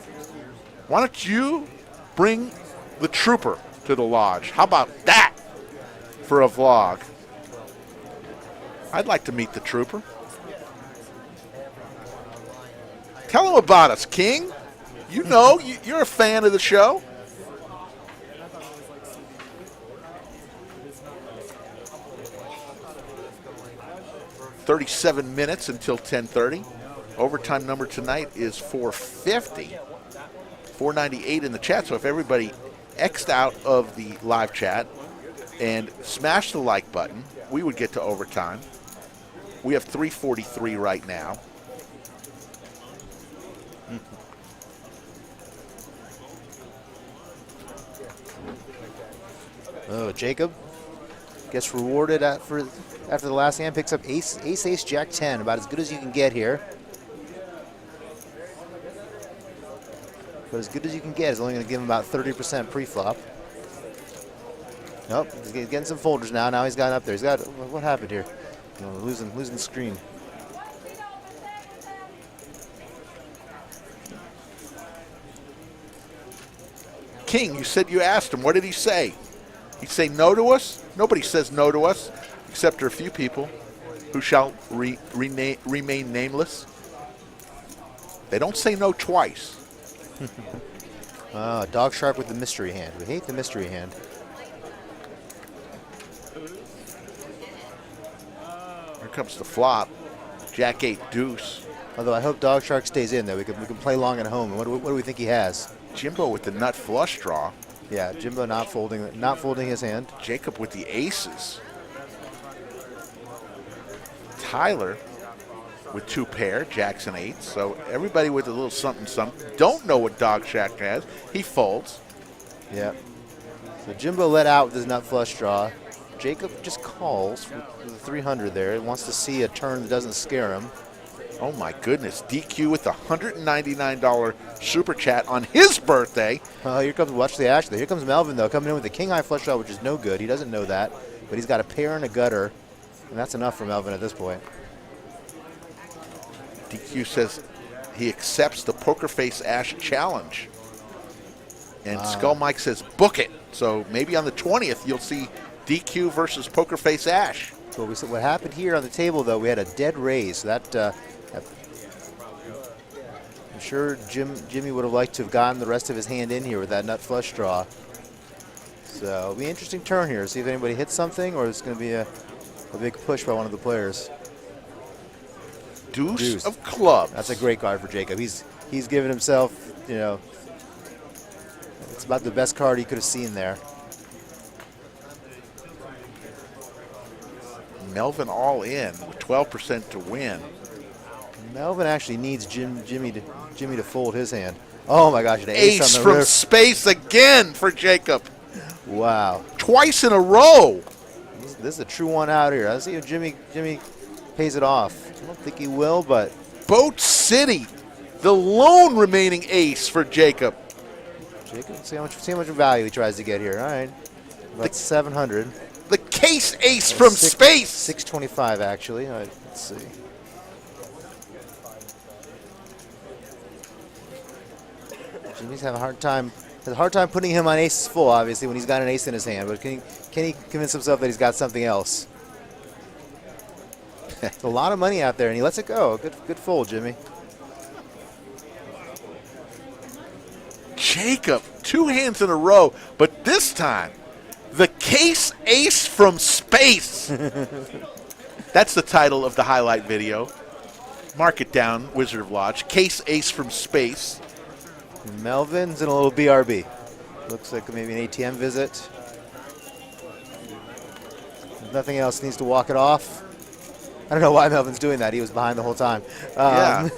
[SPEAKER 1] why don't you bring the Trooper to the lodge? How about that for a vlog? I'd like to meet the Trooper. Tell him about us, King. You know, you're a fan of the show. $37 minutes until 10:30. Overtime number tonight is 450. 498 in the chat. So if everybody X'd out of the live chat and smashed the like button, we would get to overtime. We have 343 right now.
[SPEAKER 2] Oh, Jacob gets rewarded after the last hand, picks up ace, jack 10, about as good as you can get here. But as good as you can get is only going to give him about 30% pre-flop. Nope, he's getting some folders now. Now he's gotten up there. He's got, what happened here? You know, losing the screen.
[SPEAKER 1] King, you said you asked him. What did he say? He'd say no to us? Nobody says no to us, except for a few people who shall remain nameless. They don't say no twice.
[SPEAKER 2] Dog sharp with the mystery hand. We hate the mystery hand.
[SPEAKER 1] Here comes the flop. Jack 8 deuce.
[SPEAKER 2] Although I hope Dog Shark stays in, though. We can play long at home. And what do we think he has?
[SPEAKER 1] Jimbo with the nut flush draw.
[SPEAKER 2] Yeah, Jimbo not folding his hand.
[SPEAKER 1] Jacob with the aces. Tyler with two pair, jacks and eights. So everybody with a little something. Don't know what Dog Shack has. He folds.
[SPEAKER 2] Yeah. So Jimbo let out with his nut flush draw. Jacob just calls with the 300 there. He wants to see a turn that doesn't scare him.
[SPEAKER 1] Oh my goodness, DQ with the $199 super chat on his birthday.
[SPEAKER 2] Here comes, watch the ash there. Here comes Melvin, though, coming in with the king high flush draw, which is no good. He doesn't know that, but he's got a pair and a gutter, and that's enough for Melvin at this point.
[SPEAKER 1] DQ says he accepts the Poker Face Ash challenge. And Skull Mike says book it. So maybe on the 20th you'll see DQ versus Poker Face Ash.
[SPEAKER 2] So what happened here on the table, though, we had a dead raise. So that I'm sure Jimmy would have liked to have gotten the rest of his hand in here with that nut flush draw. So it'll be an interesting turn here. See if anybody hits something, or it's going to be a big push by one of the players.
[SPEAKER 1] Deuce of clubs.
[SPEAKER 2] That's a great card for Jacob. He's given himself, you know, it's about the best card he could have seen there.
[SPEAKER 1] Melvin all in with 12% to win.
[SPEAKER 2] Melvin actually needs Jimmy to fold his hand. Oh my gosh, an
[SPEAKER 1] ace
[SPEAKER 2] on the
[SPEAKER 1] from
[SPEAKER 2] roof.
[SPEAKER 1] space again for Jacob.
[SPEAKER 2] Wow.
[SPEAKER 1] Twice in a row.
[SPEAKER 2] This is a true one out here. Let's see if Jimmy pays it off. I don't think he will, but
[SPEAKER 1] Boat City, the lone remaining ace for Jacob.
[SPEAKER 2] Jacob, see how much value he tries to get here. All right, about 700.
[SPEAKER 1] The case ace from space.
[SPEAKER 2] 625 actually. All right, let's see. Jimmy's having a hard time. Has a hard time putting him on aces full, obviously, when he's got an ace in his hand. But can he convince himself that he's got something else? It's a lot of money out there, and he lets it go. Good fold, Jimmy.
[SPEAKER 1] Jacob, 2 hands in a row, but this time, the case ace from space. That's the title of the highlight video. Mark it down, Wizard of Lodge. Case ace from space.
[SPEAKER 2] Melvin's in a little BRB. Looks like maybe an ATM visit. If nothing else, needs to walk it off. I don't know why Melvin's doing that. He was behind the whole time.
[SPEAKER 1] Yeah.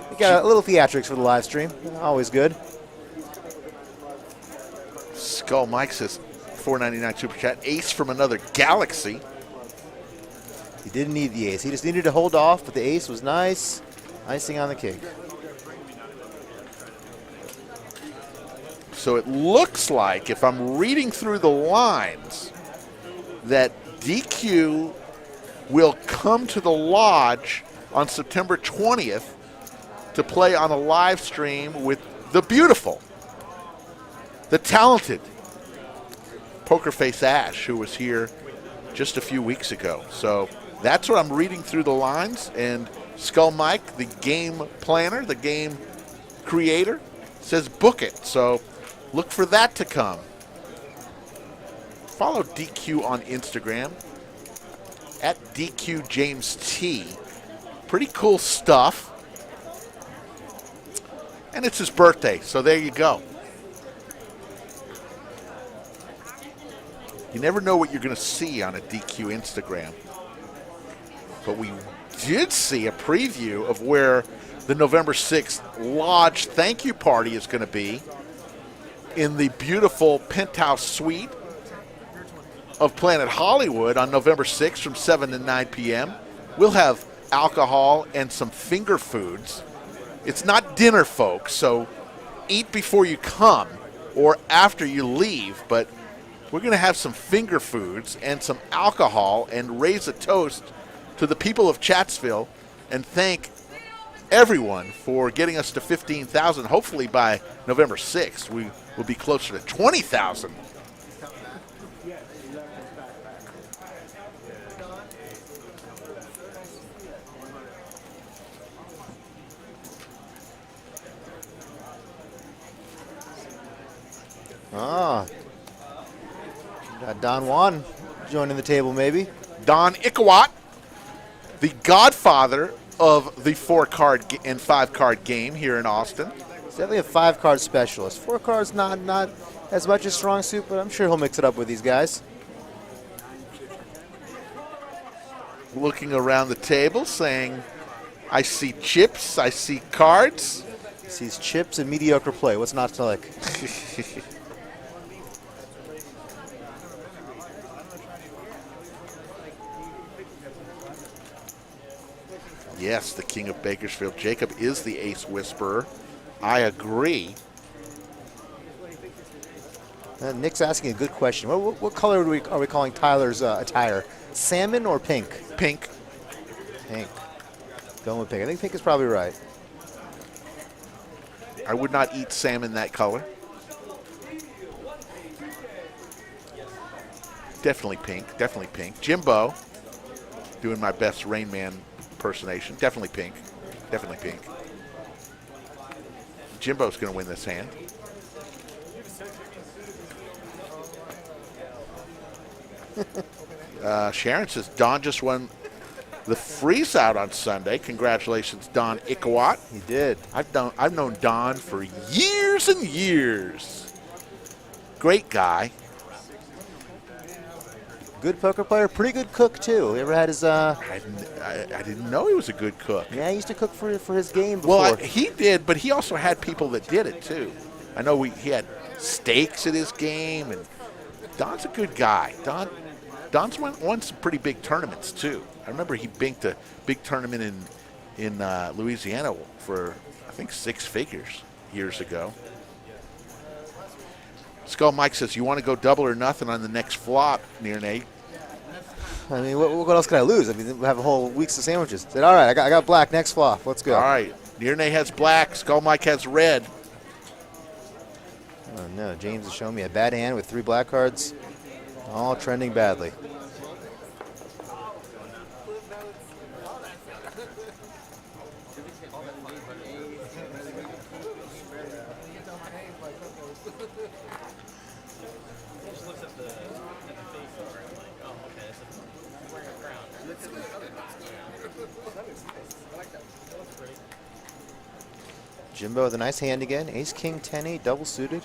[SPEAKER 2] We got a little theatrics for the live stream. Always good.
[SPEAKER 1] Skull Mike says, $4.99 super chat. Ace from another galaxy.
[SPEAKER 2] He didn't need the ace. He just needed to hold off, but the ace was nice. Icing on the cake.
[SPEAKER 1] So it looks like, if I'm reading through the lines, that DQ will come to the Lodge on September 20th to play on a live stream with the beautiful, the talented Poker Face Ash, who was here just a few weeks ago. So that's what I'm reading through the lines. And Skull Mike, the game planner, the game creator, says book it. So look for that to come. Follow DQ on Instagram at DQJamesT. Pretty cool stuff. And it's his birthday, so there you go. You never know what you're going to see on a DQ Instagram. But we did see a preview of where the November 6th Lodge thank you party is going to be in the beautiful penthouse suite of Planet Hollywood on November 6th from 7 to 9 p.m. We'll have alcohol and some finger foods. It's not dinner, folks, so eat before you come or after you leave, but we're going to have some finger foods and some alcohol and raise a toast to the people of Chatsville and thank everyone for getting us to 15,000. Hopefully by November 6th, we will be closer to 20,000.
[SPEAKER 2] Got Don Juan joining the table, maybe.
[SPEAKER 1] Don Ickawat, the godfather of the 4-card and 5-card game here in Austin.
[SPEAKER 2] He's definitely a 5-card specialist. 4 cards not as much as strong suit, but I'm sure he'll mix it up with these guys.
[SPEAKER 1] Looking around the table saying, I see chips, I see cards.
[SPEAKER 2] He sees chips and mediocre play. What's not to like?
[SPEAKER 1] Yes, the king of Bakersfield. Jacob is the ace whisperer. I agree.
[SPEAKER 2] Nick's asking a good question. What color are we calling Tyler's attire? Salmon or pink?
[SPEAKER 1] Pink.
[SPEAKER 2] Pink. Going with pink. I think pink is probably right.
[SPEAKER 1] I would not eat salmon that color. Definitely pink. Definitely pink. Jimbo, doing my best Rain Man impersonation. Definitely pink. Definitely pink. Jimbo's going to win this hand. Sharon says Don just won the freeze out on Sunday. Congratulations, Don Ickawat.
[SPEAKER 2] He did.
[SPEAKER 1] I've known Don for years and years. Great guy.
[SPEAKER 2] Good poker player, pretty good cook too. He ever had his?
[SPEAKER 1] I didn't know he was a good cook.
[SPEAKER 2] Yeah, he used to cook for his game before.
[SPEAKER 1] Well, he did, but he also had people that did it too. I know he had steaks at his game, and Don's a good guy. Don's won some pretty big tournaments too. I remember he banked a big tournament in Louisiana for I think 6 figures years ago. Skull Mike says, you want to go double or nothing on the next flop, near Nate?
[SPEAKER 2] I mean, what else can I lose? I mean, we have a whole week's of sandwiches. Said, all right, I got black, next flop. Let's go.
[SPEAKER 1] All right. Near Nate has black. Skull Mike has red.
[SPEAKER 2] Oh, no. James is showing me a bad hand with 3 black cards. All trending badly. Jimbo with a nice hand again. Ace, king, 10-8, double suited.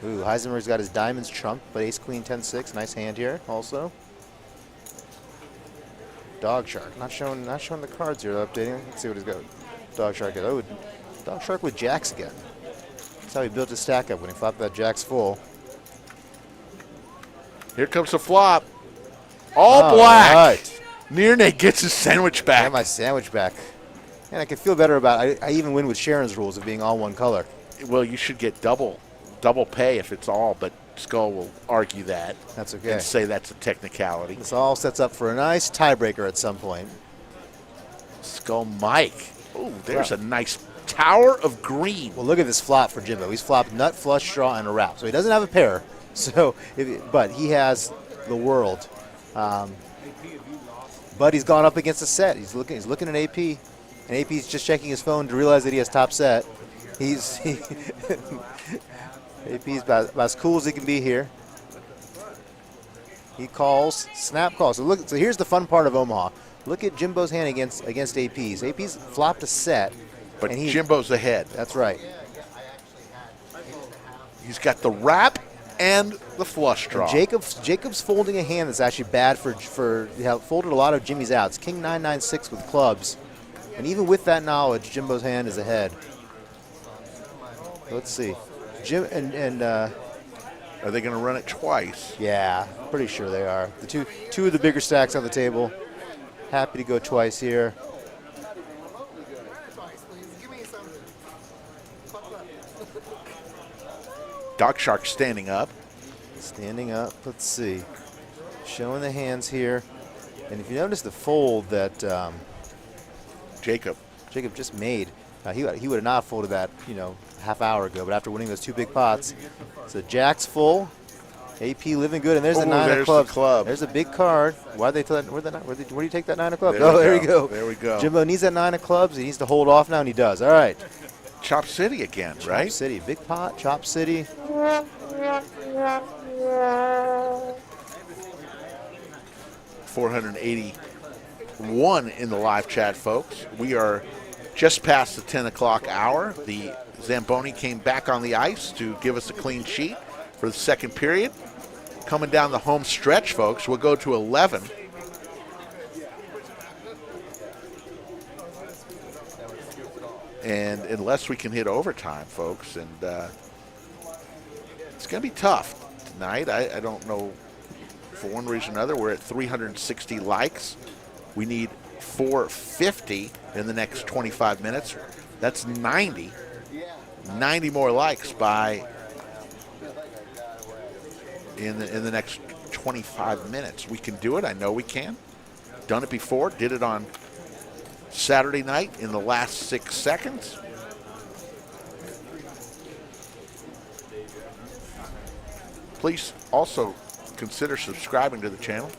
[SPEAKER 2] Ooh, Heisenberg's got his diamonds trumped, but ace, queen, 10-6. Nice hand here also. Dog Shark, not showing the cards here, updating. Let's see what he's got. Dog Shark, oh, Dog Shark with jacks again. That's how he built his stack up when he flopped that jacks full.
[SPEAKER 1] Here comes the flop. All black.
[SPEAKER 2] Right.
[SPEAKER 1] Nirne gets his sandwich back.
[SPEAKER 2] Got my sandwich back. And I can feel better about it. I even win with Sharon's rules of being all one color.
[SPEAKER 1] Well, you should get double pay if it's all, but Skull will argue that.
[SPEAKER 2] That's okay.
[SPEAKER 1] And say that's a technicality.
[SPEAKER 2] This all sets up for a nice tiebreaker at some point.
[SPEAKER 1] Skull Mike. Oh, there's a nice tower of green.
[SPEAKER 2] Well, look at this flop for Jimbo. He's flopped nut, flush, draw, and a wrap. So he doesn't have a pair. So, but he has the world. But he's gone up against a set. He's looking at AP, and AP's just checking his phone to realize that he has top set. AP's about as cool as he can be here. He calls, snap calls. So here's the fun part of Omaha. Look at Jimbo's hand against AP's. AP's flopped a set,
[SPEAKER 1] but Jimbo's ahead.
[SPEAKER 2] That's right.
[SPEAKER 1] He's got the wrap and the flush draw.
[SPEAKER 2] And Jacob's folding a hand that's actually bad for folded a lot of Jimmy's outs. King 9-9-6 with clubs, and even with that knowledge, Jimbo's hand is ahead. Let's see, Jim and are
[SPEAKER 1] they going to run it twice?
[SPEAKER 2] Yeah, pretty sure they are. The two of the bigger stacks on the table. Happy to go twice here.
[SPEAKER 1] Dog Shark standing up.
[SPEAKER 2] Standing up. Let's see. Showing the hands here. And if you notice the fold that Jacob just made, he would have not folded that, half hour ago. But after winning those two big pots, so Jack's full. AP living good, and there's the 9 of clubs. There's a big card. Why they tell that? Where do you take that 9 of clubs? There you go.
[SPEAKER 1] There we go.
[SPEAKER 2] Jimbo needs that 9 of clubs. He needs to hold off now, and he does. All right.
[SPEAKER 1] Chop City again, right?
[SPEAKER 2] Chop City, big pot, Chop City.
[SPEAKER 1] 481 in the live chat, folks. We are just past the 10 o'clock hour. The Zamboni came back on the ice to give us a clean sheet for the second period. Coming down the home stretch, folks, we'll go to 11. And unless we can hit overtime, folks, and it's going to be tough tonight. I don't know, for one reason or another, we're at 360 likes. We need 450 in the next 25 minutes. That's 90. 90 more likes in the next 25 minutes. We can do it. I know we can. Done it before. Did it on Saturday night in the last 6 seconds. Please also consider subscribing to the channel.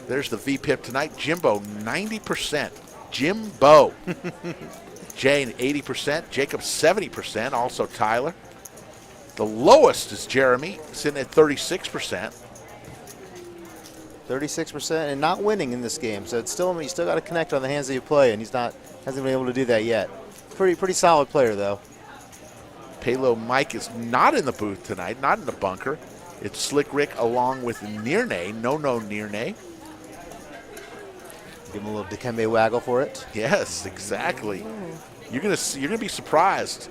[SPEAKER 1] There's the VPIP tonight. Jimbo, 90%. Jimbo. Jane, 80%. Jacob, 70%. Also Tyler. The lowest is Jeremy, sitting at 36%.
[SPEAKER 2] 36% and not winning in this game, so it's still, you still got to connect on the hands that you play, and hasn't been able to do that yet. Pretty solid player though.
[SPEAKER 1] Palo Mike is not in the booth tonight, not in the bunker. It's Slick Rick along with Nirne, no Nirne.
[SPEAKER 2] Give him a little Dikembe waggle for it.
[SPEAKER 1] Yes, exactly. You're gonna be surprised.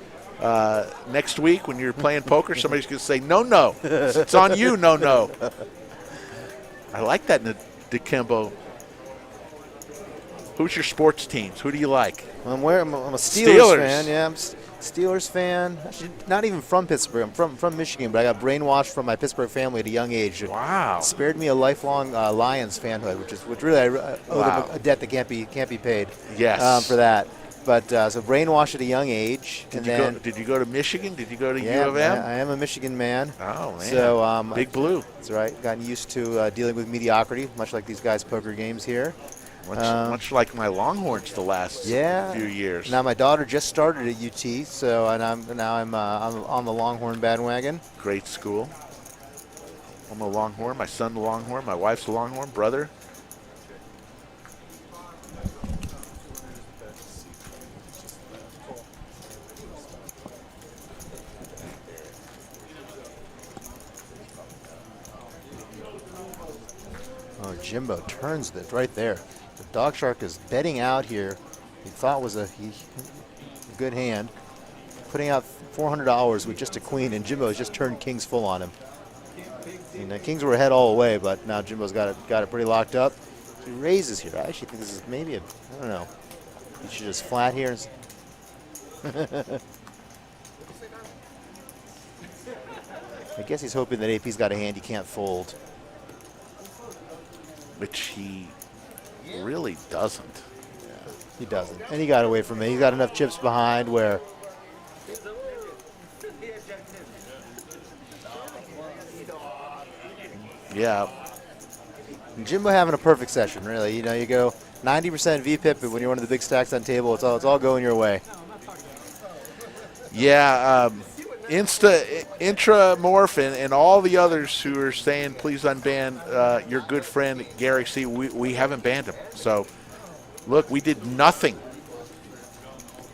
[SPEAKER 1] Next week when you're playing poker, somebody's gonna say no. It's on you, no. I like that in the Dikembe. Who's your sports teams? Who do you like?
[SPEAKER 2] I'm a Steelers fan. Yeah, I'm Steelers fan. Actually, not even from Pittsburgh. I'm from Michigan, but I got brainwashed from my Pittsburgh family at a young age.
[SPEAKER 1] Wow.
[SPEAKER 2] It spared me a lifelong Lions fanhood, which really I owe them a debt that can't be paid.
[SPEAKER 1] Yes.
[SPEAKER 2] For that. But so brainwashed at a young age.
[SPEAKER 1] Did you go to Michigan? Did you go to U of M?
[SPEAKER 2] I am a Michigan man.
[SPEAKER 1] Oh, man.
[SPEAKER 2] So
[SPEAKER 1] Big Blue.
[SPEAKER 2] That's right. Gotten used to dealing with mediocrity, much like these guys' poker games here.
[SPEAKER 1] Much like my Longhorns the last few years.
[SPEAKER 2] Now my daughter just started at UT, so I'm on the Longhorn bandwagon.
[SPEAKER 1] Great school. I'm a Longhorn. My son's a Longhorn. My wife's a Longhorn. Brother.
[SPEAKER 2] Jimbo turns it right there. The Dog Shark is betting out here. He thought was a good hand. Putting out $400 with just a queen, and Jimbo has just turned kings full on him. And the kings were ahead all the way, but now Jimbo's got it pretty locked up. He raises here. I actually think this is maybe I don't know. He should just flat here. I guess he's hoping that AP's got a hand he can't fold.
[SPEAKER 1] Which he really doesn't.
[SPEAKER 2] Yeah, he doesn't. And he got away from it. He's got enough chips behind where
[SPEAKER 1] yeah.
[SPEAKER 2] Jimbo having a perfect session, really. You know, you go 90% VPIP, but when you're one of the big stacks on table, it's all going your way.
[SPEAKER 1] Yeah, Intramorph and all the others who are saying please unban your good friend Gary C. We haven't banned him. So, look, we did nothing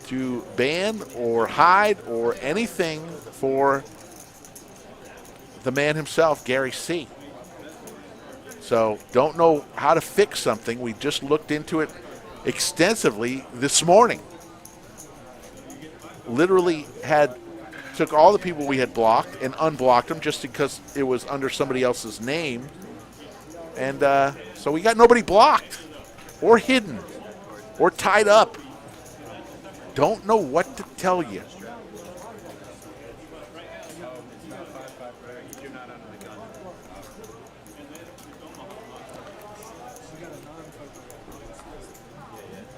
[SPEAKER 1] to ban or hide or anything for the man himself, Gary C. So, don't know how to fix something. We just looked into it extensively this morning. Literally took all the people we had blocked and unblocked them just because it was under somebody else's name. And so we got nobody blocked or hidden or tied up. Don't know what to tell you.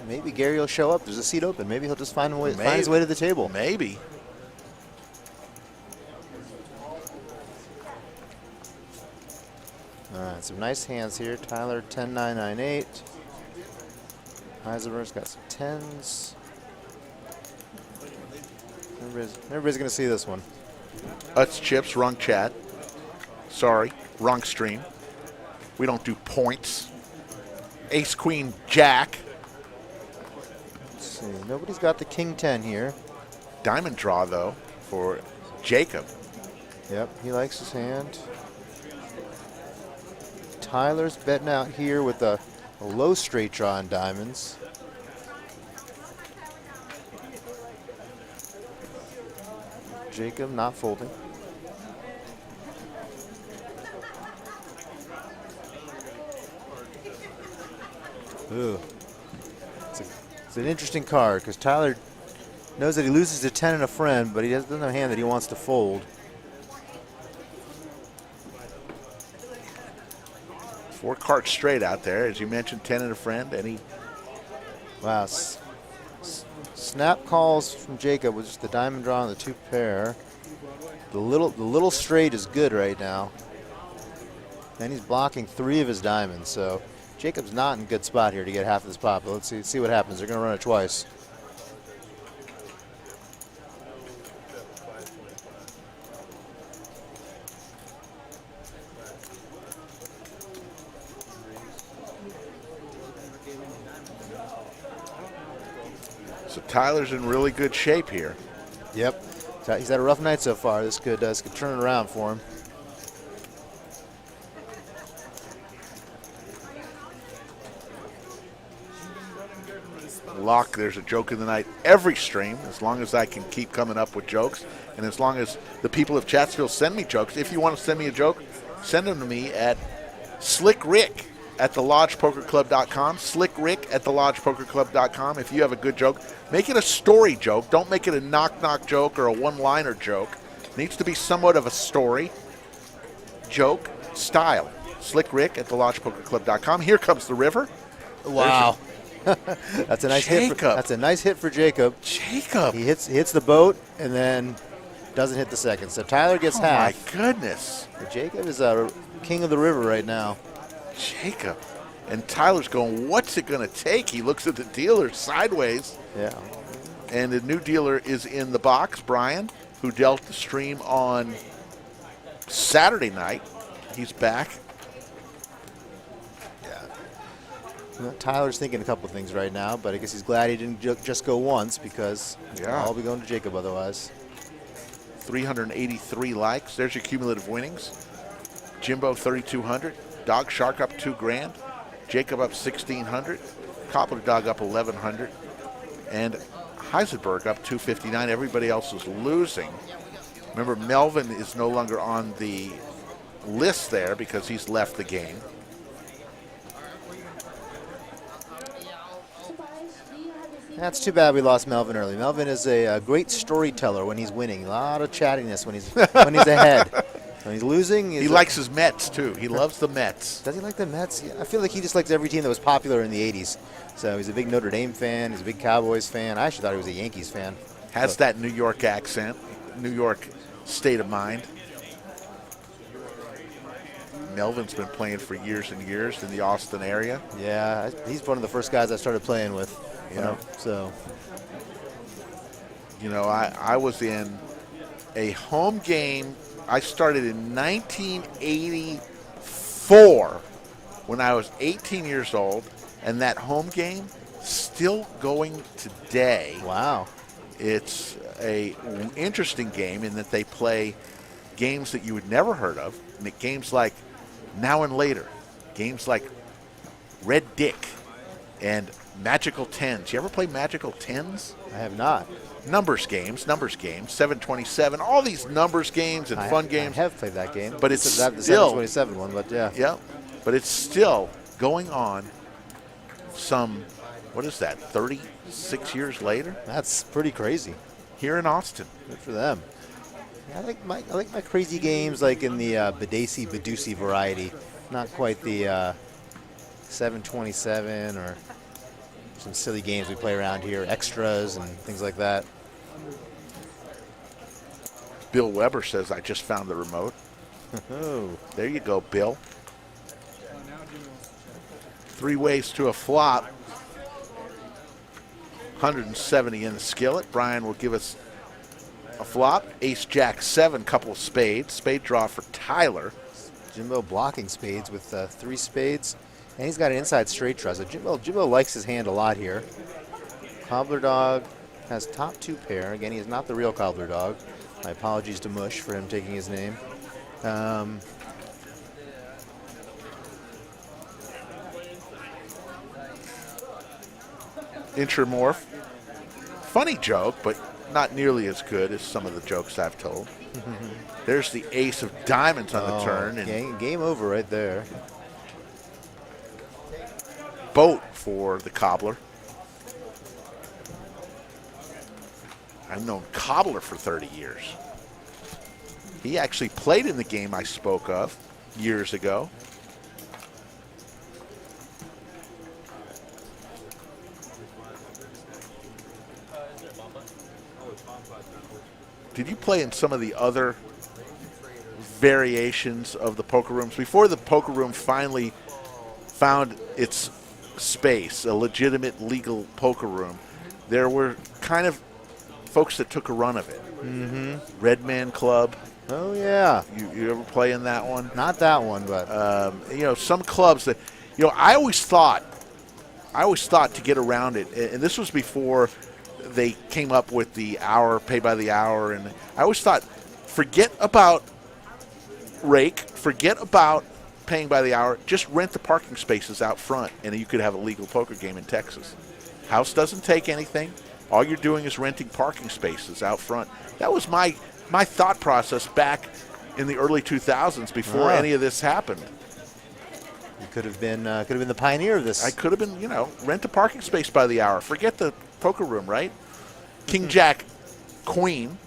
[SPEAKER 2] Maybe Gary will show up. There's a seat open. Maybe he'll just find his way to the table.
[SPEAKER 1] Maybe.
[SPEAKER 2] All right, some nice hands here. Tyler, 10-9-9-8. Heisenberg's got some 10s. Everybody's going to see this one.
[SPEAKER 1] Utz Chips, wrong chat. Sorry, wrong stream. We don't do points. Ace, Queen, Jack.
[SPEAKER 2] Let's see. Nobody's got the King 10 here.
[SPEAKER 1] Diamond draw, though, for Jacob.
[SPEAKER 2] Yep, he likes his hand. Tyler's betting out here with a low straight draw on diamonds. Jacob not folding. Ooh. It's an interesting card because Tyler knows that he loses to 10 and a friend, but he doesn't have a hand that he wants to fold.
[SPEAKER 1] Four cards straight out there, as you mentioned, 10 and a friend.
[SPEAKER 2] Wow. Snap calls from Jacob with just the diamond draw and the two pair. The little straight is good right now. And he's blocking 3 of his diamonds, so Jacob's not in a good spot here to get half of this pot, but let's see what happens. They're going to run it twice.
[SPEAKER 1] So Tyler's in really good shape here.
[SPEAKER 2] Yep. He's had a rough night so far. This could turn it around for him.
[SPEAKER 1] Lock, there's a joke of the night every stream, as long as I can keep coming up with jokes, and as long as the people of Chatsville send me jokes. If you want to send me a joke, send them to me at slickrick@thelodgepokerclub.com, slickrick@thelodgepokerclub.com. If you have a good joke, make it a story joke. Don't make it a knock-knock joke or a one-liner joke. It needs to be somewhat of a story joke style. slickrick@thelodgepokerclub.com. Here comes the river.
[SPEAKER 2] Wow. That's a nice hit. That's a nice hit for Jacob.
[SPEAKER 1] Jacob.
[SPEAKER 2] He hits the boat and then doesn't hit the second. So Tyler gets half.
[SPEAKER 1] Oh my goodness.
[SPEAKER 2] But Jacob is a king of the river right now.
[SPEAKER 1] Jacob. And Tyler's going, what's it going to take? He looks at the dealer sideways.
[SPEAKER 2] Yeah.
[SPEAKER 1] And the new dealer is in the box, Brian, who dealt the stream on Saturday night. He's back.
[SPEAKER 2] Well, Tyler's thinking a couple things right now, but I guess he's glad he didn't just go once because I'll be going to Jacob otherwise.
[SPEAKER 1] 383 likes. There's your cumulative winnings. Jimbo, 3,200. Dog Shark up $2,000. Jacob up 1,600. Cobbler Dog up 1,100. And Heisenberg up 259. Everybody else is losing. Remember, Melvin is no longer on the list there because he's left the game.
[SPEAKER 2] That's too bad we lost Melvin early. Melvin is a great storyteller when he's winning. A lot of chattiness when he's ahead. When he's losing,
[SPEAKER 1] he likes his Mets too. He loves the Mets.
[SPEAKER 2] Does he like the Mets? Yeah, I feel like he just likes every team that was popular in the 80s. So he's a big Notre Dame fan. He's a big Cowboys fan. I actually thought he was a Yankees fan.
[SPEAKER 1] Has that New York accent, New York state of mind. Melvin's been playing for years and years in the Austin area.
[SPEAKER 2] Yeah, he's one of the first guys I started playing with. So,
[SPEAKER 1] I was in a home game. I started in 1984 when I was 18 years old, and that home game still going today.
[SPEAKER 2] Wow.
[SPEAKER 1] It's a interesting game in that they play games that you would never heard of, games like Now and Later, games like Red Dick, and Magical Tens. You ever play Magical Tens?
[SPEAKER 2] I have not.
[SPEAKER 1] Numbers games, 727, all these numbers games and fun games.
[SPEAKER 2] I have played that game.
[SPEAKER 1] But it's
[SPEAKER 2] the
[SPEAKER 1] still
[SPEAKER 2] 727 one, but yeah.
[SPEAKER 1] Yeah, but it's still going on some, 36 years later?
[SPEAKER 2] That's pretty crazy.
[SPEAKER 1] Here in Austin.
[SPEAKER 2] Good for them. Yeah, I like my crazy games like in the Badoosie variety. Not quite the 727 or some silly games we play around here, extras and things like that.
[SPEAKER 1] Bill Weber says, I just found the remote.
[SPEAKER 2] Oh.
[SPEAKER 1] There you go, Bill. 3 ways to a flop. 170 in the skillet. Brian will give us a flop. Ace, Jack, 7, couple of spades. Spade draw for Tyler.
[SPEAKER 2] Jimbo blocking spades with 3 spades. And he's got an inside straight draw. So Jimbo likes his hand a lot here. Cobbler Dog has top 2 pair. Again, he is not the real Cobbler Dog. My apologies to Mush for him taking his name.
[SPEAKER 1] Intramorph. Funny joke, but not nearly as good as some of the jokes I've told. There's the ace of diamonds on the turn. And
[SPEAKER 2] game over right there.
[SPEAKER 1] Boat for the Cobbler. I've known Cobbler for 30 years. He actually played in the game I spoke of years ago. Did you play in some of the other variations of the poker rooms? Before the poker room finally found its space, a legitimate legal poker room, there were kind of folks that took a run of it.
[SPEAKER 2] Mm-hmm.
[SPEAKER 1] Red Man Club.
[SPEAKER 2] Oh, yeah.
[SPEAKER 1] You ever play in that one?
[SPEAKER 2] Not that one, but.
[SPEAKER 1] Some clubs that, I always thought to get around it, and this was before they came up with the hour, pay by the hour, and I always thought, forget about rake, forget about paying by the hour, just rent the parking spaces out front, and you could have a legal poker game in Texas. House doesn't take anything. All you're doing is renting parking spaces out front. That was my thought process back in the early 2000s before any of this happened.
[SPEAKER 2] You could have been the pioneer of this.
[SPEAKER 1] I could have been, rent a parking space by the hour. Forget the poker room, right? King, Jack, Queen,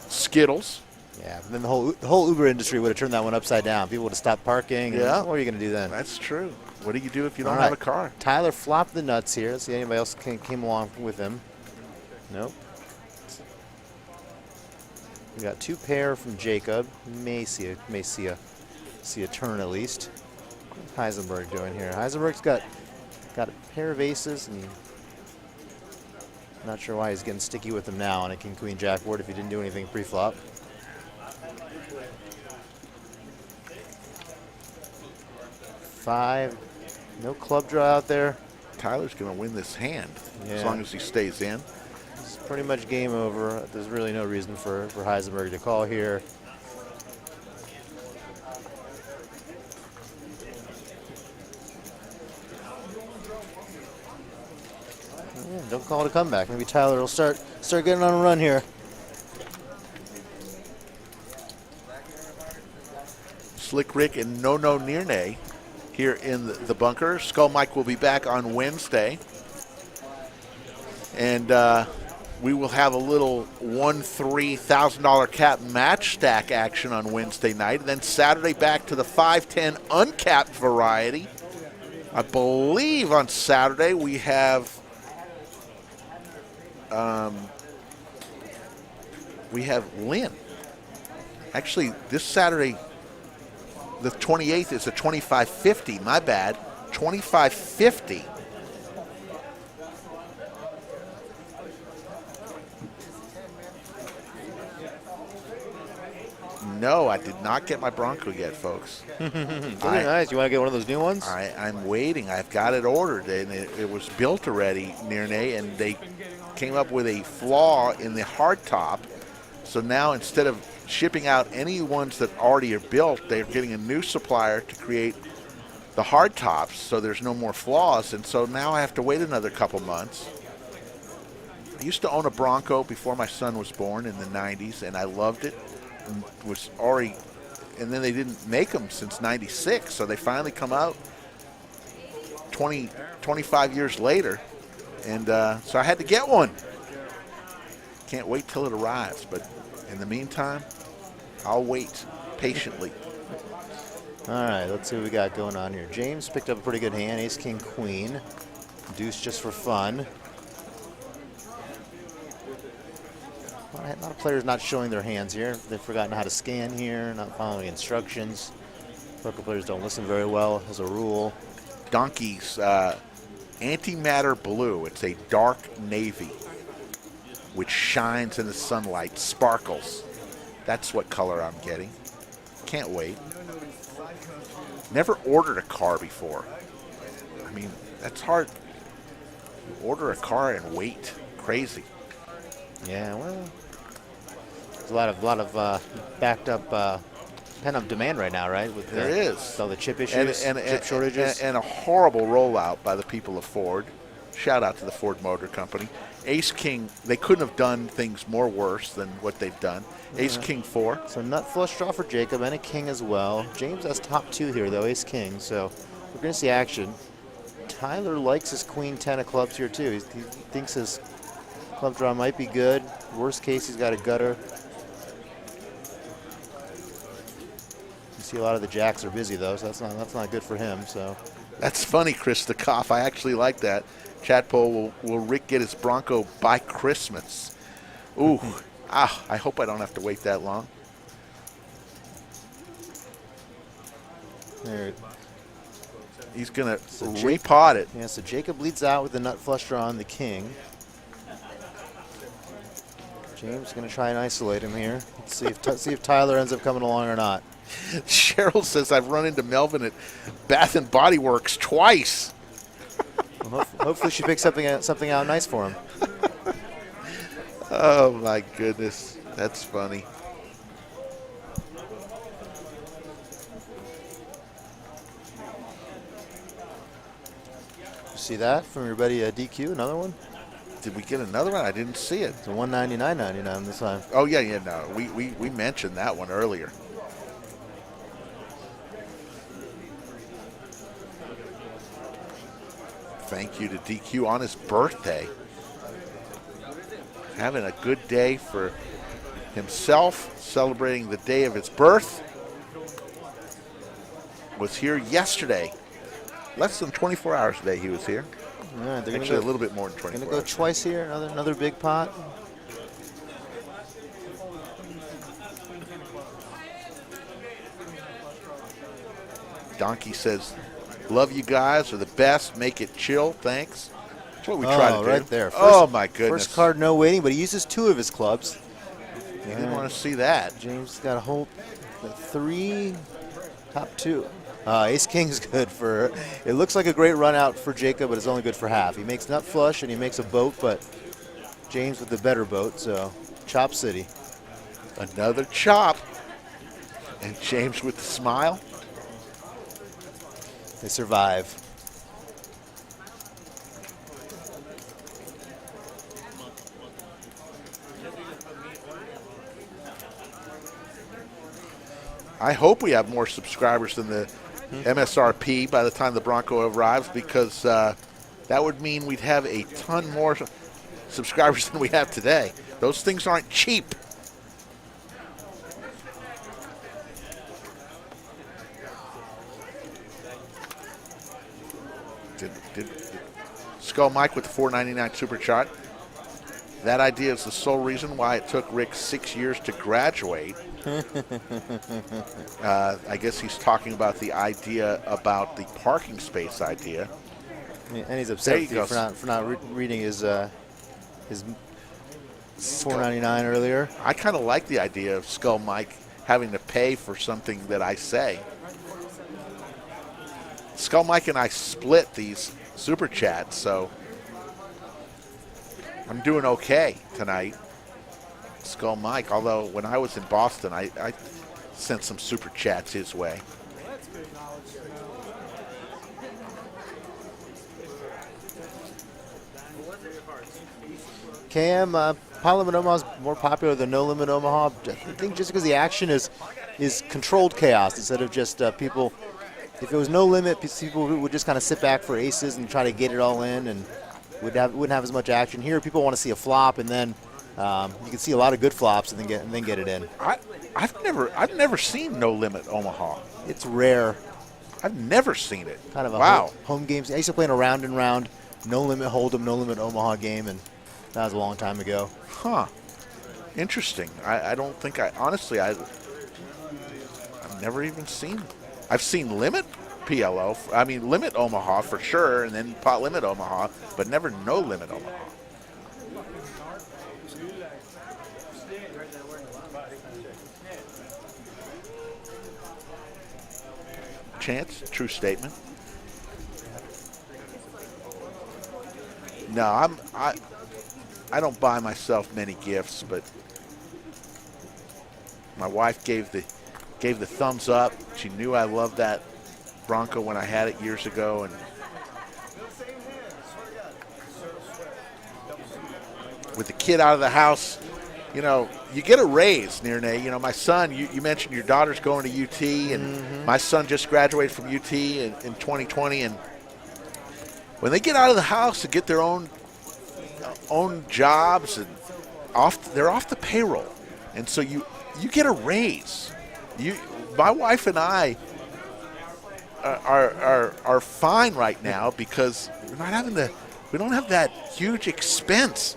[SPEAKER 1] Skittles.
[SPEAKER 2] Yeah, then the whole Uber industry would have turned that one upside down. People would have stopped parking.
[SPEAKER 1] Yeah.
[SPEAKER 2] What are you going to do then?
[SPEAKER 1] That's true. What do you do if you don't have a car?
[SPEAKER 2] Tyler flopped the nuts here. Let's see if anybody else came along with him. Nope. We got 2 pair from Jacob. May see a turn at least. What's Heisenberg doing here? Heisenberg's got a pair of aces, and not sure why he's getting sticky with them now on a King Queen Jack board if he didn't do anything pre-flop. Five. No club draw out there.
[SPEAKER 1] Tyler's going to win this hand as long as he stays in.
[SPEAKER 2] It's pretty much game over. There's really no reason for Heisenberg to call here. Don't call it a comeback. Maybe Tyler will start getting on a run here.
[SPEAKER 1] Slick Rick and No Nearnay here in the bunker. Skull Mike will be back on Wednesday. And we will have a little $1,300 cap match stack action on Wednesday night. And then Saturday back to the 510 uncapped variety. I believe on Saturday we have Lynn. Actually, this Saturday, the 28th, is a 2550. My bad. 2550. No, I did not get my Bronco yet, folks.
[SPEAKER 2] Very nice. You want to get one of those new ones?
[SPEAKER 1] I'm waiting. I've got it ordered, and it was built already, Nirnay, and they came up with a flaw in the hardtop. So now instead of shipping out any ones that already are built, they're getting a new supplier to create the hardtops, so there's no more flaws. And so now I have to wait another couple months. I used to own a Bronco before my son was born in the 90s, and I loved it. Was already, and then they didn't make them since 96, so they finally come out 25 years later, and so I had to get one. Can't wait till it arrives, but in the meantime, I'll wait patiently.
[SPEAKER 2] All right, let's see what we got going on here. James picked up a pretty good hand, ace, king, queen. Deuce just for fun. A lot of players not showing their hands here. They've forgotten how to scan here, not following instructions. Poker players don't listen very well as a rule.
[SPEAKER 1] Donkey's antimatter blue. It's a dark navy, which shines in the sunlight, sparkles. That's what color I'm getting. Can't wait. Never ordered a car before. I mean, that's hard. You order a car and wait. Crazy.
[SPEAKER 2] Yeah, well, there's a lot of backed up, pent-up demand right now, right? With
[SPEAKER 1] there is.
[SPEAKER 2] With all the chip issues, chip shortages.
[SPEAKER 1] And a horrible rollout by the people of Ford. Shout out to the Ford Motor Company. Ace King, they couldn't have done things more worse than what they've done. Ace King 4.
[SPEAKER 2] So nut flush draw for Jacob and a king as well. James has top 2 here, though, ace king. So we're going to see action. Tyler likes his queen 10 of clubs here, too. He thinks his club draw might be good. Worst case, he's got a gutter. You see a lot of the jacks are busy, though, so that's not good for him. So
[SPEAKER 1] that's funny, Chris the Cough. I actually like that. Chat poll, will Rick get his Bronco by Christmas? Ooh, I hope I don't have to wait that long.
[SPEAKER 2] there.
[SPEAKER 1] He's going to repot it.
[SPEAKER 2] Yeah, so Jacob leads out with the nut flush draw on the king. James is going to try and isolate him here. Let's see if Tyler ends up coming along or not.
[SPEAKER 1] Cheryl says I've run into Melvin at Bath and Body Works twice.
[SPEAKER 2] Well, hopefully she picks something out nice for him.
[SPEAKER 1] Oh my goodness, that's funny.
[SPEAKER 2] You see that from your buddy DQ? Another one?
[SPEAKER 1] Did we get another one? I didn't see it.
[SPEAKER 2] It's a $199.99 this time.
[SPEAKER 1] Oh yeah, no, we mentioned that one earlier. Thank you to DQ on his birthday. Having a good day for himself, celebrating the day of his birth. Was here yesterday. Less than 24 hours today he was here.
[SPEAKER 2] All right, they're
[SPEAKER 1] actually a little bit more than 24
[SPEAKER 2] Gonna go
[SPEAKER 1] hours.
[SPEAKER 2] twice here, another big pot.
[SPEAKER 1] Donkey says, love you guys, are the best, make it chill, thanks. That's what we try to do.
[SPEAKER 2] Right there.
[SPEAKER 1] Oh my goodness.
[SPEAKER 2] First card, no waiting, but he uses 2 of his clubs.
[SPEAKER 1] You didn't want to see that.
[SPEAKER 2] James got a whole 3, top 2. Ace King's good for, it looks like a great run out for Jacob, but it's only good for half. He makes nut flush and he makes a boat, but James with the better boat, so Chop City.
[SPEAKER 1] Another chop. And James with the smile.
[SPEAKER 2] They survive.
[SPEAKER 1] I hope we have more subscribers than the MSRP by the time the Bronco arrives, because that would mean we'd have a ton more subscribers than we have today. Those things aren't cheap. Did Skull Mike with the $4.99 super chat. That idea is the sole reason why it took Rick 6 years to graduate. I guess he's talking about the idea about the parking space idea.
[SPEAKER 2] And he's upset with you for not reading his $4.99 earlier.
[SPEAKER 1] I kind of like the idea of Skull Mike having to pay for something that I say. Skull Mike and I split these super chats, so I'm doing okay tonight. Skull Mike, although when I was in Boston, I sent some super chats his way.
[SPEAKER 2] KM, High Limit Omaha is more popular than No Limit Omaha. I think just because the action is controlled chaos instead of just people. If it was no limit, people would just kind of sit back for aces and try to get it all in, and wouldn't have as much action. Here, people want to see a flop, and then you can see a lot of good flops, and then get it in.
[SPEAKER 1] I've never seen No Limit Omaha.
[SPEAKER 2] It's rare.
[SPEAKER 1] I've never seen it.
[SPEAKER 2] Kind of a home games. I used to play in a round and round No Limit Hold'em, No Limit Omaha game, and that was a long time ago.
[SPEAKER 1] Huh. Interesting. I don't think honestly, I've never even seen. I've seen Limit PLO. I mean, Limit Omaha for sure, and then Pot Limit Omaha, but never No Limit Omaha. Chance, true statement. No, I don't buy myself many gifts, but my wife gave the thumbs up. She knew I loved that Bronco when I had it years ago, and with the kid out of the house, you know, you get a raise, Nirne. You know, my son, you mentioned your daughter's going to UT, and my son just graduated from UT in 2020, and when they get out of the house and get their own jobs and they're off the payroll, and so you get a raise. My wife and I are fine right now because we don't have that huge expense,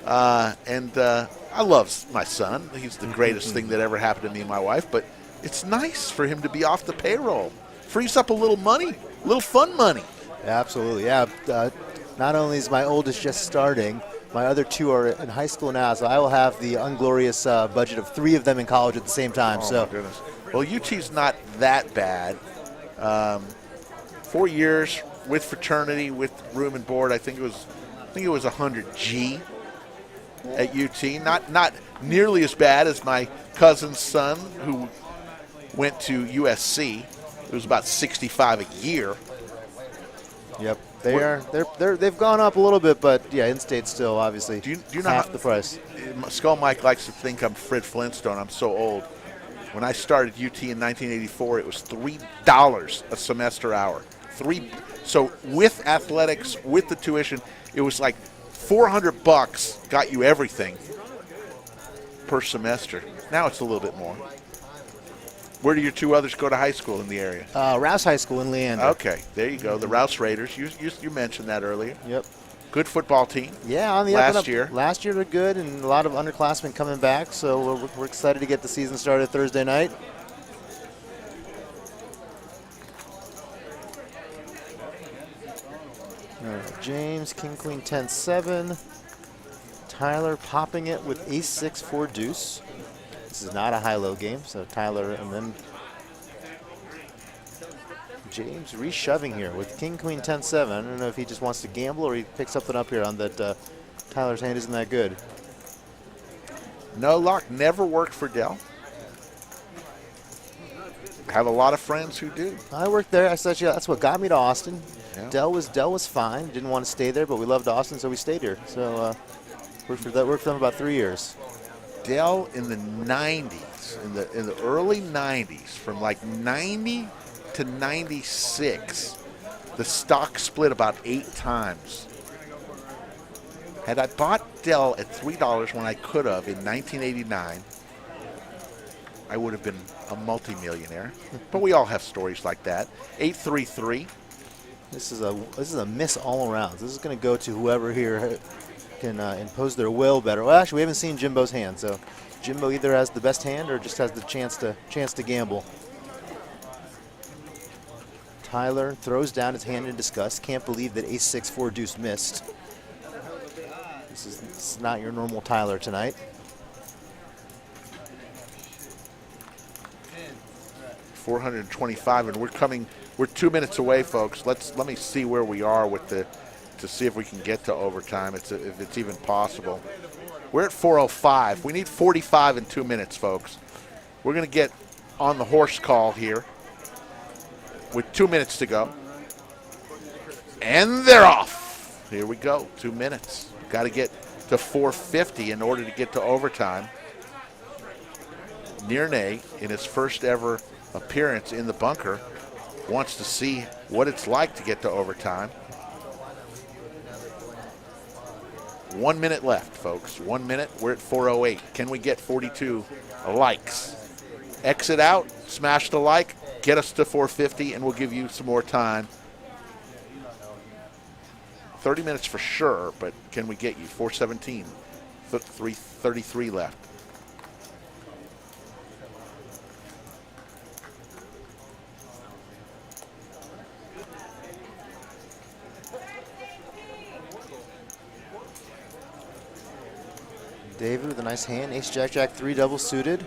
[SPEAKER 1] and I love my son. He's the greatest thing that ever happened to me and my wife. But it's nice for him to be off the payroll. Frees up a little money, a little fun money.
[SPEAKER 2] Absolutely, yeah. Not only is my oldest just starting, my other two are in high school now, so I will have the unglorious budget of 3 of them in college at the same time.
[SPEAKER 1] Oh,
[SPEAKER 2] so,
[SPEAKER 1] my goodness. Well, UT's not that bad. 4 years with fraternity, with room and board. I think it was 100G at UT. Not nearly as bad as my cousin's son who went to USC. It was about 65 a year.
[SPEAKER 2] Yep, they've gone up a little bit, but yeah, in-state still obviously
[SPEAKER 1] do you know
[SPEAKER 2] half the price.
[SPEAKER 1] Skull Mike likes to think I'm Fred Flintstone. I'm so old. When I started UT in 1984, it was $3 a semester hour. So with athletics, with the tuition, it was like $400 got you everything per semester. Now it's a little bit more. Where do your 2 others go to high school in the area?
[SPEAKER 2] Rouse High School in Leander.
[SPEAKER 1] Okay, there you go. The Rouse Raiders. You mentioned that earlier.
[SPEAKER 2] Yep.
[SPEAKER 1] Good football team.
[SPEAKER 2] Yeah, on the
[SPEAKER 1] last year.
[SPEAKER 2] Last year they're good, and a lot of underclassmen coming back. So we're excited to get the season started Thursday night. All right, James, King, Queen, 10-7. Tyler popping it with Ace-6 for deuce. This is not a high-low game, so Tyler and then James reshoving here with King, Queen, 10-7. I don't know if he just wants to gamble or he picks something up here on that. Tyler's hand isn't that good.
[SPEAKER 1] No luck. Never worked for Dell. Have a lot of friends who do.
[SPEAKER 2] I worked there. I said, yeah, that's what got me to Austin.
[SPEAKER 1] Yeah.
[SPEAKER 2] Dell was fine. Didn't want to stay there, but we loved Austin, so we stayed here. So worked for them about 3 years.
[SPEAKER 1] Dell in the 90s, in the early 90s, from like 90 to 96, the stock split about 8 times. Had I bought Dell at $3 when I could have in 1989, I would have been a multimillionaire. But we all have stories like that. 833.
[SPEAKER 2] This is a miss all around. This is going to go to whoever here can impose their will better. Well, actually, we haven't seen Jimbo's hand, so Jimbo either has the best hand or just has the chance to gamble. Tyler throws down his hand in disgust. Can't believe that ace-6 4 deuce missed. This is not your normal Tyler tonight.
[SPEAKER 1] $425, and we're 2 minutes away, folks. Let me see where we are with to see if we can get to overtime, if it's even possible. We're at 4:05. We need 45 in 2 minutes, folks. We're going to get on the horse call here with 2 minutes to go. And they're off. Here we go, 2 minutes. Got to get to 450 in order to get to overtime. Nierney, in his first ever appearance in the bunker, wants to see what it's like to get to overtime. 1 minute left, folks. 1 minute. We're at 4:08. Can we get 42 likes? Exit out, smash the like, get us to 450, and we'll give you some more time. 30 minutes for sure, but can we get you? 417. 333 left.
[SPEAKER 2] David with a nice hand. Ace, Jack, Jack, 3 double suited.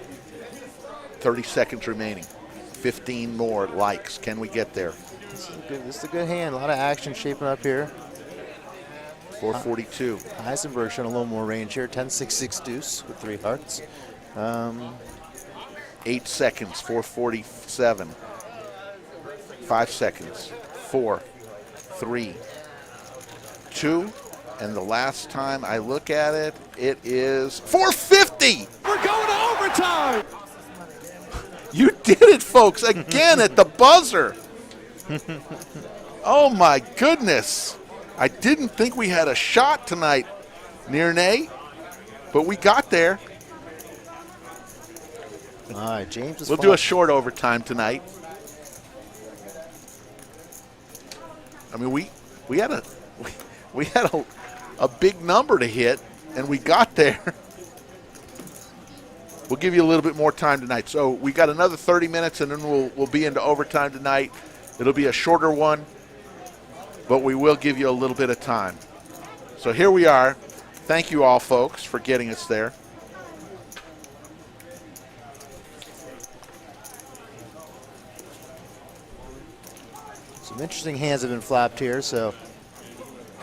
[SPEAKER 1] 30 seconds remaining. 15 more likes. Can we get there?
[SPEAKER 2] This is a good hand. A lot of action shaping up here.
[SPEAKER 1] 442.
[SPEAKER 2] Heisenberg showing a little more range here. 10-6-6 deuce with 3 hearts.
[SPEAKER 1] 8 seconds. 447. 5 seconds. 4, 3, 2. And the last time I look at it, it is 450.
[SPEAKER 6] We're going to overtime.
[SPEAKER 1] You did it, folks, again at the buzzer. Oh, my goodness. I didn't think we had a shot tonight, Nierney, but we got there.
[SPEAKER 2] All right, James is
[SPEAKER 1] We'll do a short overtime tonight. I mean, we had a big number to hit, and we got there. We'll give you a little bit more time tonight. So we got another 30 minutes, and then we'll be into overtime tonight. It'll be a shorter one, but we will give you a little bit of time. So here we are. Thank you all, folks, for getting us there.
[SPEAKER 2] Some interesting hands have been flopped here. So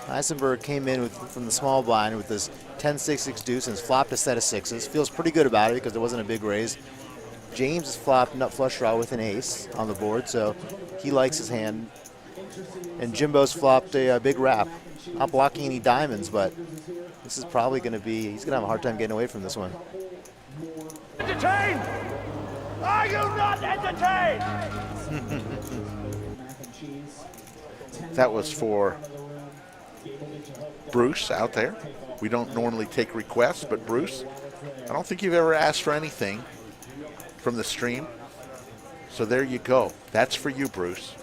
[SPEAKER 2] Heisenberg came in from the small blind with this 10-6-6 deuce and has flopped a set of sixes. Feels pretty good about it because there wasn't a big raise. James has flopped nut flush draw with an ace on the board, so he likes his hand. And Jimbo's flopped a big wrap. Not blocking any diamonds, but this is probably going to be, he's going to have a hard time getting away from this one.
[SPEAKER 6] Entertained? Are you not entertained?
[SPEAKER 1] That was for Bruce out there. We don't normally take requests, but Bruce, I don't think you've ever asked for anything from the stream. So there you go. That's for you, Bruce.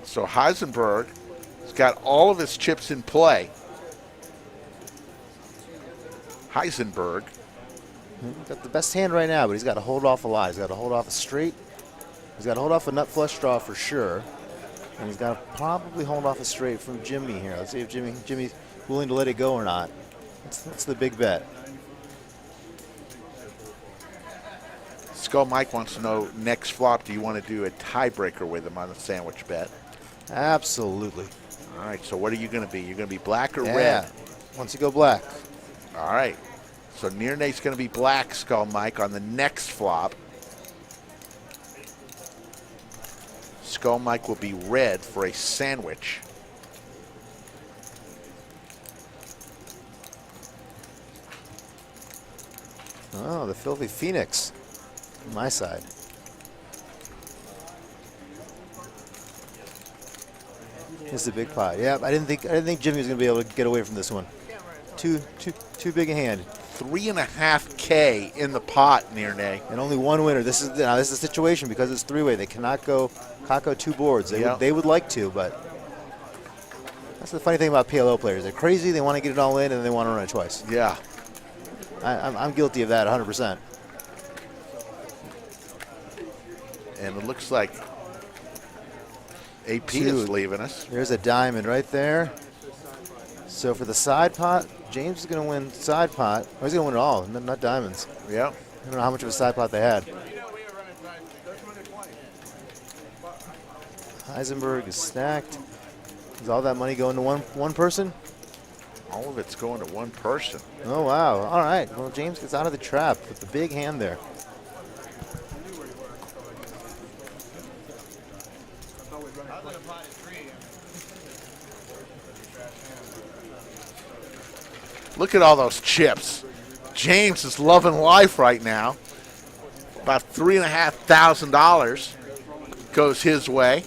[SPEAKER 1] So Heisenberg has got all of his chips in play. Heisenberg.
[SPEAKER 2] Got the best hand right now, but he's got to hold off a lot. He's got to hold off a straight. He's got to hold off a nut flush draw for sure. And he's got to probably hold off a straight from Jimmy here. Let's see if Jimmy's willing to let it go or not. That's the big bet.
[SPEAKER 1] Skull Mike wants to know, next flop, do you want to do a tiebreaker with him on the sandwich bet?
[SPEAKER 2] Absolutely.
[SPEAKER 1] All right, so what are you going to be? You're going to be black or red?
[SPEAKER 2] Once you go black.
[SPEAKER 1] All right. So Nierney's going to be black, Skull Mike, on the next flop. Skull Mike will be red for a sandwich.
[SPEAKER 2] Oh, the Filthy Phoenix on my side. This is a big pot. Yeah, I didn't think Jimmy was going to be able to get away from this one. Too big a hand.
[SPEAKER 1] 3.5K in the pot, Nierney.
[SPEAKER 2] And only one winner. This is the situation because it's three-way. They cannot go 2 boards. They would like to, but that's the funny thing about PLO players. They're crazy. They want to get it all in, and they want to run it twice.
[SPEAKER 1] Yeah.
[SPEAKER 2] I'm guilty of that 100%.
[SPEAKER 1] And it looks like AP is leaving us.
[SPEAKER 2] There's a diamond right there. So for the side pot, James is going to win side pot. Oh, he's going to win it all, not diamonds.
[SPEAKER 1] Yeah.
[SPEAKER 2] I don't know how much of a side pot they had. Heisenberg is stacked. Is all that money going to one person?
[SPEAKER 1] All of it's going to one person.
[SPEAKER 2] Oh, wow. All right. Well, James gets out of the trap with the big hand there.
[SPEAKER 1] Look at all those chips. James is loving life right now. About $3,500 goes his way.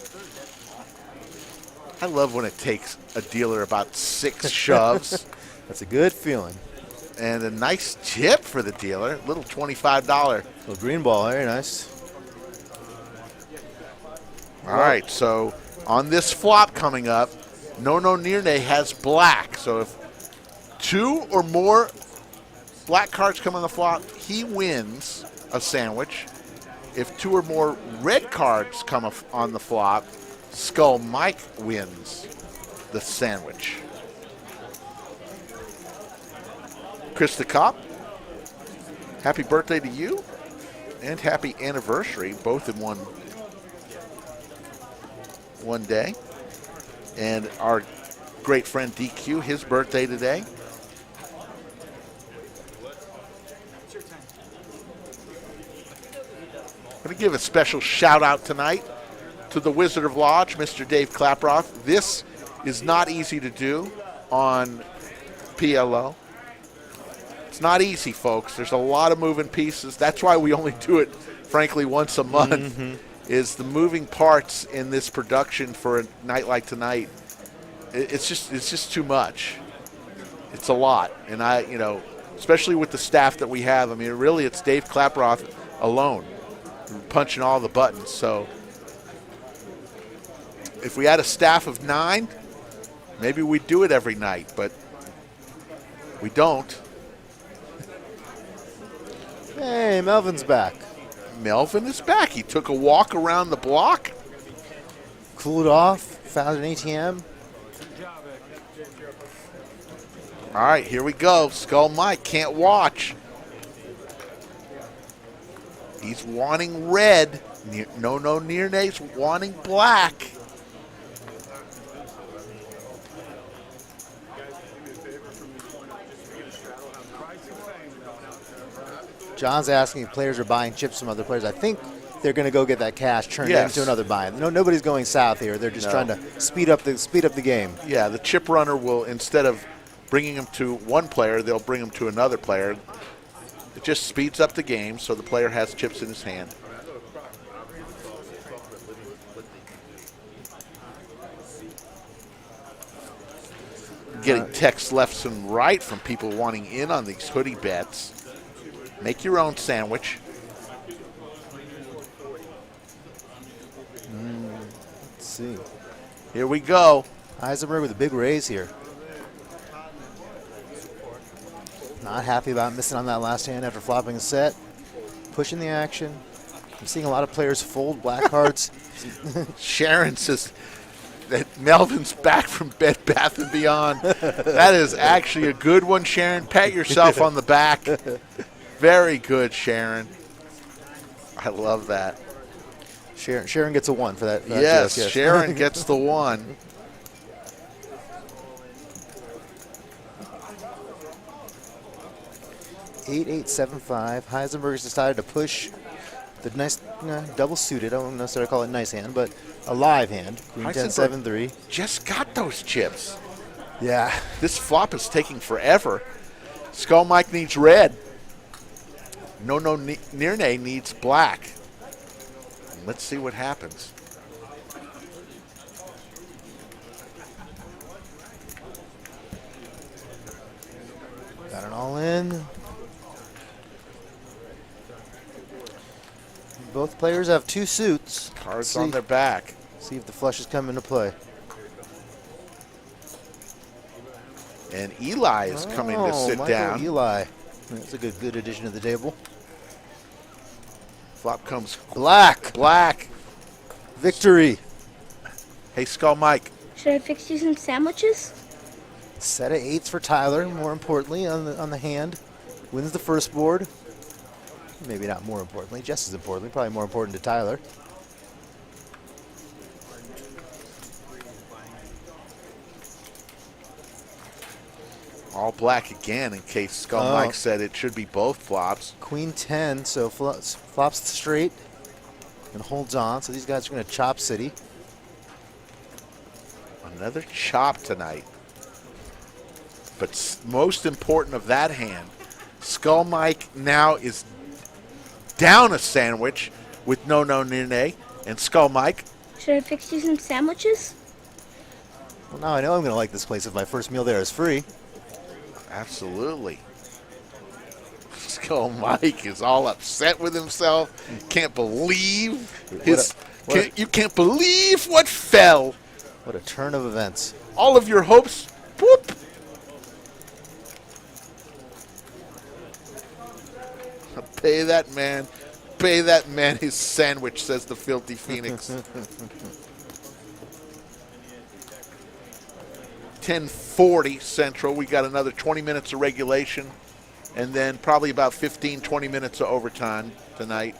[SPEAKER 1] I love when it takes a dealer about 6 shoves.
[SPEAKER 2] That's a good feeling.
[SPEAKER 1] And a nice chip for the dealer. Little $25.
[SPEAKER 2] Little green ball, very nice.
[SPEAKER 1] All right, so on this flop coming up, No Nierney has black. So if 2 or more black cards come on the flop, he wins a sandwich. If 2 or more red cards come on the flop, Skull Mike wins the sandwich. Chris the Cop, happy birthday to you and happy anniversary, both in one day. And our great friend DQ, his birthday today. I'm going to give a special shout out tonight to the Wizard of Lodge, Mr. Dave Klaproth. This is not easy to do on PLO. It's not easy, folks. There's a lot of moving pieces. That's why we only do it, frankly, once a month, is the moving parts in this production for a night like tonight. It's just too much. It's a lot. And especially with the staff that we have, I mean, really it's Dave Klaproth alone punching all the buttons. So if we had a staff of 9, maybe we'd do it every night, but we don't.
[SPEAKER 2] Hey, Melvin's back.
[SPEAKER 1] Melvin is back. He took a walk around the block.
[SPEAKER 2] Cooled off, found an ATM.
[SPEAKER 1] All right, here we go. Skull Mike can't watch. He's wanting red. No Nierney's wanting black.
[SPEAKER 2] John's asking if players are buying chips from other players. I think they're going to go get that cash turned into another buy. Nobody's going south here. They're just trying to speed up the game.
[SPEAKER 1] Yeah, the chip runner will, instead of bringing them to one player, they'll bring them to another player. It just speeds up the game so the player has chips in his hand. Getting texts left and right from people wanting in on these hoodie bets. Make your own sandwich.
[SPEAKER 2] Let's see.
[SPEAKER 1] Here we go.
[SPEAKER 2] Heisenberg with a big raise here. Not happy about missing on that last hand after flopping a set. Pushing the action. I'm seeing a lot of players fold black cards.
[SPEAKER 1] Sharon says that Melvin's back from Bed Bath & Beyond. That is actually a good one, Sharon. Pat yourself on the back. Very good, Sharon. I love that.
[SPEAKER 2] Sharon gets a 1 for that.
[SPEAKER 1] Yes,
[SPEAKER 2] joke, yes.
[SPEAKER 1] Sharon gets the 1.
[SPEAKER 2] $8,875. Heisenberg's decided to push The nice double suited. I won't necessarily call it nice hand, but a live hand. Queen 10, 7, 3.
[SPEAKER 1] Just got those chips.
[SPEAKER 2] Yeah.
[SPEAKER 1] This flop is taking forever. Skull Mike needs red. No Nirne needs black. Let's see what happens.
[SPEAKER 2] Got it all in. Both players have 2 suits.
[SPEAKER 1] Cards on their back.
[SPEAKER 2] See if the flushes come into play.
[SPEAKER 1] And Eli is coming to sit
[SPEAKER 2] Michael
[SPEAKER 1] down.
[SPEAKER 2] Eli. That's a good addition to the table.
[SPEAKER 1] Flop comes
[SPEAKER 2] Black.
[SPEAKER 1] black.
[SPEAKER 2] Victory.
[SPEAKER 1] Hey, Skull Mike.
[SPEAKER 9] Should I fix you some sandwiches?
[SPEAKER 2] Set of 8s for Tyler, more importantly, on the hand. Wins the first board. Maybe not more importantly, just as importantly, probably more important to Tyler.
[SPEAKER 1] All black again in case Skull Mike said it should be both flops.
[SPEAKER 2] Queen 10, so flops straight and holds on. So these guys are going to chop city.
[SPEAKER 1] Another chop tonight. But most important of that hand, Skull Mike now is down a sandwich with no Nirne. And Skull Mike.
[SPEAKER 9] Should I fix you some sandwiches?
[SPEAKER 2] Well, now I know I'm going to like this place if my first meal there is free.
[SPEAKER 1] Absolutely. Skull Mike is all upset with himself. Can't believe you can't believe what fell.
[SPEAKER 2] What a turn of events.
[SPEAKER 1] All of your hopes, whoop. Pay that man his sandwich, says the filthy Phoenix. 10:40 Central. We got another 20 minutes of regulation, and then probably about 15, 20 minutes of overtime tonight.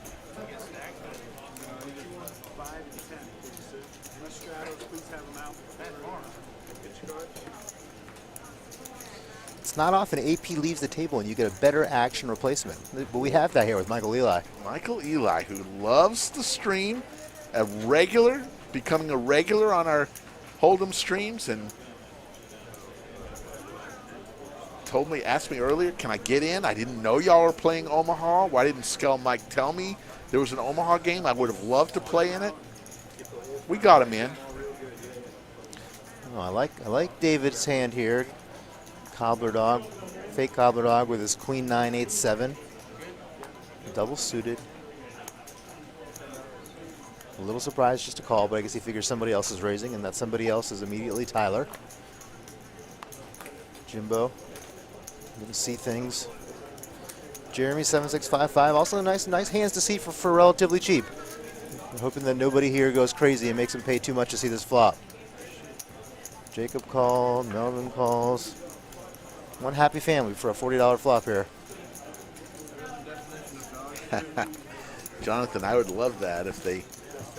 [SPEAKER 2] It's not often AP leaves the table and you get a better action replacement. But we have that here with Michael Eli.
[SPEAKER 1] Michael Eli, who loves the stream, becoming a regular on our Hold'em streams, and asked me earlier, can I get in? I didn't know y'all were playing Omaha. Why didn't Skull Mike tell me there was an Omaha game? I would have loved to play in it. We got him in.
[SPEAKER 2] Oh, I like David's hand here. Cobbler dog, fake cobbler dog with his queen 9, 8, 7. Double suited. A little surprised just a call, but I guess he figures somebody else is raising, and that somebody else is immediately Tyler. Jimbo. You can see things. Jeremy 7655. Also nice hands to see for relatively cheap. I'm hoping that nobody here goes crazy and makes him pay too much to see this flop. Jacob called. Melvin calls. One happy family for a $40 flop here.
[SPEAKER 1] Jonathan, I would love that if they.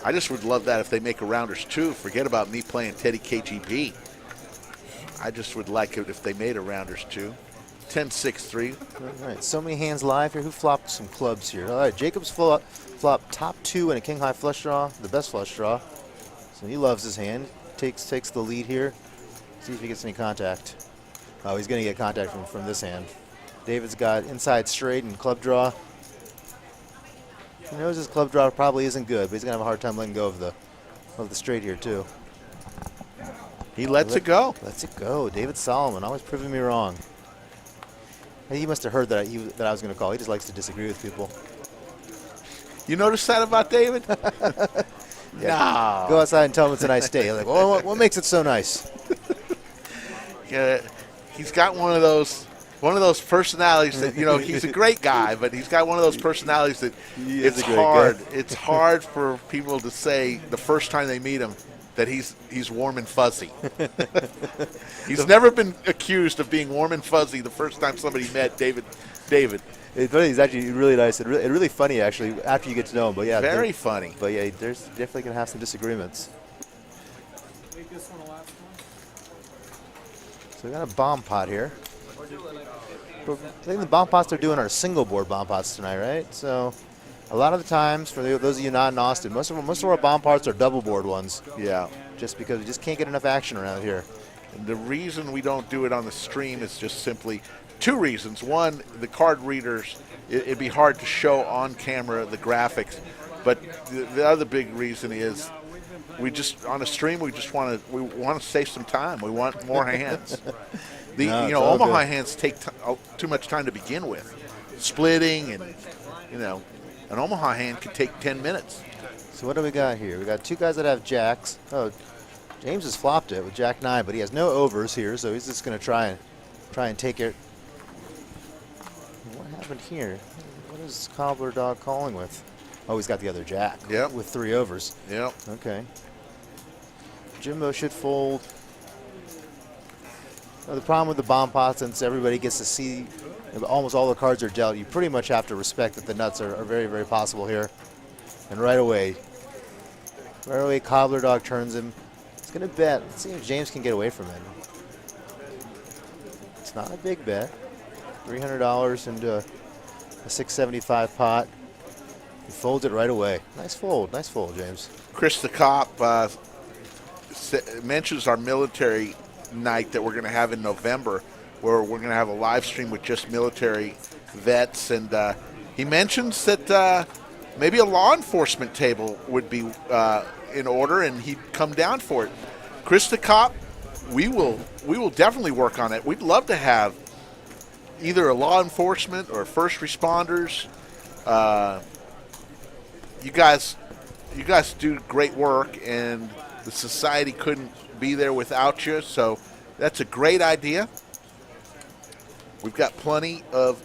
[SPEAKER 1] I just would love that if they make a rounders too. Forget about me playing Teddy KGB. I just would like it if they made a rounders too. 10-6-3.
[SPEAKER 2] All right, so many hands live here. Who flopped some clubs here? All right, Jacob's flop top 2 and a king high flush draw, the best flush draw. So he loves his hand. Takes the lead here. See if he gets any contact. Oh, he's going to get contact from this hand. David's got inside straight and club draw. He knows his club draw probably isn't good, but he's going to have a hard time letting go of the straight here too.
[SPEAKER 1] He lets it go.
[SPEAKER 2] Lets it go. David Solomon, always proving me wrong. He must have heard that I was going to call. He just likes to disagree with people.
[SPEAKER 1] You notice that about David?
[SPEAKER 2] Yeah. No. Go outside and tell him it's a nice day. Like, well, what makes it so nice?
[SPEAKER 1] Yeah, he's got one of those personalities that, he's a great guy, but he's got one of those personalities that it's hard. It's hard for people to say the first time they meet him that he's warm and fuzzy. He's never been accused of being warm and fuzzy the first time somebody met David.
[SPEAKER 2] He's actually really nice and really funny, actually, after you get to know him. But yeah,
[SPEAKER 1] very funny.
[SPEAKER 2] But yeah, there's definitely going to have some disagreements. So we got a bomb pot here. I think the bomb pots they're doing are single board bomb pots tonight, right? So A lot of the times, for those of you not in Austin, most of our bomb parts are double board ones.
[SPEAKER 1] Yeah.
[SPEAKER 2] Just because we just can't get enough action around here.
[SPEAKER 1] And the reason we don't do it on the stream is just simply two reasons. One, the card readers, it'd be hard to show on camera the graphics. But the other big reason is we just, on a stream, we want to save some time. We want more hands. Omaha hands take too much time to begin with. Splitting and, an Omaha hand could take 10 minutes.
[SPEAKER 2] So what do we got here? We got two guys that have jacks. Oh, James has flopped it with Jack 9, but he has no overs here, so he's just going to try and take it. What happened here? What is Cobbler Dog calling with? Oh, he's got the other jack.
[SPEAKER 1] Yep.
[SPEAKER 2] With 3 overs.
[SPEAKER 1] Yep.
[SPEAKER 2] Okay. Jimbo should fold. Well, the problem with the bomb pot, since everybody gets to see almost all the cards are dealt, you pretty much have to respect that the nuts are very, very possible here. And right away, Cobbler Dog turns him. He's going to bet. Let's see if James can get away from it. It's not a big bet. $300 into a 675 pot. He folds it right away. Nice fold, James.
[SPEAKER 1] Chris the Cop mentions our military night that we're going to have in November, where we're going to have a live stream with just military vets. And he mentions that maybe a law enforcement table would be in order, and he'd come down for it. Chris the Cop, we will definitely work on it. We'd love to have either a law enforcement or first responders. You guys do great work, and the society couldn't be there without you. So that's a great idea. We've got plenty of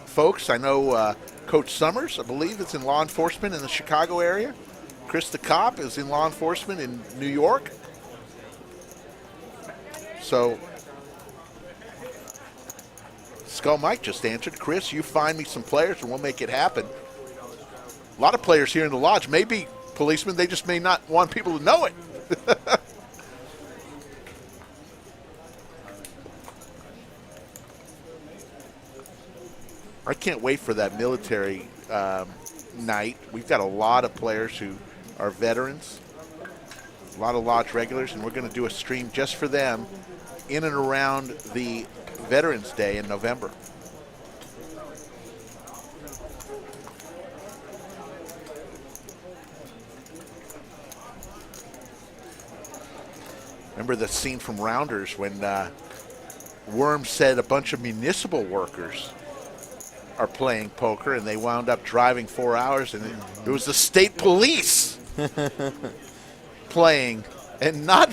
[SPEAKER 1] folks. I know Coach Summers, I believe, is in law enforcement in the Chicago area. Chris the Cop is in law enforcement in New York. So Skull Mike just answered. Chris, you find me some players and we'll make it happen. A lot of players here in the lodge may be policemen. They just may not want people to know it. I can't wait for that military night. We've got a lot of players who are veterans, a lot of lodge regulars, and we're going to do a stream just for them in and around the Veterans Day in November. Remember the scene from Rounders when Worm said a bunch of municipal workers are playing poker, and they wound up driving 4 hours, and it was the state police playing, and not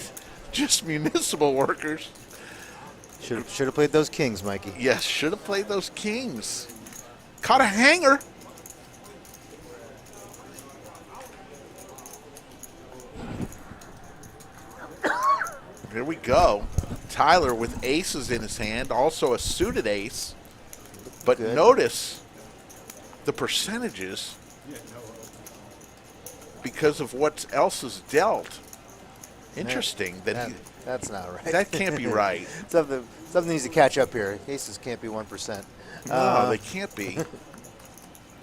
[SPEAKER 1] just municipal workers.
[SPEAKER 2] Should have played those kings, Mikey.
[SPEAKER 1] Yes, should have played those kings. Caught a hanger. Here we go. Tyler with aces in his hand, also a suited ace. But
[SPEAKER 2] Good.
[SPEAKER 1] Notice the percentages because of what else is dealt. Interesting.
[SPEAKER 2] That's not right.
[SPEAKER 1] That can't be right.
[SPEAKER 2] Something needs to catch up here. Aces can't be 1%.
[SPEAKER 1] No, they can't be.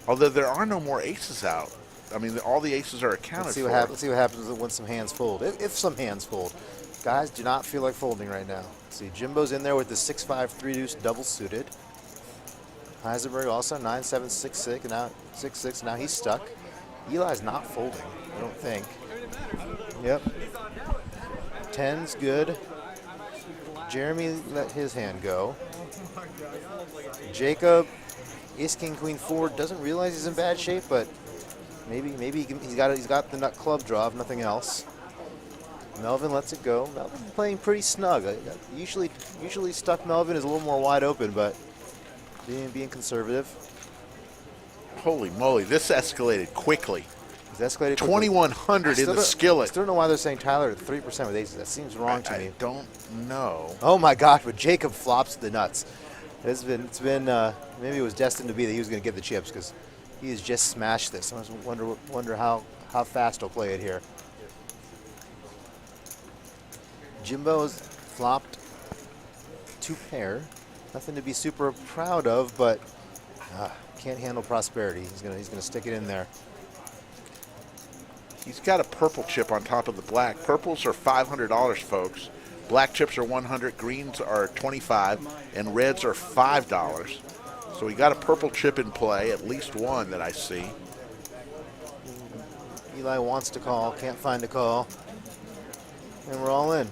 [SPEAKER 1] Although there are no more aces out. I mean, all the aces are accounted
[SPEAKER 2] Let's see
[SPEAKER 1] for.
[SPEAKER 2] what happens when some hands fold. If some hands fold. Guys do not feel like folding right now. See, Jimbo's in there with the 6-5 3-deuce double suited. Heisenberg also 9-7 6-6 and now 6-6. Now he's stuck. Eli's not folding, I don't think. Yep. 10's good. Jeremy let his hand go. Jacob, Ace King Queen 4 doesn't realize he's in bad shape, but maybe he's got the nut club draw, if nothing else. Melvin lets it go. Melvin playing pretty snug. Usually stuck Melvin is a little more wide open, but being conservative.
[SPEAKER 1] Holy moly, this escalated quickly.
[SPEAKER 2] It's escalated
[SPEAKER 1] 2,100 in the skillet.
[SPEAKER 2] I still don't know why they're saying Tyler at 3% with aces. That seems wrong to me.
[SPEAKER 1] I don't know.
[SPEAKER 2] Oh my gosh, but Jacob flops the nuts. It's been maybe it was destined to be that he was going to get the chips because he has just smashed this. I just wonder how fast he'll play it here. Jimbo's flopped 2 pair. Nothing to be super proud of, but can't handle prosperity. He's gonna stick it in there.
[SPEAKER 1] He's got a purple chip on top of the black. Purples are $500, folks. Black chips are $100, greens are $25, and reds are $5. So we got a purple chip in play, at least one that I see.
[SPEAKER 2] Eli wants to call, can't find a call, and we're all in.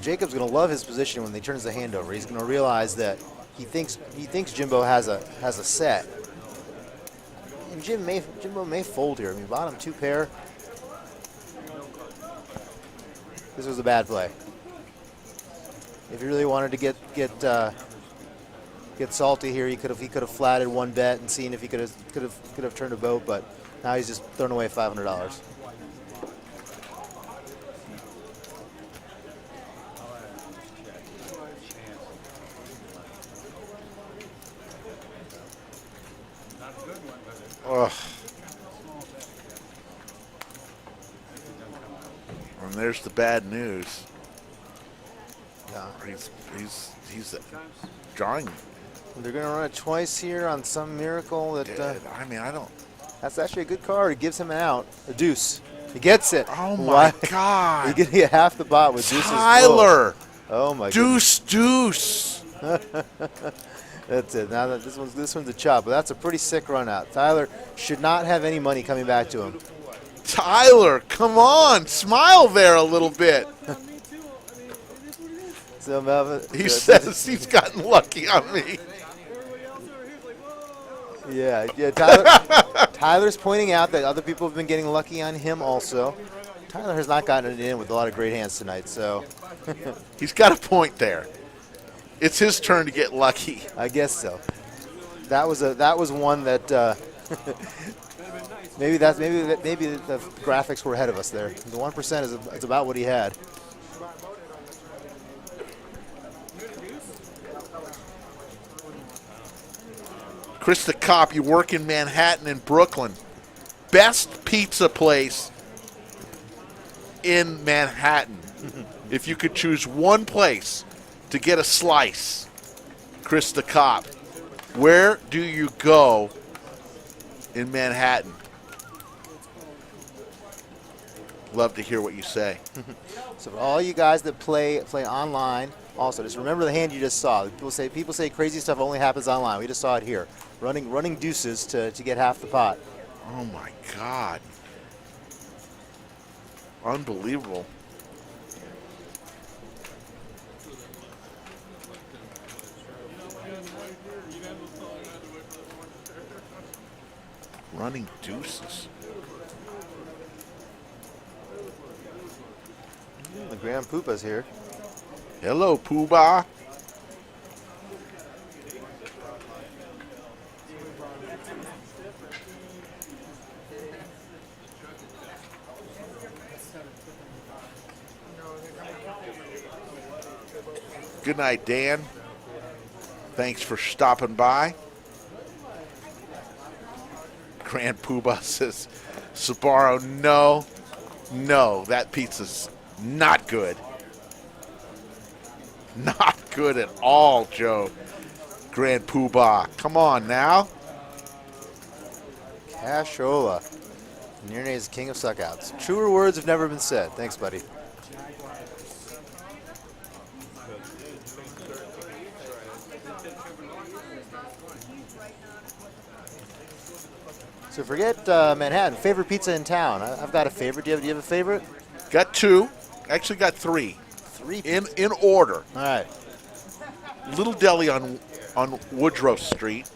[SPEAKER 2] Jacob's going to love his position when he turns the hand over. He's going to realize that he thinks Jimbo has a set, and Jimbo may fold here. I mean, bottom 2 pair. This was a bad play. If he really wanted to get salty here, he could have flatted one bet and seen if he could have turned a boat, but now he's just thrown away $500.
[SPEAKER 1] Ugh. And there's the bad news.
[SPEAKER 2] Yeah.
[SPEAKER 1] He's drawing.
[SPEAKER 2] They're going to run it twice here on some miracle that.
[SPEAKER 1] I mean, I don't.
[SPEAKER 2] That's actually a good card. It gives him an out. A deuce. He gets it.
[SPEAKER 1] Oh my God!
[SPEAKER 2] He can get half the pot with deuces.
[SPEAKER 1] Tyler.
[SPEAKER 2] Oh my.
[SPEAKER 1] Deuce.
[SPEAKER 2] That's it. Now that this one's a chop, but that's a pretty sick run out. Tyler should not have any money coming back to him.
[SPEAKER 1] Tyler, come on, smile there a little bit.
[SPEAKER 2] So Melvin,
[SPEAKER 1] He says he's gotten lucky on me.
[SPEAKER 2] Yeah. Tyler's pointing out that other people have been getting lucky on him also. Tyler has not gotten it in with a lot of great hands tonight, so
[SPEAKER 1] He's got a point there. It's his turn to get lucky.
[SPEAKER 2] I guess so. That was one that maybe the graphics were ahead of us there. The 1% is about what he had.
[SPEAKER 1] Chris the Cop, you work in Manhattan and Brooklyn. Best pizza place in Manhattan. If you could choose one place to get a slice, Chris the Cop, where do you go in Manhattan? Love to hear what you say.
[SPEAKER 2] So for all you guys that play online, also just remember the hand you just saw. People say crazy stuff only happens online. We just saw it here. Running deuces to get half the pot.
[SPEAKER 1] Oh my God. Unbelievable. Running deuces.
[SPEAKER 2] The Grand Poopa's here.
[SPEAKER 1] Hello, Poobah. Good night, Dan. Thanks for stopping by. Grand Poobah says, Sabaro, no, that pizza's not good. Not good at all, Joe. Grand Poobah. Come on now.
[SPEAKER 2] Cashola. And your name is King of Suckouts. Truer words have never been said. Thanks, buddy. So forget Manhattan. Favorite pizza in town? I've got a favorite. Do you have a favorite?
[SPEAKER 1] Got two. Actually got three.
[SPEAKER 2] Three
[SPEAKER 1] in order.
[SPEAKER 2] All right.
[SPEAKER 1] Little Deli on Woodrow Street.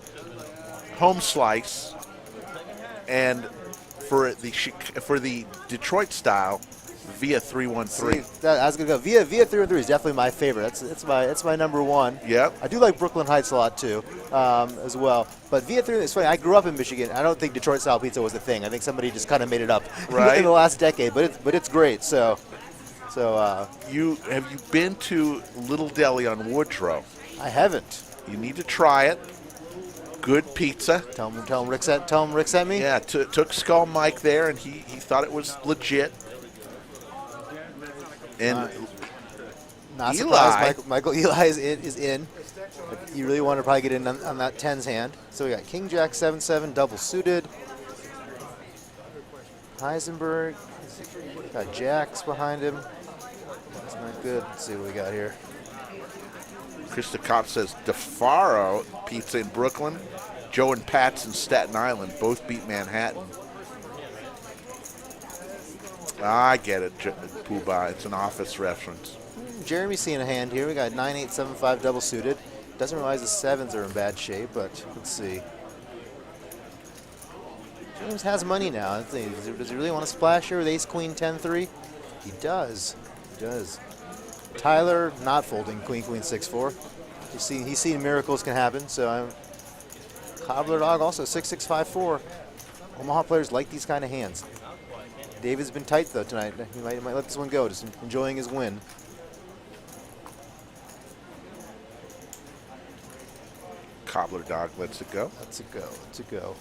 [SPEAKER 1] Home Slice. And for the Detroit style, Via 313.
[SPEAKER 2] I was gonna go Via 313 is definitely my favorite. That's my number one.
[SPEAKER 1] Yep.
[SPEAKER 2] I do like Brooklyn Heights a lot too, as well. But Via 313 is funny. I grew up in Michigan. I don't think Detroit style pizza was a thing. I think somebody just kind of made it up in the last decade. But it's great. So have you been to Little Deli on Woodrow? I haven't.
[SPEAKER 1] You need to try it. Good pizza.
[SPEAKER 2] Tell him Rick sent me.
[SPEAKER 1] Yeah, took Skull Mike there, and he thought it was legit. And
[SPEAKER 2] not
[SPEAKER 1] Eli,
[SPEAKER 2] surprised. Michael Eli is in. But you really want to probably get in on that 10's hand. So we got King Jack 7-7 double suited. Heisenberg. Got jacks behind him. That's not good. Let's see what we got here.
[SPEAKER 1] Krista Kopp says DeFaro Pizza in Brooklyn. Joe and Pat's in Staten Island both beat Manhattan. I get it, Pooh-Bah. It's an office reference.
[SPEAKER 2] Jeremy's seeing a hand here. We got 9-8-7-5 double suited. Doesn't realize the 7s are in bad shape, but let's see. James has money now. Does he really want to splash here with ace, queen, 10-3? He does. He does. Tyler not folding queen, queen, 6-4. He's seen miracles can happen, so Cobbler Dog also 6-6-5-4. Omaha players like these kind of hands. David's been tight though tonight. He might let this one go, just enjoying his win.
[SPEAKER 1] Cobbler Dog lets it go.
[SPEAKER 2] Lets it go. Lets it go.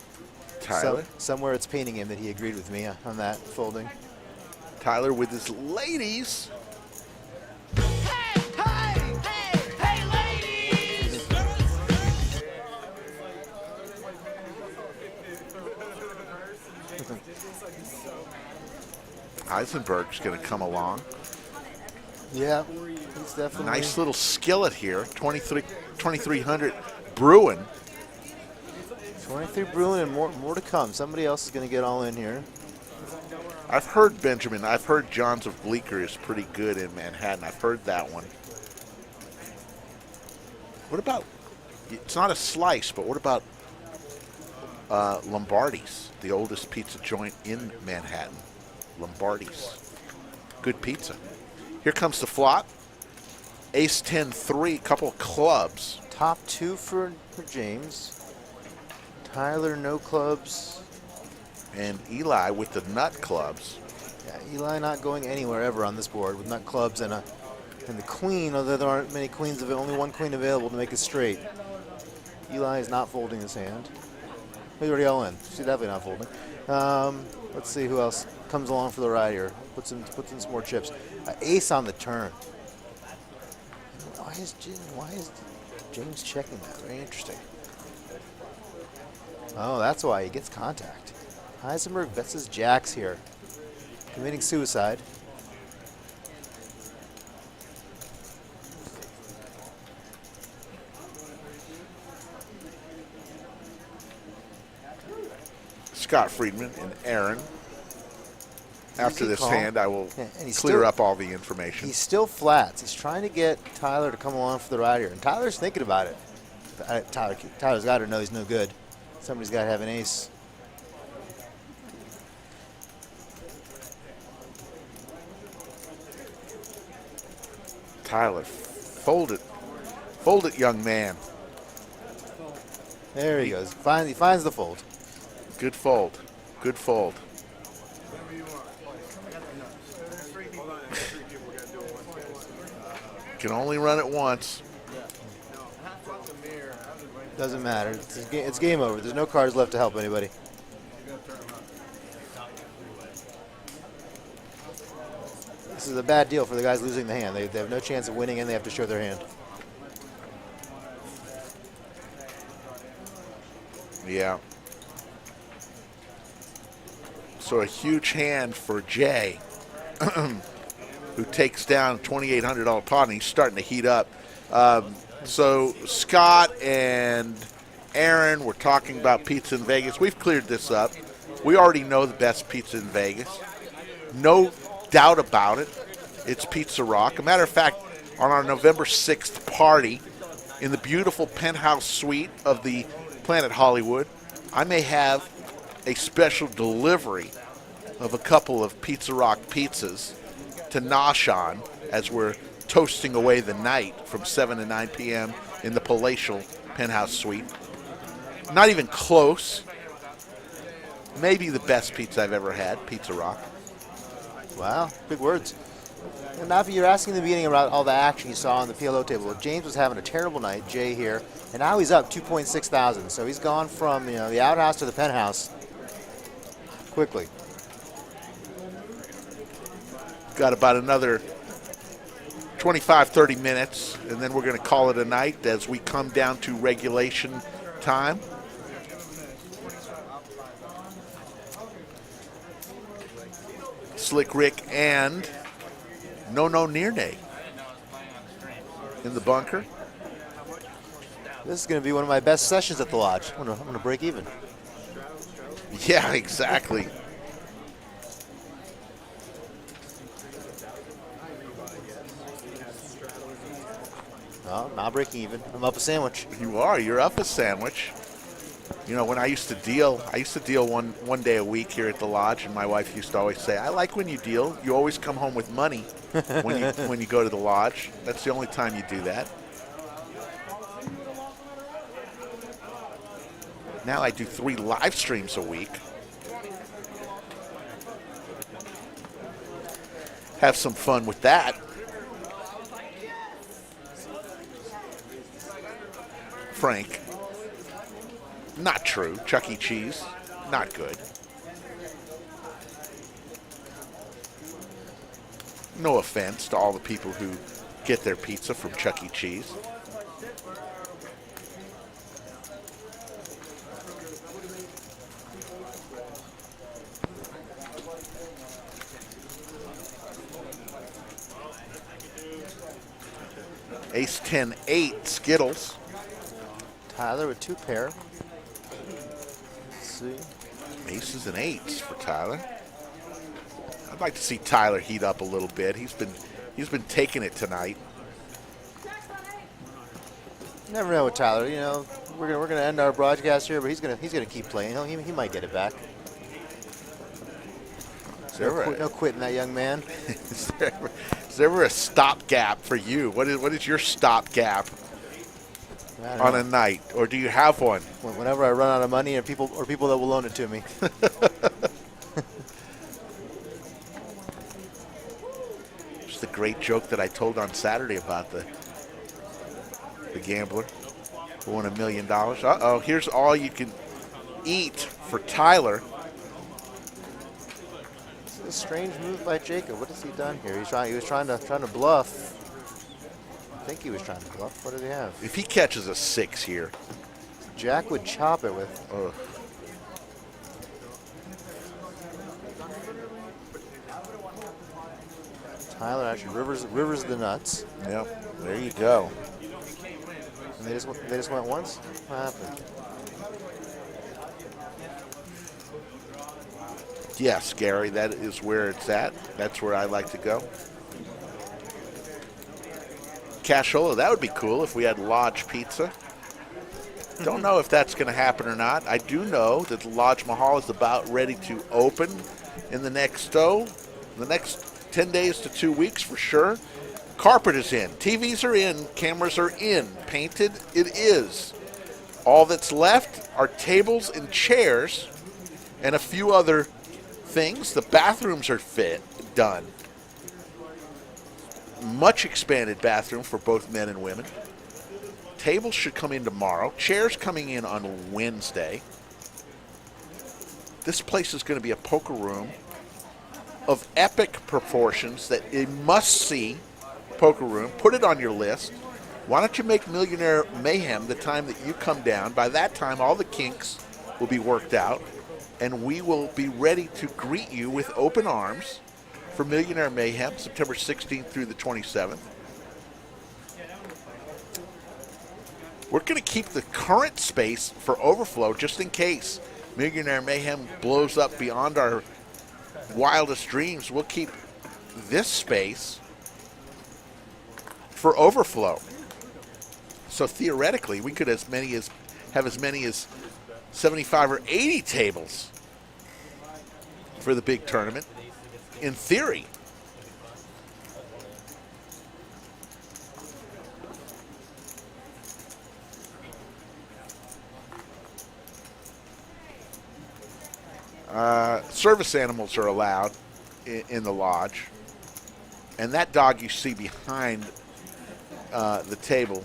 [SPEAKER 1] Tyler.
[SPEAKER 2] Somewhere it's paining him that he agreed with me on that folding.
[SPEAKER 1] Tyler with his ladies. Heisenberg's going to come along.
[SPEAKER 2] Yeah, he's definitely.
[SPEAKER 1] Nice little skillet here. 2300 brewing.
[SPEAKER 2] 23 brewing and more to come. Somebody else is going to get all in here.
[SPEAKER 1] I've heard Benjamin. I've heard Johns of Bleecker is pretty good in Manhattan. I've heard that one. What about? It's not a slice, but what about Lombardi's, the oldest pizza joint in Manhattan? Lombardi's. Good pizza. Here comes the flop. Ace 10-3, couple of clubs.
[SPEAKER 2] Top 2 for James. Tyler, no clubs.
[SPEAKER 1] And Eli with the nut clubs.
[SPEAKER 2] Yeah, Eli not going anywhere ever on this board with nut clubs and the queen, although there aren't many queens, only one queen available to make it straight. Eli is not folding his hand. He's already all in. She's definitely not folding. Let's see who else comes along for the ride here. Puts in some more chips. Ace on the turn. Why is James checking that? Very interesting. Oh, that's why he gets contact. Heisenberg bets his jacks here. Committing suicide.
[SPEAKER 1] Scott Friedman and Aaron. After this
[SPEAKER 2] call.
[SPEAKER 1] hand, I will
[SPEAKER 2] and
[SPEAKER 1] clear up all the information.
[SPEAKER 2] He's still flats. He's trying to get Tyler to come along for the ride here. And Tyler's thinking about it. Tyler's got to know he's no good. Somebody's got to have an ace.
[SPEAKER 1] Tyler, fold it, young man.
[SPEAKER 2] There he goes. He finds the fold.
[SPEAKER 1] Good fold. Good fold. Can only run it once.
[SPEAKER 2] Doesn't matter. It's game over. There's no cards left to help anybody. This is a bad deal for the guys losing the hand. They have no chance of winning and they have to show their hand.
[SPEAKER 1] Yeah. So a huge hand for Jay, who takes down a $2,800 pot, and he's starting to heat up. So Scott and Aaron were talking about pizza in Vegas. We've cleared this up. We already know the best pizza in Vegas. No doubt about it. It's Pizza Rock. A matter of fact, on our November 6th party in the beautiful penthouse suite of the Planet Hollywood, I may have a special delivery of a couple of Pizza Rock pizzas to nosh on as we're toasting away the night from 7 to 9 p.m. in the palatial penthouse suite. Not even close. Maybe the best pizza I've ever had, Pizza Rock.
[SPEAKER 2] Wow, big words. And now you're asking in the beginning about all the action you saw on the PLO table. James was having a terrible night, Jay here, and now he's up 2.6 thousand. So he's gone from the outhouse to the penthouse quickly.
[SPEAKER 1] Got about another 25, 30 minutes, and then we're going to call it a night as we come down to regulation time. Slick Rick and No Near Nay in the bunker.
[SPEAKER 2] This is going to be one of my best sessions at the lodge. I'm going to break even.
[SPEAKER 1] Yeah, exactly.
[SPEAKER 2] Oh, not breaking even. I'm up a sandwich.
[SPEAKER 1] You are. You're up a sandwich. You know, when I used to deal one day a week here at the lodge, and my wife used to always say, "I like when you deal. You always come home with money when you go to the lodge. That's the only time you do that." Now I do 3 live streams a week. Have some fun with that. Frank. Not true. Chuck E. Cheese. Not good. No offense to all the people who get their pizza from Chuck E. Cheese. Ace 10-8 Skittles.
[SPEAKER 2] Tyler with 2 pair. Let's see.
[SPEAKER 1] Aces and 8s for Tyler. I'd like to see Tyler heat up a little bit. He's been taking it tonight.
[SPEAKER 2] Never know with Tyler. You know, we're gonna end our broadcast here, but he's gonna keep playing. He might get it back. No quitting that young man.
[SPEAKER 1] Is there ever a stopgap for you? What is your stopgap on a night, or do you have one?
[SPEAKER 2] Whenever I run out of money, and people that will loan it to me.
[SPEAKER 1] Just the great joke that I told on Saturday about the gambler who won $1 million. Uh-oh, here's all you can eat for Tyler.
[SPEAKER 2] A strange move by Jacob. What has he done here? He was trying to bluff. I think he was trying to bluff. What did he have?
[SPEAKER 1] If he catches a 6 here,
[SPEAKER 2] Jack would chop it with.
[SPEAKER 1] ugh.
[SPEAKER 2] Tyler actually rivers the nuts.
[SPEAKER 1] Yep, there you go.
[SPEAKER 2] And they just went once. What happened?
[SPEAKER 1] Yes, Gary, that is where it's at. That's where I like to go. Cashola, that would be cool if we had Lodge Pizza. Don't know if that's going to happen or not. I do know that the Lodge Mahal is about ready to open in the next 10 days to 2 weeks for sure. Carpet is in. TVs are in. Cameras are in. Painted, it is. All that's left are tables and chairs and a few other things. The bathrooms are done. Much expanded bathroom for both men and women. Tables should come in tomorrow. Chairs coming in on Wednesday. This place is going to be a poker room of epic proportions, that a must-see poker room. Put it on your list. Why don't you make Millionaire Mayhem the time that you come down? By that time, all the kinks will be worked out, and we will be ready to greet you with open arms for Millionaire Mayhem, September 16th through the 27th. We're going to keep the current space for overflow just in case Millionaire Mayhem blows up beyond our wildest dreams. We'll keep this space for overflow. So theoretically, we could have as many as 75 or 80 tables for the big tournament, in theory. Service animals are allowed in the lodge, and that dog you see behind the table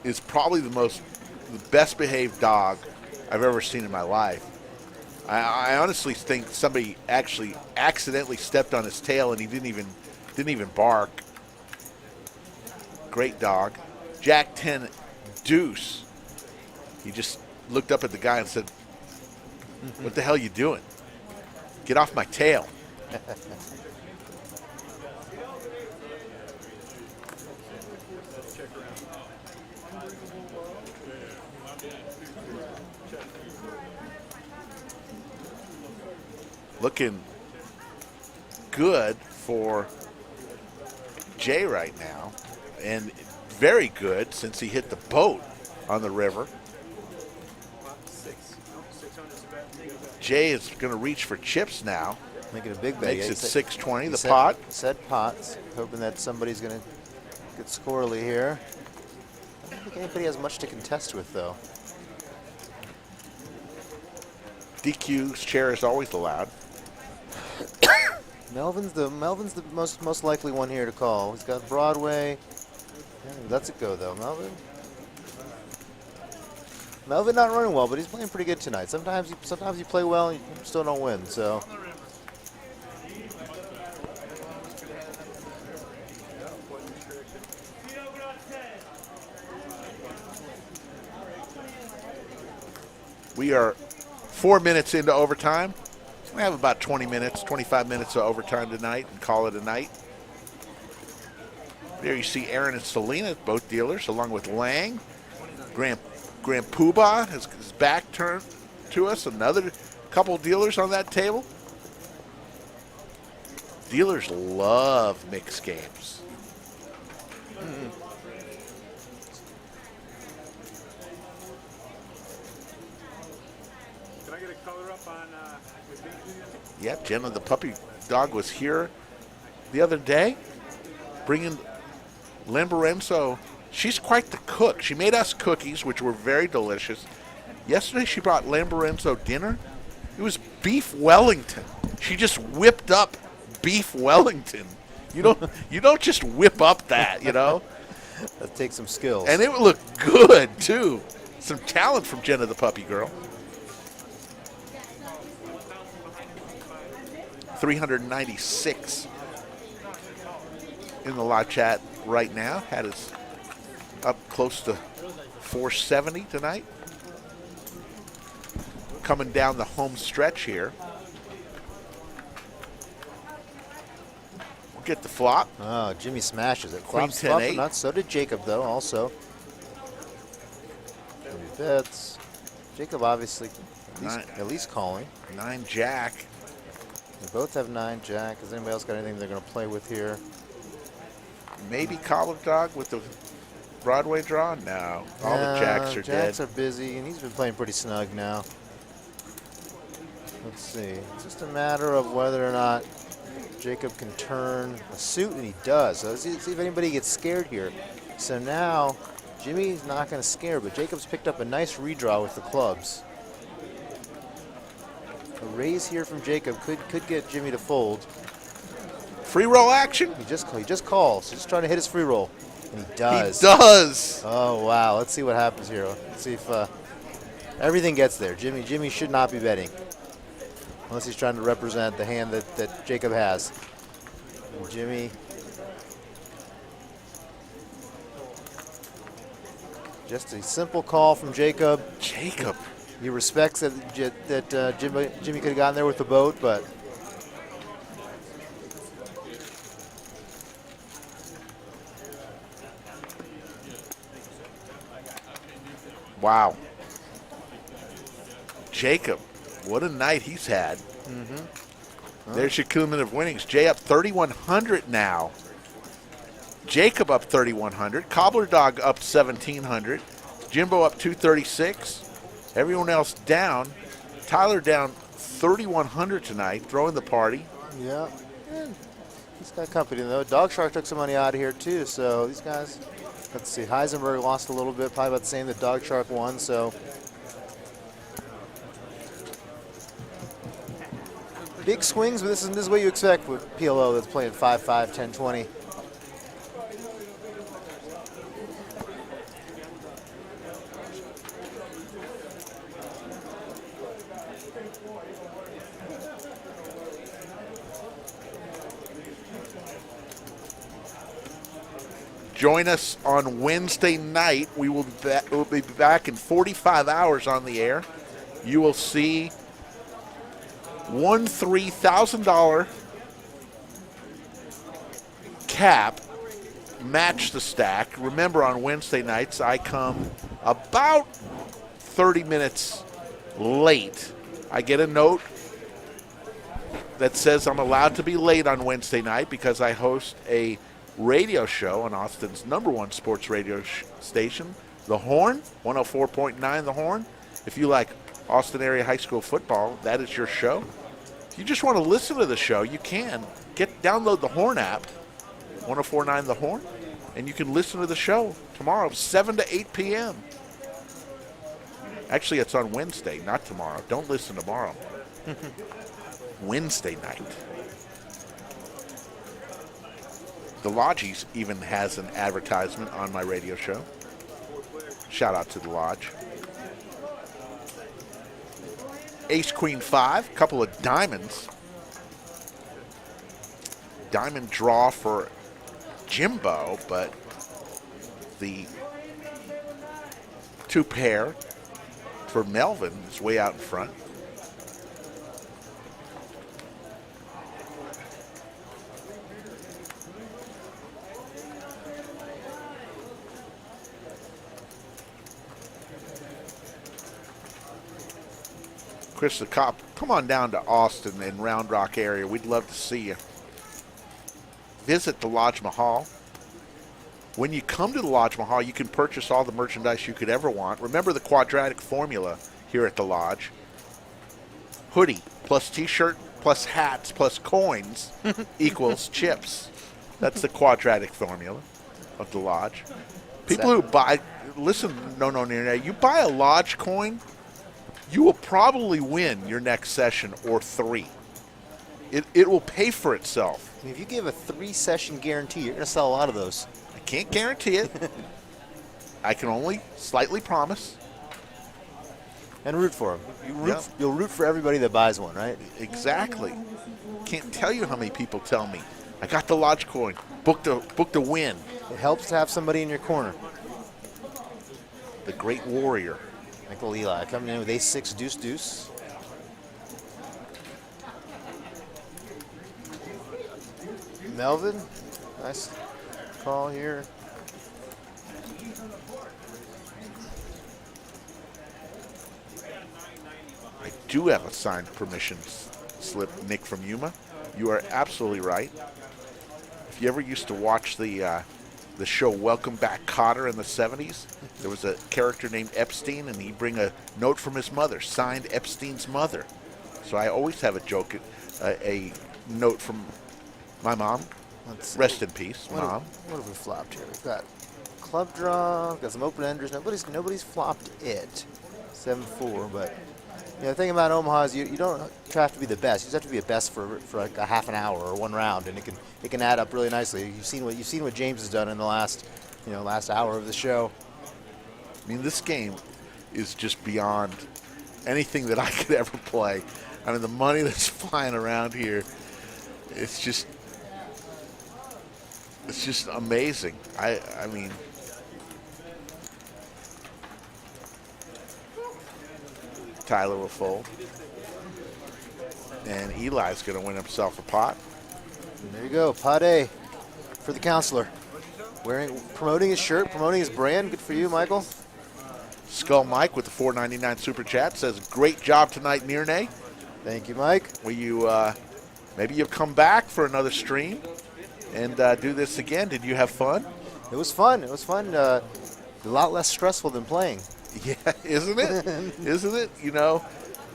[SPEAKER 1] is probably the best behaved dog I've ever seen in my life. I honestly think somebody actually accidentally stepped on his tail and he didn't even bark. great dog. Jack 10 deuce. He just looked up at the guy and said, "What the hell you doing? Get off my tail." Looking good for Jay right now, and very good since he hit the boat on the river. Jay is going to reach for chips now.
[SPEAKER 2] Making a big bet.
[SPEAKER 1] Makes it 620, the
[SPEAKER 2] said,
[SPEAKER 1] pot.
[SPEAKER 2] Said pots, hoping that somebody's going to get squirrely here. I don't think anybody has much to contest with, though.
[SPEAKER 1] DQ's chair is always allowed.
[SPEAKER 2] Melvin's the most likely one here to call. He's got Broadway. Yeah, lets it go though, Melvin. Melvin not running well, but he's playing pretty good tonight. Sometimes you play well and you still don't win. So.
[SPEAKER 1] We are 4 minutes into overtime. We have about 20 minutes, 25 minutes of overtime tonight and call it a night. There you see Aaron and Selena, both dealers, along with Lang. Grand Poobah has his back turned to us. Another couple dealers on that table. Dealers love mixed games.
[SPEAKER 4] Can I get a color up on
[SPEAKER 1] Yep, Jenna the puppy dog was here the other day, bringing Lamborenzo. She's quite the cook. She made us cookies, which were very delicious. Yesterday she brought Lamborenzo dinner. It was beef Wellington. She just whipped up beef Wellington. You don't just whip up that, you know.
[SPEAKER 2] That takes some skills.
[SPEAKER 1] And it would look good too. Some talent from Jenna the puppy girl. 396 in the live chat right now. Had us up close to 470 tonight. Coming down the home stretch here. We'll get the flop.
[SPEAKER 2] Oh, Jimmy smashes it.
[SPEAKER 1] Queen
[SPEAKER 2] Flop
[SPEAKER 1] 10-8.
[SPEAKER 2] nuts. So did Jacob, though, also. Jimmy bets. Jacob obviously at least calling.
[SPEAKER 1] 9 jack.
[SPEAKER 2] They both have 9 jack. Has anybody else got anything they're going to play with here?
[SPEAKER 1] Maybe collar dog with the Broadway draw? No. All the jacks are dead.
[SPEAKER 2] Jacks are busy, and he's been playing pretty snug now. Let's see. It's just a matter of whether or not Jacob can turn a suit, and he does. So let's see if anybody gets scared here. So now Jimmy's not going to scare, but Jacob's picked up a nice redraw with the clubs. A raise here from Jacob could get Jimmy to fold.
[SPEAKER 1] Free roll action?
[SPEAKER 2] He just calls. He's just trying to hit his free roll, and he does.
[SPEAKER 1] He does.
[SPEAKER 2] Oh wow! Let's see what happens here. Let's see if everything gets there. Jimmy should not be betting, unless he's trying to represent the hand that Jacob has. And Jimmy. Just a simple call from Jacob.
[SPEAKER 1] Jacob.
[SPEAKER 2] He respects that Jimmy could have gotten there with the boat, but
[SPEAKER 1] wow. Jacob, what a night he's had. There's your cumulative winnings. Jay up 3,100 now. Jacob up 3,100. Cobbler Dog up 1,700. Jimbo up 236. Everyone else down. Tyler down 3,100 tonight, throwing the party.
[SPEAKER 2] yeah. He's got company though. Dog Shark took some money out of here too, so these guys. Let's see. Heisenberg lost a little bit, probably about the same that Dog Shark won. So big swings, but this is what you expect with PLO that's playing 5-5, 10-20.
[SPEAKER 1] Join us on Wednesday night. We'll be back in 45 hours on the air. You will see one $3,000 cap match the stack. Remember, on Wednesday nights, I come about 30 minutes late. I get a note that says I'm allowed to be late on Wednesday night because I host a radio show on Austin's #1 sports radio station, The Horn, 104.9 The Horn. If you like Austin area high school football, that is your show. If you just want to listen to the show, you can. Download the Horn app, 104.9 The Horn, and you can listen to the show tomorrow, 7 to 8 p.m. Actually, it's on Wednesday, not tomorrow. Don't listen tomorrow. Wednesday night. The Lodge even has an advertisement on my radio show. Shout out to the Lodge. Ace, Queen, 5, couple of diamonds. Diamond draw for Jimbo, but the 2 pair for Melvin is way out in front. Chris the Cop, come on down to Austin and Round Rock area. We'd love to see you. Visit the Lodge Mahal. When you come to the Lodge Mahal, you can purchase all the merchandise you could ever want. Remember the quadratic formula here at the Lodge. Hoodie plus T-shirt plus hats plus coins equals chips. That's the quadratic formula of the Lodge. People who buy, listen, you buy a Lodge coin, you will probably win your next session or 3. It will pay for itself.
[SPEAKER 2] I mean, if you give a 3-session guarantee, you're going to sell a lot of those.
[SPEAKER 1] I can't guarantee it. I can only slightly promise.
[SPEAKER 2] And root for them. You'll root for everybody that buys one, right?
[SPEAKER 1] Exactly. Can't tell you how many people tell me, I got the Lodge coin, booked a win.
[SPEAKER 2] It helps to have somebody in your corner.
[SPEAKER 1] The great warrior.
[SPEAKER 2] Michael Eli coming in with ace-6 deuce-deuce. Melvin, nice call here.
[SPEAKER 1] I do have a signed permission slip, Nick from Yuma. You are absolutely right. If you ever used to watch the show Welcome Back, Kotter in the 70s, there was a character named Epstein, and he'd bring a note from his mother, signed Epstein's mother. So I always have a note from my mom. Rest in peace, Mom.
[SPEAKER 2] What have we flopped here? We've got club draw, we've got some open-enders. Nobody's flopped it. 7-4, but the thing about Omaha is you don't have to be the best. You just have to be the best for like a half an hour or 1 round, and it can add up really nicely. You've seen what James has done in the last hour of the show.
[SPEAKER 1] I mean, this game is just beyond anything that I could ever play. I mean, the money that's flying around here, it's just amazing. I mean, Tyler will fold. And Eli's going to win himself a pot.
[SPEAKER 2] And there you go, pot A for the counselor. Promoting his shirt, promoting his brand. Good for you, Michael.
[SPEAKER 1] Skull Mike with the $4.99 super chat says, great job tonight, Nirnay.
[SPEAKER 2] Thank you, Mike.
[SPEAKER 1] Will you, maybe you'll come back for another stream and do this again. Did you have fun?
[SPEAKER 2] It was fun. It was fun. A lot less stressful than playing.
[SPEAKER 1] Yeah, isn't it? Isn't it?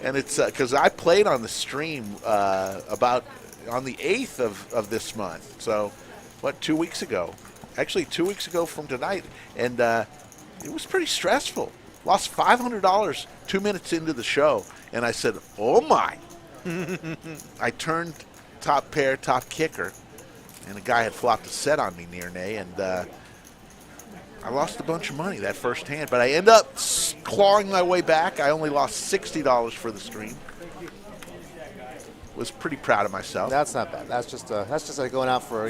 [SPEAKER 1] And it's because I played on the stream about on the 8th of this month. So, 2 weeks ago? Actually, 2 weeks ago from tonight. And it was pretty stressful. Lost $500 2 minutes into the show. And I said, oh, my. I turned top pair, top kicker. And a guy had flopped a set on me, Nirnay, and I lost a bunch of money that first hand. But I ended up clawing my way back. I only lost $60 for the stream. Was pretty proud of myself.
[SPEAKER 2] That's not bad. That's just like going out for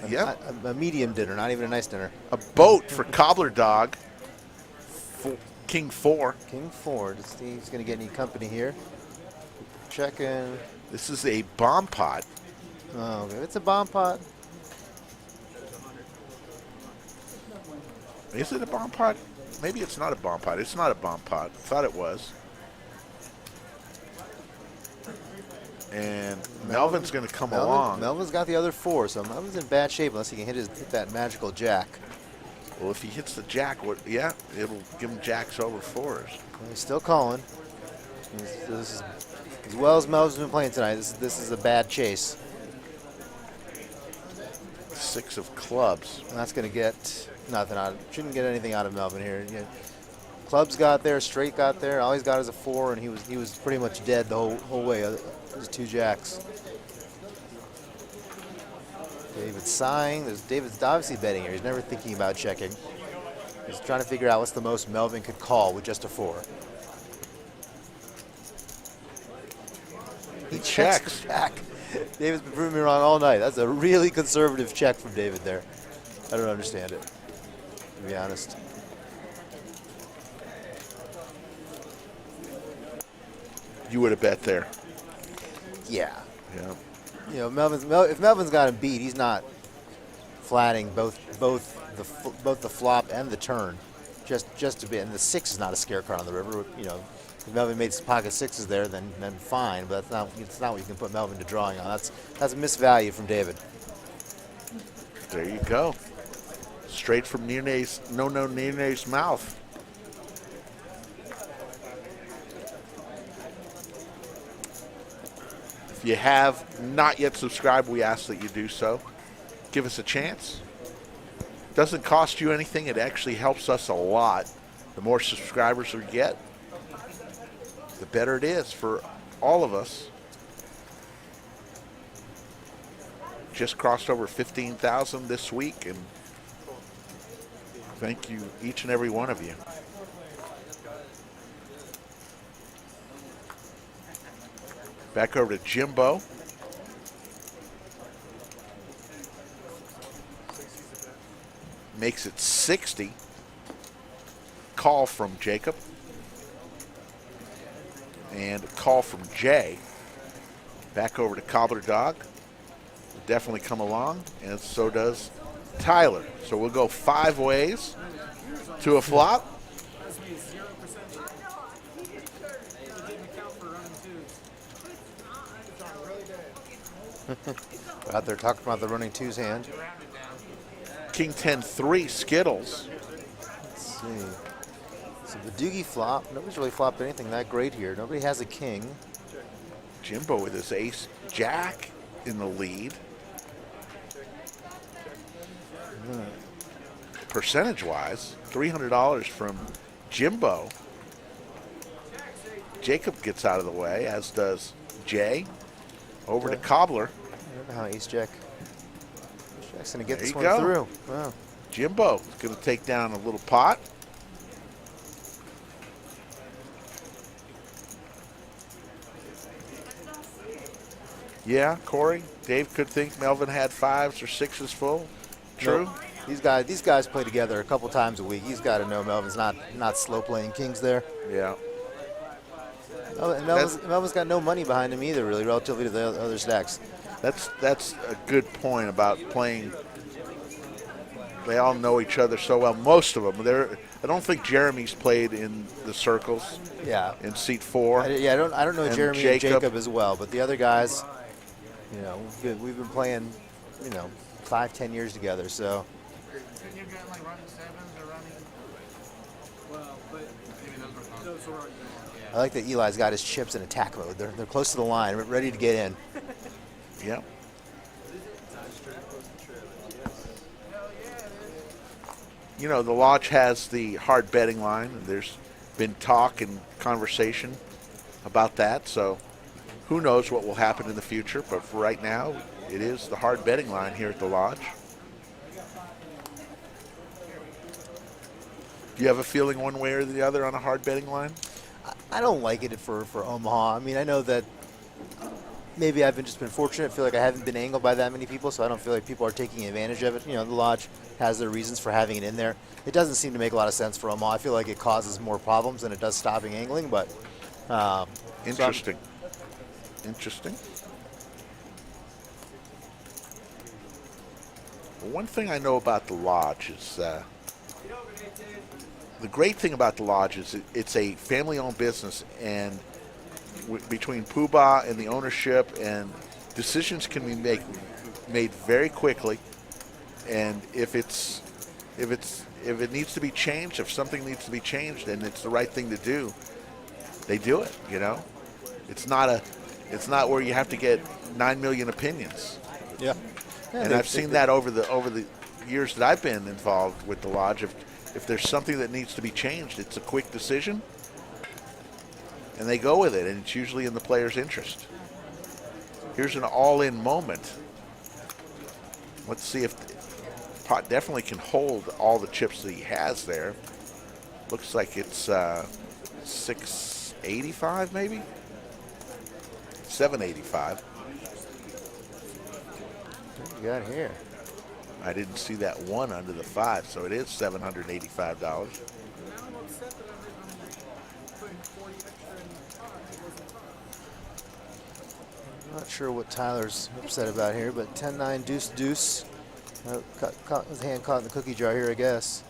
[SPEAKER 1] Yeah.
[SPEAKER 2] A medium dinner, not even a nice dinner.
[SPEAKER 1] A boat for Cobbler Dog. King 4.
[SPEAKER 2] King 4. Does he's going to get any company here? Checking.
[SPEAKER 1] This is a bomb pot.
[SPEAKER 2] Oh, okay. It's a bomb pot.
[SPEAKER 1] Is it a bomb pot? Maybe it's not a bomb pot. It's not a bomb pot. I thought it was. And Melvin's going to come along.
[SPEAKER 2] Melvin's got the other 4, so Melvin's in bad shape unless he can hit that magical jack.
[SPEAKER 1] Well, if he hits the jack, yeah, it'll give him jacks over 4s.
[SPEAKER 2] He's still calling. This is, as well as Melvin's been playing tonight, this is a bad chase.
[SPEAKER 1] 6 of clubs.
[SPEAKER 2] And that's going to get nothing out. Shouldn't get anything out of Melvin here. Yeah. Clubs got there, straight got there. All he's got is a 4, and he was pretty much dead the whole way. There's 2 jacks. David's sighing. David's obviously betting here. He's never thinking about checking. He's trying to figure out what's the most Melvin could call with just a 4. He checks back. David's been proving me wrong all night. That's a really conservative check from David there. I don't understand it, to be honest.
[SPEAKER 1] You would have bet there.
[SPEAKER 2] Yeah.
[SPEAKER 1] Yeah.
[SPEAKER 2] You know, if Melvin's got him beat, he's not flatting both the flop and the turn, just to be. And the 6 is not a scare card on the river. You know, if Melvin made pocket 6s there, then fine. But it's not what you can put Melvin to drawing on. That's a misvalue from David.
[SPEAKER 1] There you go. Straight from Nene's mouth. If you have not yet subscribed, we ask that you do so. Give us a chance. Doesn't cost you anything. It actually helps us a lot. The more subscribers we get, the better it is for all of us. Just crossed over 15,000 this week, and thank you, each and every one of you. Back over to Jimbo. Makes it 60. Call from Jacob. And a call from Jay. Back over to Cobbler Dog. Will definitely come along, and so does Tyler. So we'll go 5 ways to a flop.
[SPEAKER 2] We're out there talking about the running 2's hand.
[SPEAKER 1] King 10-3 Skittles.
[SPEAKER 2] Let's see. So the Doogie flop. Nobody's really flopped anything that great here. Nobody has a king.
[SPEAKER 1] Jimbo with his ace jack in the lead. Percentage-wise, $300 from Jimbo. Jacob gets out of the way, as does Jay. Over to Cobbler.
[SPEAKER 2] I don't know how Ace-Jack. Ace-Jack's going to get this one
[SPEAKER 1] go.
[SPEAKER 2] through. Wow.
[SPEAKER 1] Jimbo is going to take down a little pot. Yeah, Corey, Dave could think Melvin had 5s or 6s full. True.
[SPEAKER 2] No, these guys play together a couple times a week. He's got to know Melvin's not slow playing kings there.
[SPEAKER 1] Yeah.
[SPEAKER 2] Oh, and Melvin's got no money behind him either, really, relatively to the other stacks.
[SPEAKER 1] That's a good point about playing. They all know each other so well. Most of them. I don't think Jeremy's played in the circles.
[SPEAKER 2] Yeah.
[SPEAKER 1] In seat 4.
[SPEAKER 2] I don't know Jeremy and Jacob as well, but the other guys, you know, we've been playing, you know, 5-10 years together. So. I like that Eli's got his chips in attack mode. They're close to the line, ready to get in.
[SPEAKER 1] Yep. You know, the Lodge has the hard betting line, and there's been talk and conversation about that. So who knows what will happen in the future, but for right now, it is the hard betting line here at the Lodge. Do you have a feeling one way or the other on a hard betting line?
[SPEAKER 2] I don't like it for Omaha. I mean, I know that maybe I've just been fortunate. I feel like I haven't been angled by that many people, so I don't feel like people are taking advantage of it. You know, the lodge has their reasons for having it in there. It doesn't seem to make a lot of sense for Omaha. I feel like it causes more problems than it does stopping angling, but
[SPEAKER 1] Interesting. Interesting. Well, one thing I know about the lodge is the great thing about the lodge is it's a family-owned business, and between Poobah and the ownership, and decisions can be made very quickly. And if it needs to be changed, if something needs to be changed, and it's the right thing to do, they do it. You know, it's not where you have to get 9 million opinions.
[SPEAKER 2] yeah.
[SPEAKER 1] And I've seen that over the years that I've been involved with the lodge. If there's something that needs to be changed, it's a quick decision, and they go with it, and it's usually in the player's interest. Here's an all-in moment. Let's see if Pot definitely can hold all the chips that he has there. Looks like it's 685 maybe? 785.
[SPEAKER 2] What you got here?
[SPEAKER 1] I didn't see that one under the 5, so it is $785.
[SPEAKER 2] Not sure what Tyler's upset about here, but 10-9 deuce deuce. His hand caught in the cookie jar here, I guess.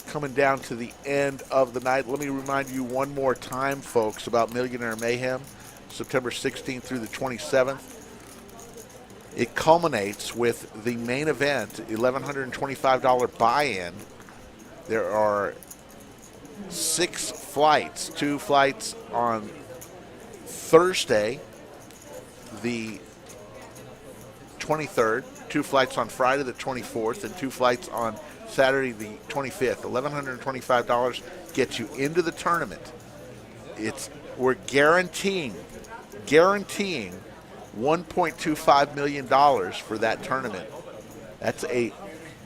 [SPEAKER 1] Coming down to the end of the night. Let me remind you one more time, folks, about Millionaire Mayhem, September 16th through the 27th. It culminates with the main event, $1,125 buy-in. There are 6 flights, 2 flights on Thursday, the 23rd, 2 flights on Friday, the 24th, and 2 flights on Saturday, the 25th. $1,125 gets you into the tournament. We're guaranteeing $1.25 million for that tournament. That's a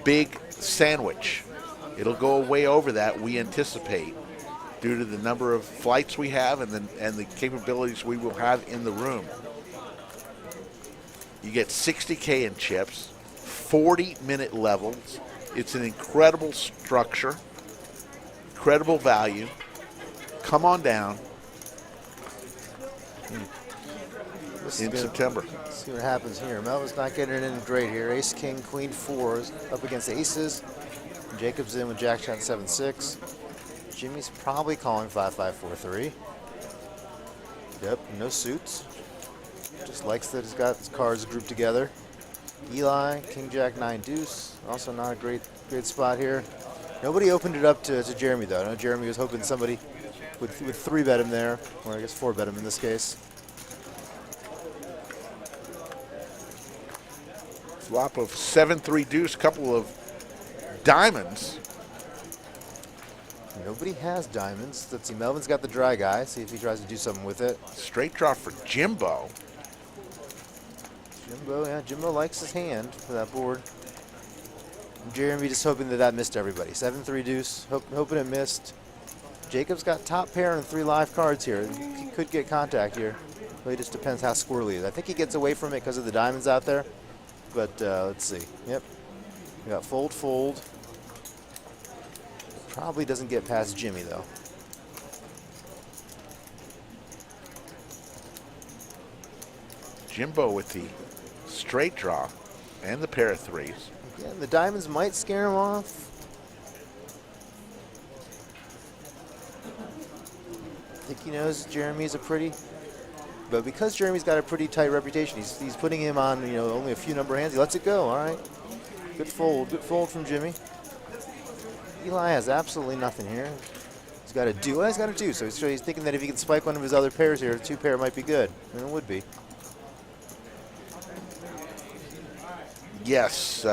[SPEAKER 1] big sandwich. It'll go way over that, we anticipate, due to the number of flights we have and the capabilities we will have in the room. You get $60K in chips, 40-minute levels. It's an incredible structure, incredible value. Come on down in September.
[SPEAKER 2] Let's see what happens here. Melvin's not getting it in great here. Ace, king, queen, 4s up against aces. Jacob's in with jack, shot, 7-6. Jimmy's probably calling 5-5-4-3. Yep, no suits. Just likes that he's got his cards grouped together. Eli, king, jack, 9, deuce. Also not a great spot here. Nobody opened it up to Jeremy, though. I know Jeremy was hoping somebody would 3-bet him there, or I guess 4-bet him in this case.
[SPEAKER 1] Flop of 7-3 deuce, couple of diamonds.
[SPEAKER 2] Nobody has diamonds. Let's see, Melvin's got the dry guy. See if he tries to do something with it.
[SPEAKER 1] Straight draw for Jimbo.
[SPEAKER 2] Jimbo likes his hand for that board. Jeremy just hoping that missed everybody. 7-3 deuce, hoping it missed. Jacob's got top pair and 3 live cards here. He could get contact here. Really just depends how squirrely it is. I think he gets away from it because of the diamonds out there. But let's see. Yep. We got fold, fold. Probably doesn't get past Jimmy, though.
[SPEAKER 1] Jimbo with the straight draw and the pair of 3s.
[SPEAKER 2] Again, the diamonds might scare him off. I think he knows Jeremy's but because Jeremy's got a pretty tight reputation, he's putting him on, only a few number hands. He lets it go. All right. Good fold from Jimmy. Eli has absolutely nothing here. He's got a deuce. So he's thinking that if he can spike one of his other pairs here, 2 pair might be good. And it would be.
[SPEAKER 1] Yes.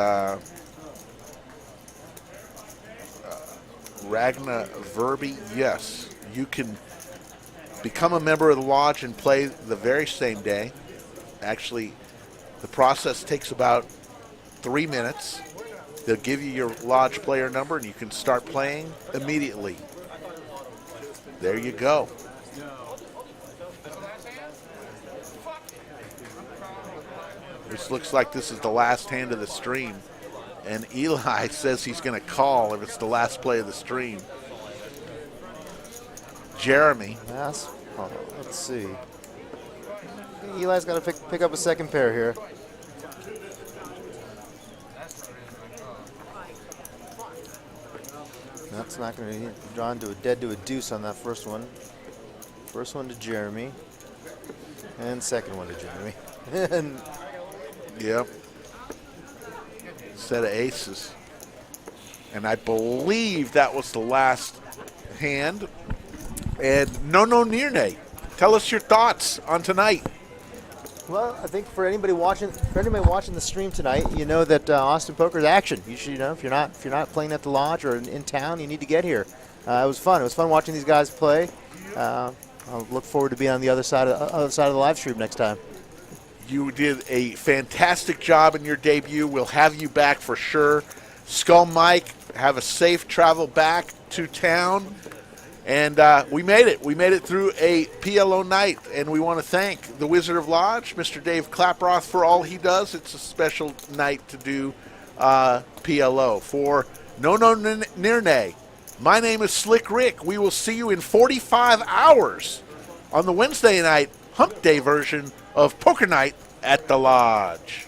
[SPEAKER 1] Ragna Verby, yes. You can become a member of the lodge and play the very same day. Actually, The process takes about 3 minutes. They'll give you your lodge player number, and you can start playing immediately. There you go. This looks like this is the last hand of the stream. And Eli says he's going to call if it's the last play of the stream. Jeremy.
[SPEAKER 2] Yes. Oh, let's see. Eli's got to pick up a second pair here. That's not going to draw into a dead to a deuce on that first one. First one to Jeremy. And second one to Jeremy. And
[SPEAKER 1] yep. Set of aces. And I believe that was the last hand. And no Nirne. Tell us your thoughts on tonight.
[SPEAKER 2] well, I think for anybody watching the stream tonight, you know that Austin Poker's action. You should, if you're not playing at the lodge or in town, you need to get here. It was fun. It was fun watching these guys play. I'll look forward to being on the other side of the live stream next time.
[SPEAKER 1] You did a fantastic job in your debut. We'll have you back for sure. Skull Mike, have a safe travel back to town. And we made it. We made it through a PLO night, and we want to thank the Wizard of Lodge, Mr. Dave Klaproth, for all he does. It's a special night to do PLO. For No Nirne, my name is Slick Rick. We will see you in 45 hours on the Wednesday night Hump Day version of Poker Night at the Lodge.